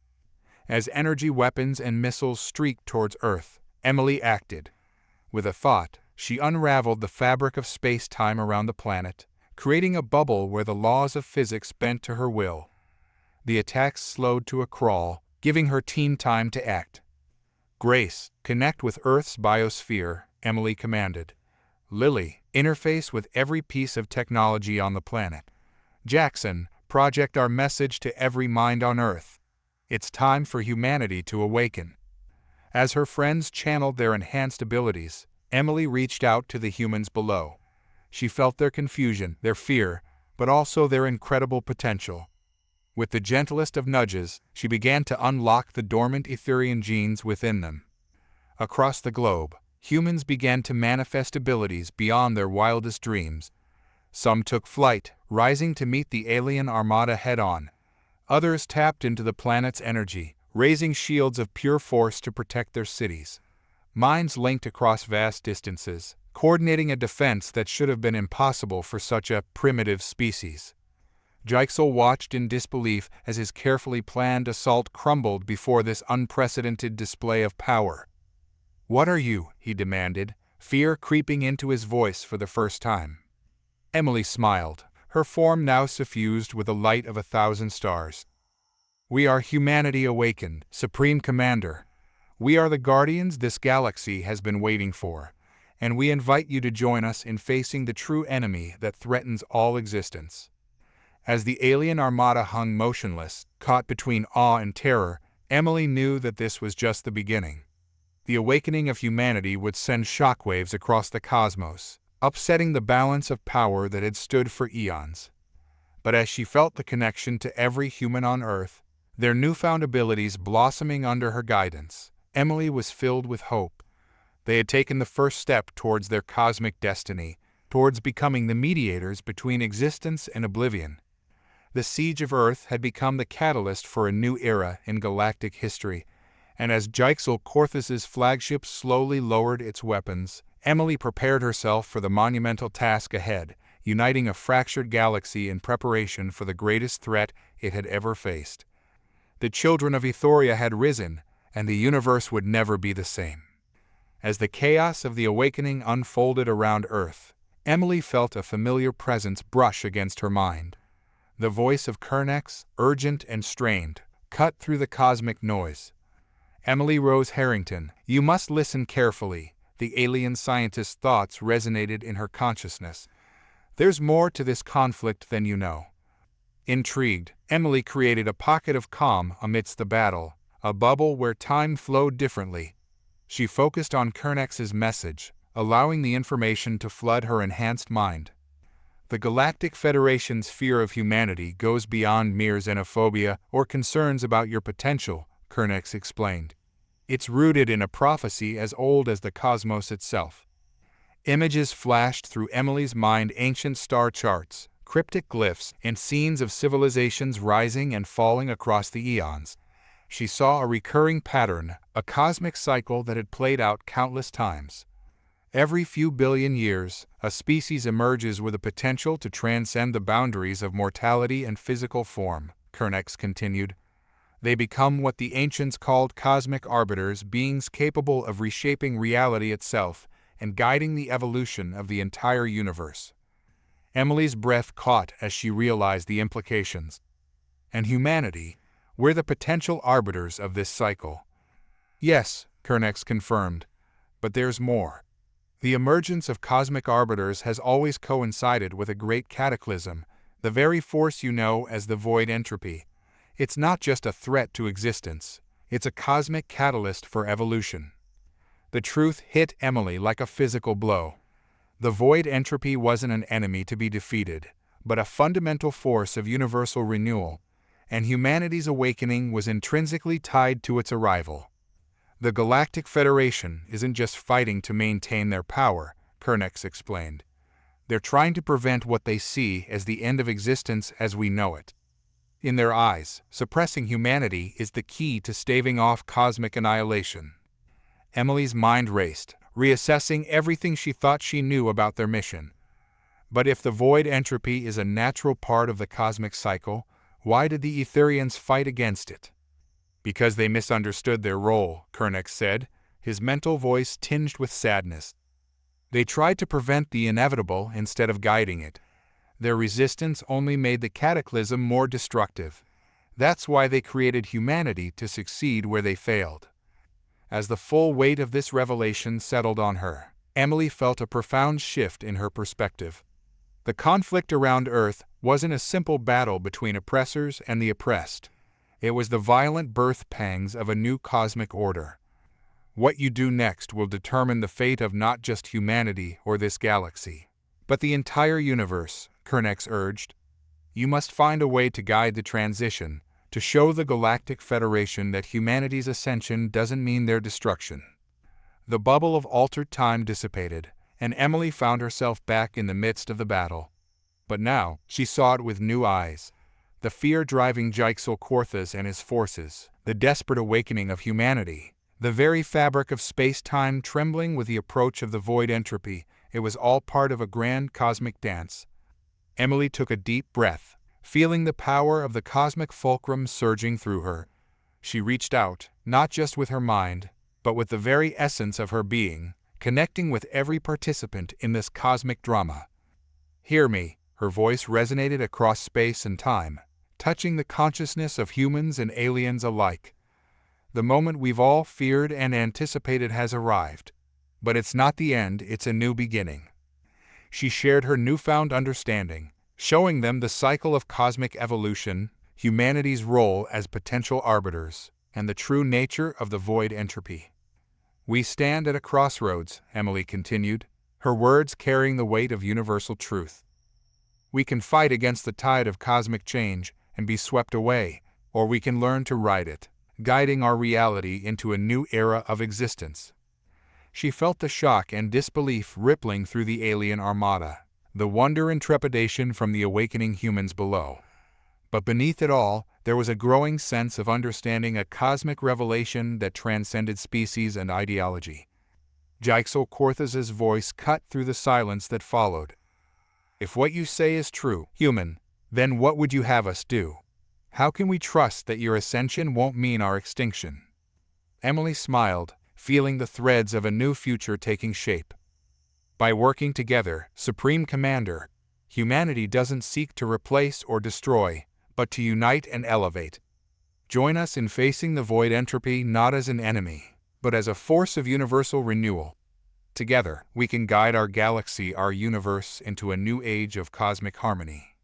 As energy weapons and missiles streaked towards Earth, Emily acted. With a thought, she unraveled the fabric of space-time around the planet, creating a bubble where the laws of physics bent to her will. The attacks slowed to a crawl, giving her team time to act. "Grace, connect with Earth's biosphere," Emily commanded. "Lily, interface with every piece of technology on the planet. Jackson, project our message to every mind on Earth. It's time for humanity to awaken." As her friends channeled their enhanced abilities, Emily reached out to the humans below. She felt their confusion, their fear, but also their incredible potential. With the gentlest of nudges, she began to unlock the dormant Etherian genes within them. Across the globe, humans began to manifest abilities beyond their wildest dreams. Some took flight, rising to meet the alien armada head-on. Others tapped into the planet's energy, raising shields of pure force to protect their cities. Minds linked across vast distances, coordinating a defense that should have been impossible for such a primitive species. Jixel watched in disbelief as his carefully planned assault crumbled before this unprecedented display of power. "What are you?" he demanded, fear creeping into his voice for the first time. Emily smiled, her form now suffused with the light of 1,000 stars. "We are humanity awakened, Supreme Commander. We are the guardians this galaxy has been waiting for, and we invite you to join us in facing the true enemy that threatens all existence." As the alien armada hung motionless, caught between awe and terror, Emily knew that this was just the beginning. The awakening of humanity would send shockwaves across the cosmos, upsetting the balance of power that had stood for eons. But as she felt the connection to every human on Earth, their newfound abilities blossoming under her guidance, Emily was filled with hope. They had taken the first step towards their cosmic destiny, towards becoming the mediators between existence and oblivion. The siege of Earth had become the catalyst for a new era in galactic history, and as Jixel Corthus's flagship slowly lowered its weapons, Emily prepared herself for the monumental task ahead, uniting a fractured galaxy in preparation for the greatest threat it had ever faced. The children of Ethoria had risen, and the universe would never be the same. As the chaos of the awakening unfolded around Earth, Emily felt a familiar presence brush against her mind. The voice of Kernex, urgent and strained, cut through the cosmic noise. "Emily Rose Harrington, you must listen carefully." The alien scientist's thoughts resonated in her consciousness. "There's more to this conflict than you know." Intrigued, Emily created a pocket of calm amidst the battle, a bubble where time flowed differently. She focused on Kernex's message, allowing the information to flood her enhanced mind. "The Galactic Federation's fear of humanity goes beyond mere xenophobia or concerns about your potential," Kernex explained. "It's rooted in a prophecy as old as the cosmos itself." Images flashed through Emily's mind, ancient star charts, cryptic glyphs, and scenes of civilizations rising and falling across the eons. She saw a recurring pattern, a cosmic cycle that had played out countless times. Every few billion years, a species emerges with a potential to transcend the boundaries of mortality and physical form, Kernex continued. They become what the ancients called cosmic arbiters, beings capable of reshaping reality itself and guiding the evolution of the entire universe. Emily's breath caught as she realized the implications. "And humanity, we're the potential arbiters of this cycle." "Yes," Kernex confirmed, "but there's more. The emergence of cosmic arbiters has always coincided with a great cataclysm, the very force you know as the void entropy. It's not just a threat to existence, it's a cosmic catalyst for evolution." The truth hit Emily like a physical blow. The void entropy wasn't an enemy to be defeated, but a fundamental force of universal renewal, and humanity's awakening was intrinsically tied to its arrival. "The Galactic Federation isn't just fighting to maintain their power," Kernex explained. "They're trying to prevent what they see as the end of existence as we know it. In their eyes, suppressing humanity is the key to staving off cosmic annihilation." Emily's mind raced, reassessing everything she thought she knew about their mission. But if the void entropy is a natural part of the cosmic cycle, why did the Etherians fight against it? "Because they misunderstood their role," Kernex said, his mental voice tinged with sadness. "They tried to prevent the inevitable instead of guiding it. Their resistance only made the cataclysm more destructive. That's why they created humanity to succeed where they failed." As the full weight of this revelation settled on her, Emily felt a profound shift in her perspective. The conflict around Earth wasn't a simple battle between oppressors and the oppressed. It was the violent birth pangs of a new cosmic order. "What you do next will determine the fate of not just humanity or this galaxy, but the entire universe," Kernex urged. "You must find a way to guide the transition, to show the Galactic Federation that humanity's ascension doesn't mean their destruction." The bubble of altered time dissipated, and Emily found herself back in the midst of the battle. But now, she saw it with new eyes. The fear driving Jixel Corthus and his forces, the desperate awakening of humanity, the very fabric of space-time trembling with the approach of the void entropy, it was all part of a grand cosmic dance. Emily took a deep breath, Feeling the power of the cosmic fulcrum surging through her, she reached out, not just with her mind, but with the very essence of her being, connecting with every participant in this cosmic drama. "Hear me," her voice resonated across space and time, touching the consciousness of humans and aliens alike. "The moment we've all feared and anticipated has arrived. But it's not the end, it's a new beginning." She shared her newfound understanding, showing them the cycle of cosmic evolution, humanity's role as potential arbiters, and the true nature of the void entropy. "We stand at a crossroads," Emily continued, her words carrying the weight of universal truth. "We can fight against the tide of cosmic change and be swept away, or we can learn to ride it, guiding our reality into a new era of existence." She felt the shock and disbelief rippling through the alien armada, the wonder and trepidation from the awakening humans below. But beneath it all, there was a growing sense of understanding, a cosmic revelation that transcended species and ideology. Jigsaw voice cut through the silence that followed. "If what you say is true, human, then what would you have us do? How can we trust that your ascension won't mean our extinction?" Emily smiled, feeling the threads of a new future taking shape. "By working together, Supreme Commander, humanity doesn't seek to replace or destroy, but to unite and elevate. Join us in facing the void entropy not as an enemy, but as a force of universal renewal. Together, we can guide our galaxy, our universe, into a new age of cosmic harmony."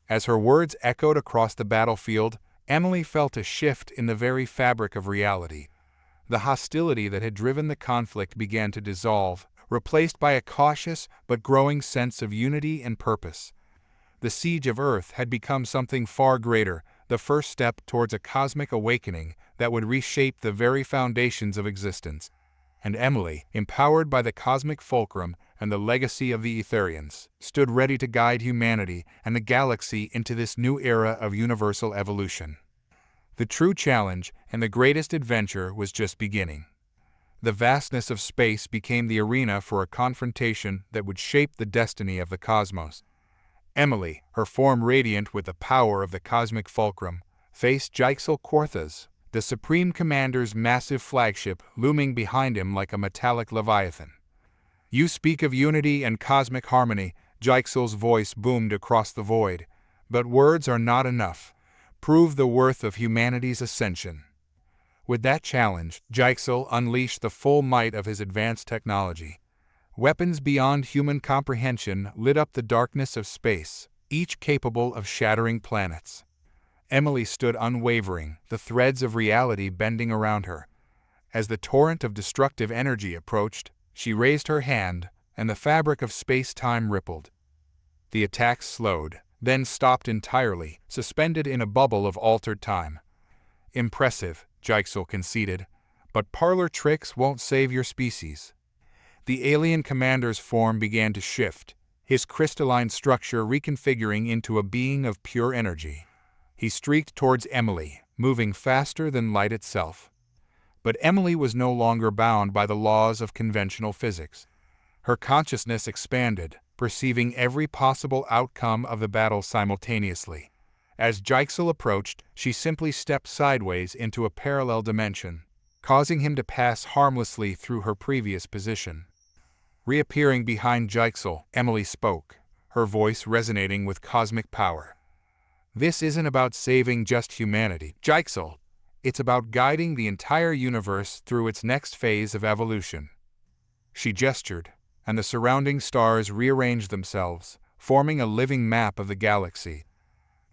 As her words echoed across the battlefield, Emily felt a shift in the very fabric of reality. The hostility that had driven the conflict began to dissolve, replaced by a cautious but growing sense of unity and purpose. The siege of Earth had become something far greater, the first step towards a cosmic awakening that would reshape the very foundations of existence. And Emily, empowered by the cosmic fulcrum and the legacy of the Etherians, stood ready to guide humanity and the galaxy into this new era of universal evolution. The true challenge and the greatest adventure was just beginning. The vastness of space became the arena for a confrontation that would shape the destiny of the cosmos. Emily, her form radiant with the power of the cosmic fulcrum, faced Jigsaw, the Supreme Commander's massive flagship looming behind him like a metallic leviathan. "You speak of unity and cosmic harmony," Jigsaw's voice boomed across the void, "but words are not enough. Prove the worth of humanity's ascension." With that challenge, Jigsaw unleashed the full might of his advanced technology. Weapons beyond human comprehension lit up the darkness of space, each capable of shattering planets. Emily stood unwavering, the threads of reality bending around her. As the torrent of destructive energy approached, she raised her hand, and the fabric of space-time rippled. The attack slowed, then stopped entirely, suspended in a bubble of altered time. "Impressive," Jigsaw conceded, "but parlor tricks won't save your species." The alien commander's form began to shift, his crystalline structure reconfiguring into a being of pure energy. He streaked towards Emily, moving faster than light itself. But Emily was no longer bound by the laws of conventional physics. Her consciousness expanded, perceiving every possible outcome of the battle simultaneously. As Jigsaw approached, she simply stepped sideways into a parallel dimension, causing him to pass harmlessly through her previous position. Reappearing behind Jigsaw, Emily spoke, her voice resonating with cosmic power. "This isn't about saving just humanity, Jigsaw. It's about guiding the entire universe through its next phase of evolution." She gestured, and the surrounding stars rearranged themselves, forming a living map of the galaxy.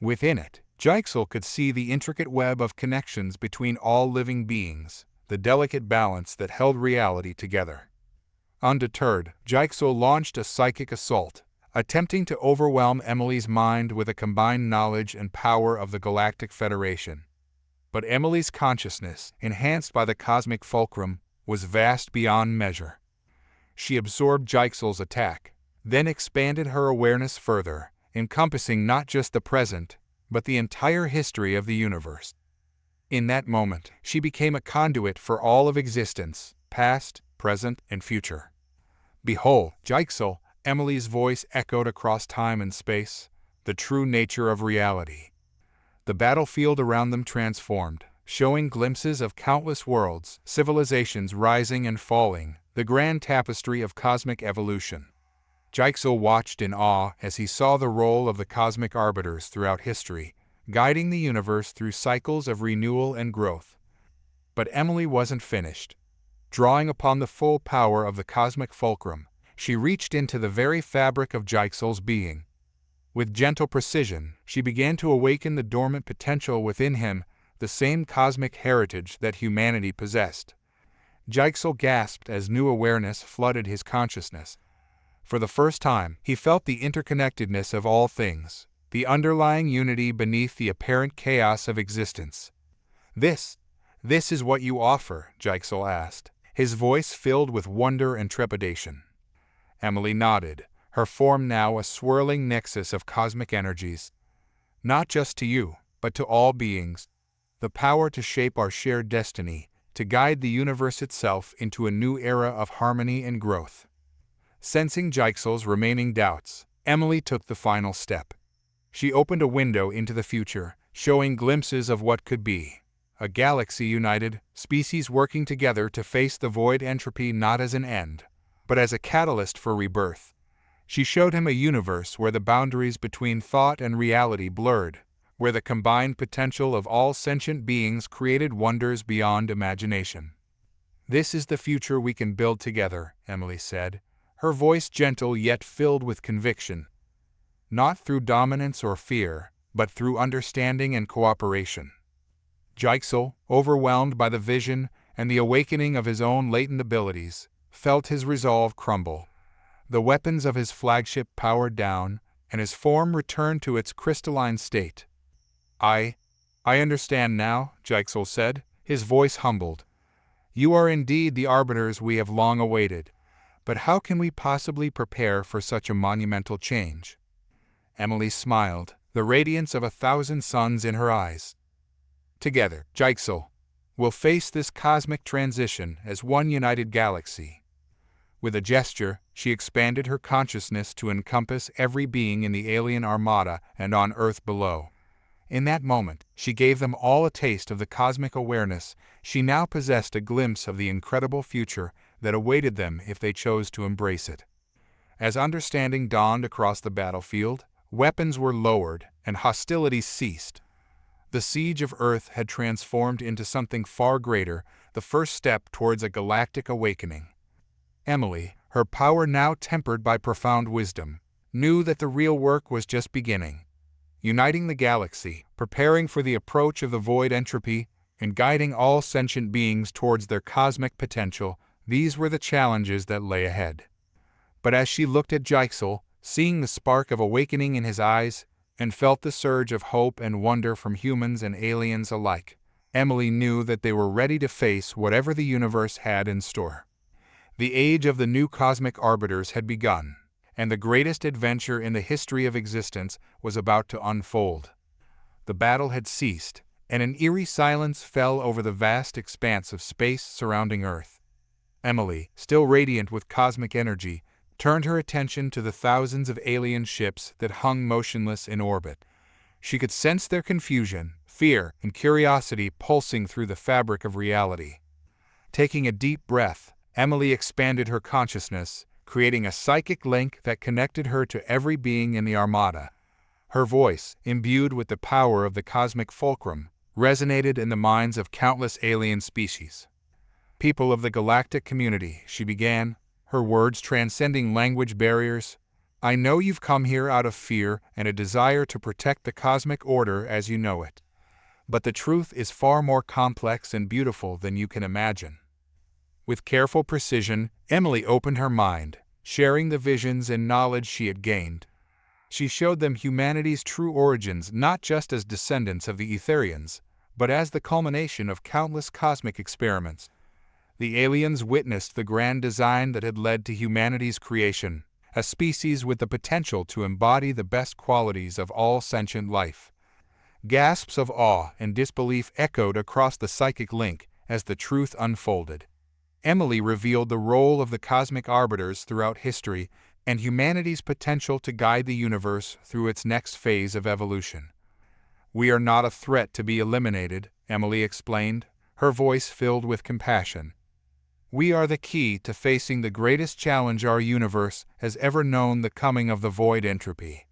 Within it, Jigsaw could see the intricate web of connections between all living beings, the delicate balance that held reality together. Undeterred, Jigsaw launched a psychic assault, attempting to overwhelm Emily's mind with a combined knowledge and power of the Galactic Federation. But Emily's consciousness, enhanced by the cosmic fulcrum, was vast beyond measure. She absorbed Jigsaw's attack, then expanded her awareness further, encompassing not just the present, but the entire history of the universe. In that moment, she became a conduit for all of existence, past, present, and future. "Behold, Jigsaw," Emily's voice echoed across time and space, the true nature of reality. The battlefield around them transformed, showing glimpses of countless worlds, civilizations rising and falling, the grand tapestry of cosmic evolution. Jigsaw watched in awe as he saw the role of the cosmic arbiters throughout history, guiding the universe through cycles of renewal and growth. But Emily wasn't finished. Drawing upon the full power of the cosmic fulcrum, she reached into the very fabric of Jigsaw's being. With gentle precision, she began to awaken the dormant potential within him, the same cosmic heritage that humanity possessed. Jigsaw gasped as new awareness flooded his consciousness. For the first time, he felt the interconnectedness of all things, the underlying unity beneath the apparent chaos of existence. This is what you offer?" Jigsaw asked, his voice filled with wonder and trepidation. Emily nodded, her form now a swirling nexus of cosmic energies. "Not just to you, but to all beings. The power to shape our shared destiny, to guide the universe itself into a new era of harmony and growth." Sensing Jigsaw's remaining doubts, Emily took the final step. She opened a window into the future, showing glimpses of what could be. A galaxy united, species working together to face the void entropy not as an end, but as a catalyst for rebirth. She showed him a universe where the boundaries between thought and reality blurred, where the combined potential of all sentient beings created wonders beyond imagination. "This is the future we can build together," Emily said, her voice gentle yet filled with conviction. "Not through dominance or fear, but through understanding and cooperation." Jigsaw, overwhelmed by the vision and the awakening of his own latent abilities, felt his resolve crumble. The weapons of his flagship powered down, and his form returned to its crystalline state. I understand now," Jigsaw said, his voice humbled. "You are indeed the arbiters we have long awaited. But how can we possibly prepare for such a monumental change?" Emily smiled, the radiance of 1,000 suns in her eyes. "Together, Jigsaw, we'll face this cosmic transition as one united galaxy." With a gesture, she expanded her consciousness to encompass every being in the alien armada and on Earth below. In that moment, she gave them all a taste of the cosmic awareness. She now possessed a glimpse of the incredible future that awaited them if they chose to embrace it. As understanding dawned across the battlefield, weapons were lowered and hostilities ceased. The siege of Earth had transformed into something far greater, the first step towards a galactic awakening. Emily, her power now tempered by profound wisdom, knew that the real work was just beginning. Uniting the galaxy, preparing for the approach of the void entropy, and guiding all sentient beings towards their cosmic potential, these were the challenges that lay ahead. But as she looked at Jigsaw, seeing the spark of awakening in his eyes, and felt the surge of hope and wonder from humans and aliens alike, Emily knew that they were ready to face whatever the universe had in store. The age of the new cosmic arbiters had begun, and the greatest adventure in the history of existence was about to unfold. The battle had ceased, and an eerie silence fell over the vast expanse of space surrounding Earth. Emily, still radiant with cosmic energy, turned her attention to the thousands of alien ships that hung motionless in orbit. She could sense their confusion, fear, and curiosity pulsing through the fabric of reality. Taking a deep breath, Emily expanded her consciousness, creating a psychic link that connected her to every being in the armada. Her voice, imbued with the power of the cosmic fulcrum, resonated in the minds of countless alien species. "People of the galactic community," she began, her words transcending language barriers, "I know you've come here out of fear and a desire to protect the cosmic order as you know it. But the truth is far more complex and beautiful than you can imagine." With careful precision, Emily opened her mind, sharing the visions and knowledge she had gained. She showed them humanity's true origins not just as descendants of the Etherians, but as the culmination of countless cosmic experiments. The aliens witnessed the grand design that had led to humanity's creation, a species with the potential to embody the best qualities of all sentient life. Gasps of awe and disbelief echoed across the psychic link as the truth unfolded. Emily revealed the role of the cosmic arbiters throughout history, and humanity's potential to guide the universe through its next phase of evolution. "We are not a threat to be eliminated," Emily explained, her voice filled with compassion. "We are the key to facing the greatest challenge our universe has ever known, the coming of the void entropy."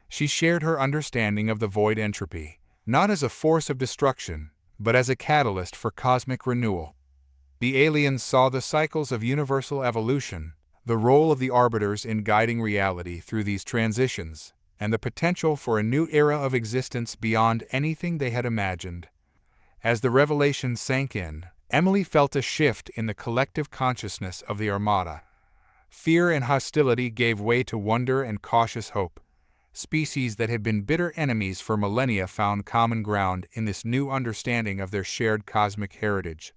She shared her understanding of the void entropy, not as a force of destruction, but as a catalyst for cosmic renewal. The aliens saw the cycles of universal evolution, the role of the arbiters in guiding reality through these transitions, and the potential for a new era of existence beyond anything they had imagined. As the revelation sank in, Emily felt a shift in the collective consciousness of the Armada. Fear and hostility gave way to wonder and cautious hope. Species that had been bitter enemies for millennia found common ground in this new understanding of their shared cosmic heritage.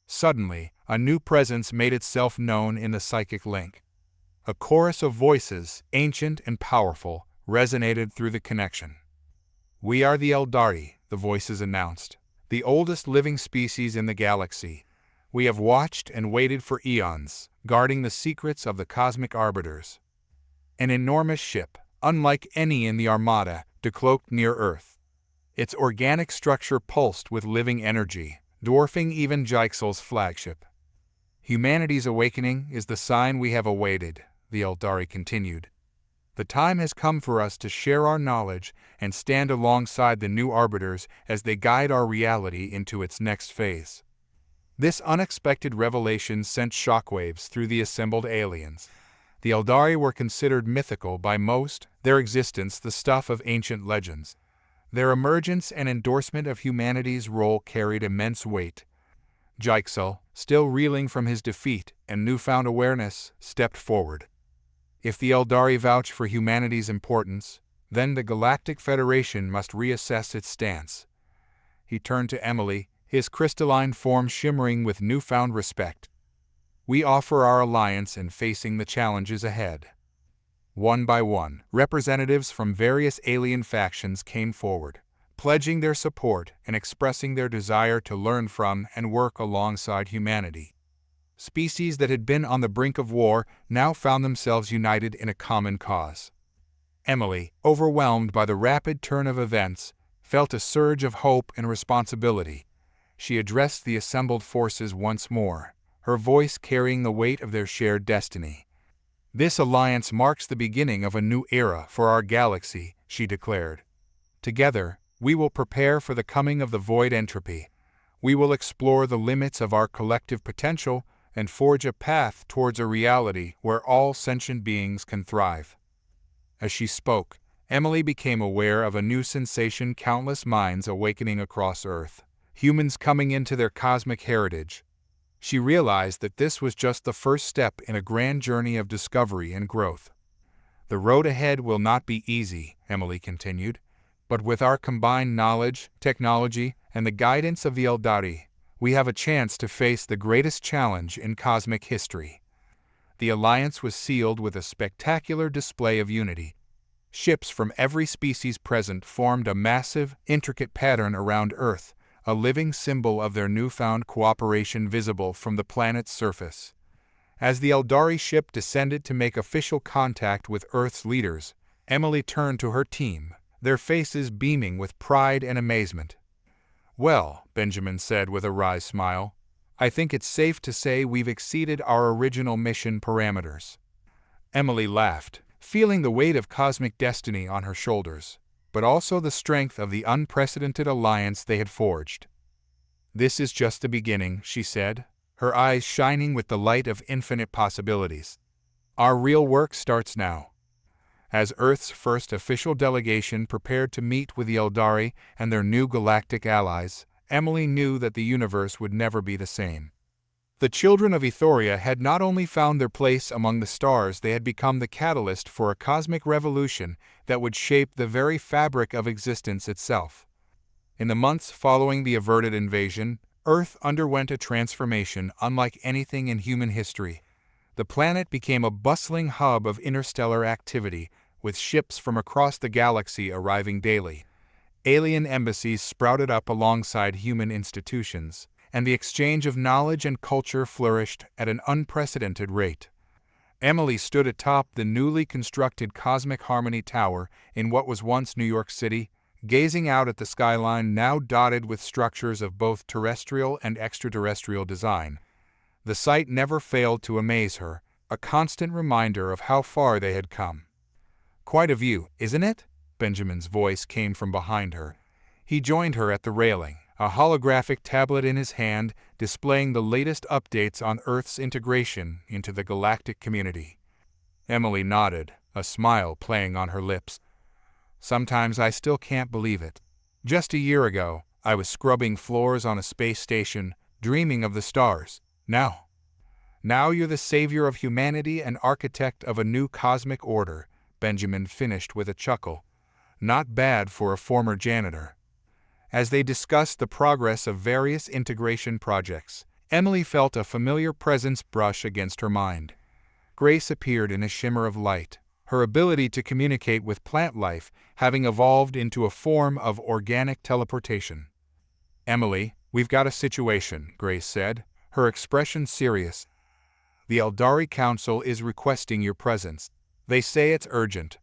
Suddenly, a new presence made itself known in the psychic link. A chorus of voices, ancient and powerful, resonated through the connection. "We are the Eldari," the voices announced, "the oldest living species in the galaxy. We have watched and waited for eons, guarding the secrets of the cosmic arbiters." An enormous ship, unlike any in the Armada, decloaked near Earth. Its organic structure pulsed with living energy, dwarfing even Jixel's flagship. "Humanity's awakening is the sign we have awaited," the Eldari continued. "The time has come for us to share our knowledge and stand alongside the new arbiters as they guide our reality into its next phase." This unexpected revelation sent shockwaves through the assembled aliens. The Eldari were considered mythical by most, their existence the stuff of ancient legends. Their emergence and endorsement of humanity's role carried immense weight. Jixel, still reeling from his defeat and newfound awareness, stepped forward. "If the Eldari vouch for humanity's importance, then the Galactic Federation must reassess its stance." He turned to Emily, his crystalline form shimmering with newfound respect. "We offer our alliance in facing the challenges ahead." One by one, representatives from various alien factions came forward, pledging their support and expressing their desire to learn from and work alongside humanity. Species that had been on the brink of war now found themselves united in a common cause. Emily, overwhelmed by the rapid turn of events, felt a surge of hope and responsibility. She addressed the assembled forces once more, her voice carrying the weight of their shared destiny. "This alliance marks the beginning of a new era for our galaxy," she declared. "Together, we will prepare for the coming of the void entropy. We will explore the limits of our collective potential and forge a path towards a reality where all sentient beings can thrive." As she spoke, Emily became aware of a new sensation: countless minds awakening across Earth, humans coming into their cosmic heritage. She realized that this was just the first step in a grand journey of discovery and growth. "The road ahead will not be easy," Emily continued, "but with our combined knowledge, technology, and the guidance of the Eldari, we have a chance to face the greatest challenge in cosmic history." The alliance was sealed with a spectacular display of unity. Ships from every species present formed a massive, intricate pattern around Earth, a living symbol of their newfound cooperation visible from the planet's surface. As the Eldari ship descended to make official contact with Earth's leaders, Emily turned to her team, their faces beaming with pride and amazement. "Well," Benjamin said with a wry smile, "I think it's safe to say we've exceeded our original mission parameters." Emily laughed, feeling the weight of cosmic destiny on her shoulders, but also the strength of the unprecedented alliance they had forged. "This is just the beginning," she said, her eyes shining with the light of infinite possibilities. "Our real work starts now." As Earth's first official delegation prepared to meet with the Eldari and their new galactic allies, Emily knew that the universe would never be the same. The children of Ethoria had not only found their place among the stars, they had become the catalyst for a cosmic revolution that would shape the very fabric of existence itself. In the months following the averted invasion, Earth underwent a transformation unlike anything in human history. The planet became a bustling hub of interstellar activity, with ships from across the galaxy arriving daily. Alien embassies sprouted up alongside human institutions, and the exchange of knowledge and culture flourished at an unprecedented rate. Emily stood atop the newly constructed Cosmic Harmony Tower in what was once New York City, gazing out at the skyline now dotted with structures of both terrestrial and extraterrestrial design. The sight never failed to amaze her, a constant reminder of how far they had come. "Quite a view, isn't it?" Benjamin's voice came from behind her. He joined her at the railing, a holographic tablet in his hand displaying the latest updates on Earth's integration into the galactic community. Emily nodded, a smile playing on her lips. "Sometimes I still can't believe it. Just a year ago, I was scrubbing floors on a space station, dreaming of the stars. Now you're the savior of humanity and architect of a new cosmic order," Benjamin finished with a chuckle. "Not bad for a former janitor." As they discussed the progress of various integration projects, Emily felt a familiar presence brush against her mind. Grace appeared in a shimmer of light, her ability to communicate with plant life having evolved into a form of organic teleportation. "Emily, we've got a situation," Grace said, her expression serious. "The Eldari Council is requesting your presence. They say it's urgent."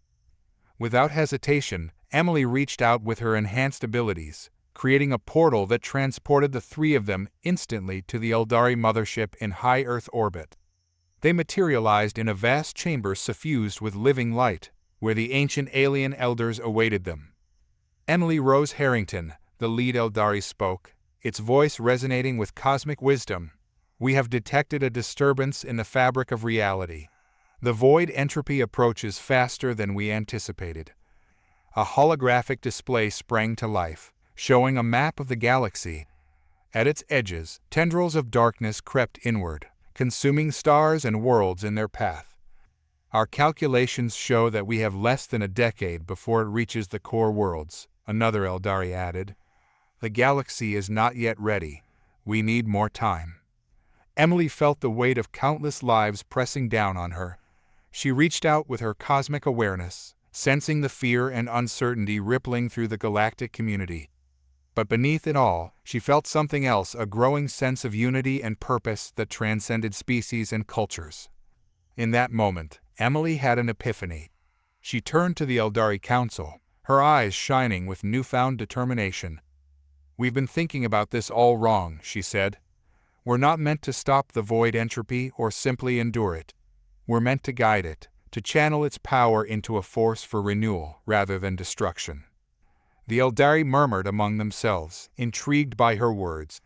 Without hesitation, Emily reached out with her enhanced abilities, creating a portal that transported the three of them instantly to the Eldari mothership in high Earth orbit. They materialized in a vast chamber suffused with living light, where the ancient alien elders awaited them. Emily Rose Harrington, the lead Eldari, spoke, its voice resonating with cosmic wisdom. "We have detected a disturbance in the fabric of reality. The void entropy approaches faster than we anticipated." A holographic display sprang to life, showing a map of the galaxy. At its edges, tendrils of darkness crept inward, consuming stars and worlds in their path. "Our calculations show that we have less than a decade before it reaches the core worlds," another Eldari added. "The galaxy is not yet ready. We need more time." Emily felt the weight of countless lives pressing down on her. She reached out with her cosmic awareness, sensing the fear and uncertainty rippling through the galactic community. But beneath it all, she felt something else, a growing sense of unity and purpose that transcended species and cultures. In that moment, Emily had an epiphany. She turned to the Eldari Council, her eyes shining with newfound determination. "We've been thinking about this all wrong," she said. "We're not meant to stop the void entropy or simply endure it. We're meant to guide it, to channel its power into a force for renewal rather than destruction." The Eldari murmured among themselves, intrigued by her words.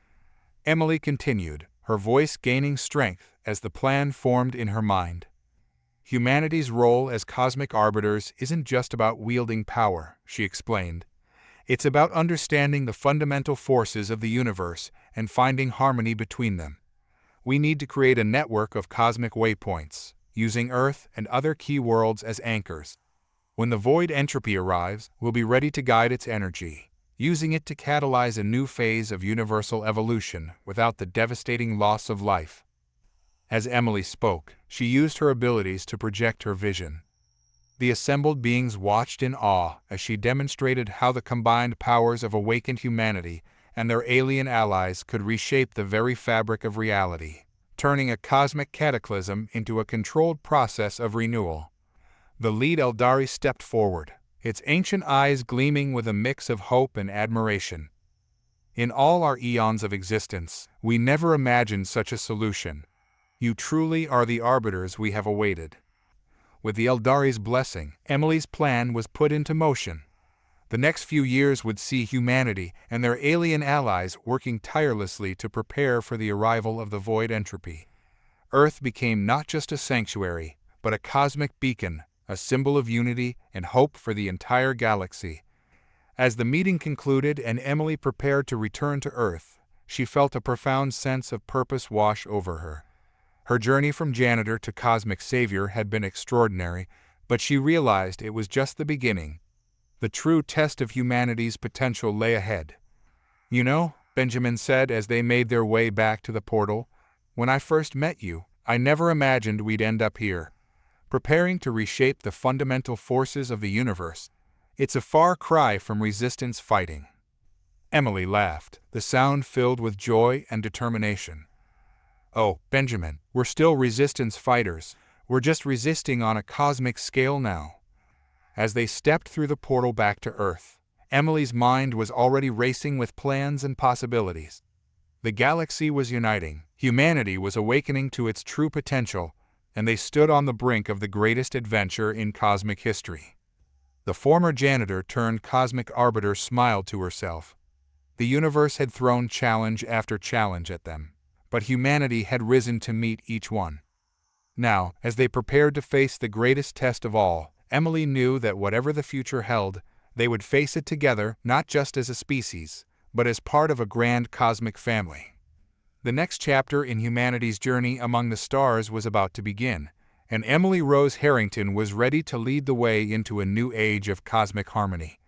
Emily continued, her voice gaining strength as the plan formed in her mind. "Humanity's role as cosmic arbiters isn't just about wielding power," she explained. "It's about understanding the fundamental forces of the universe and finding harmony between them. We need to create a network of cosmic waypoints, using Earth and other key worlds as anchors. When the void entropy arrives, we'll be ready to guide its energy, using it to catalyze a new phase of universal evolution without the devastating loss of life." As Emily spoke, she used her abilities to project her vision. The assembled beings watched in awe as she demonstrated how the combined powers of awakened humanity and their alien allies could reshape the very fabric of reality, turning a cosmic cataclysm into a controlled process of renewal. The lead Eldari stepped forward, its ancient eyes gleaming with a mix of hope and admiration. "In all our eons of existence, we never imagined such a solution. You truly are the arbiters we have awaited." With the Eldari's blessing, Emily's plan was put into motion. The next few years would see humanity and their alien allies working tirelessly to prepare for the arrival of the void entropy. Earth became not just a sanctuary, but a cosmic beacon, a symbol of unity and hope for the entire galaxy. As the meeting concluded and Emily prepared to return to Earth, she felt a profound sense of purpose wash over her. Her journey from janitor to cosmic savior had been extraordinary, but she realized it was just the beginning. The true test of humanity's potential lay ahead. "You know," Benjamin said as they made their way back to the portal, "when I first met you, I never imagined we'd end up here, preparing to reshape the fundamental forces of the universe. It's a far cry from resistance fighting." Emily laughed, the sound filled with joy and determination. "Oh, Benjamin, we're still resistance fighters. were just resisting on a cosmic scale now. As they stepped through the portal back to Earth, Emily's mind was already racing with plans and possibilities. The galaxy was uniting, humanity was awakening to its true potential, and they stood on the brink of the greatest adventure in cosmic history. The former janitor turned cosmic arbiter smiled to herself. The universe had thrown challenge after challenge at them, but humanity had risen to meet each one. Now, as they prepared to face the greatest test of all, Emily knew that whatever the future held, they would face it together, not just as a species, but as part of a grand cosmic family. The next chapter in humanity's journey among the stars was about to begin, and Emily Rose Harrington was ready to lead the way into a new age of cosmic harmony.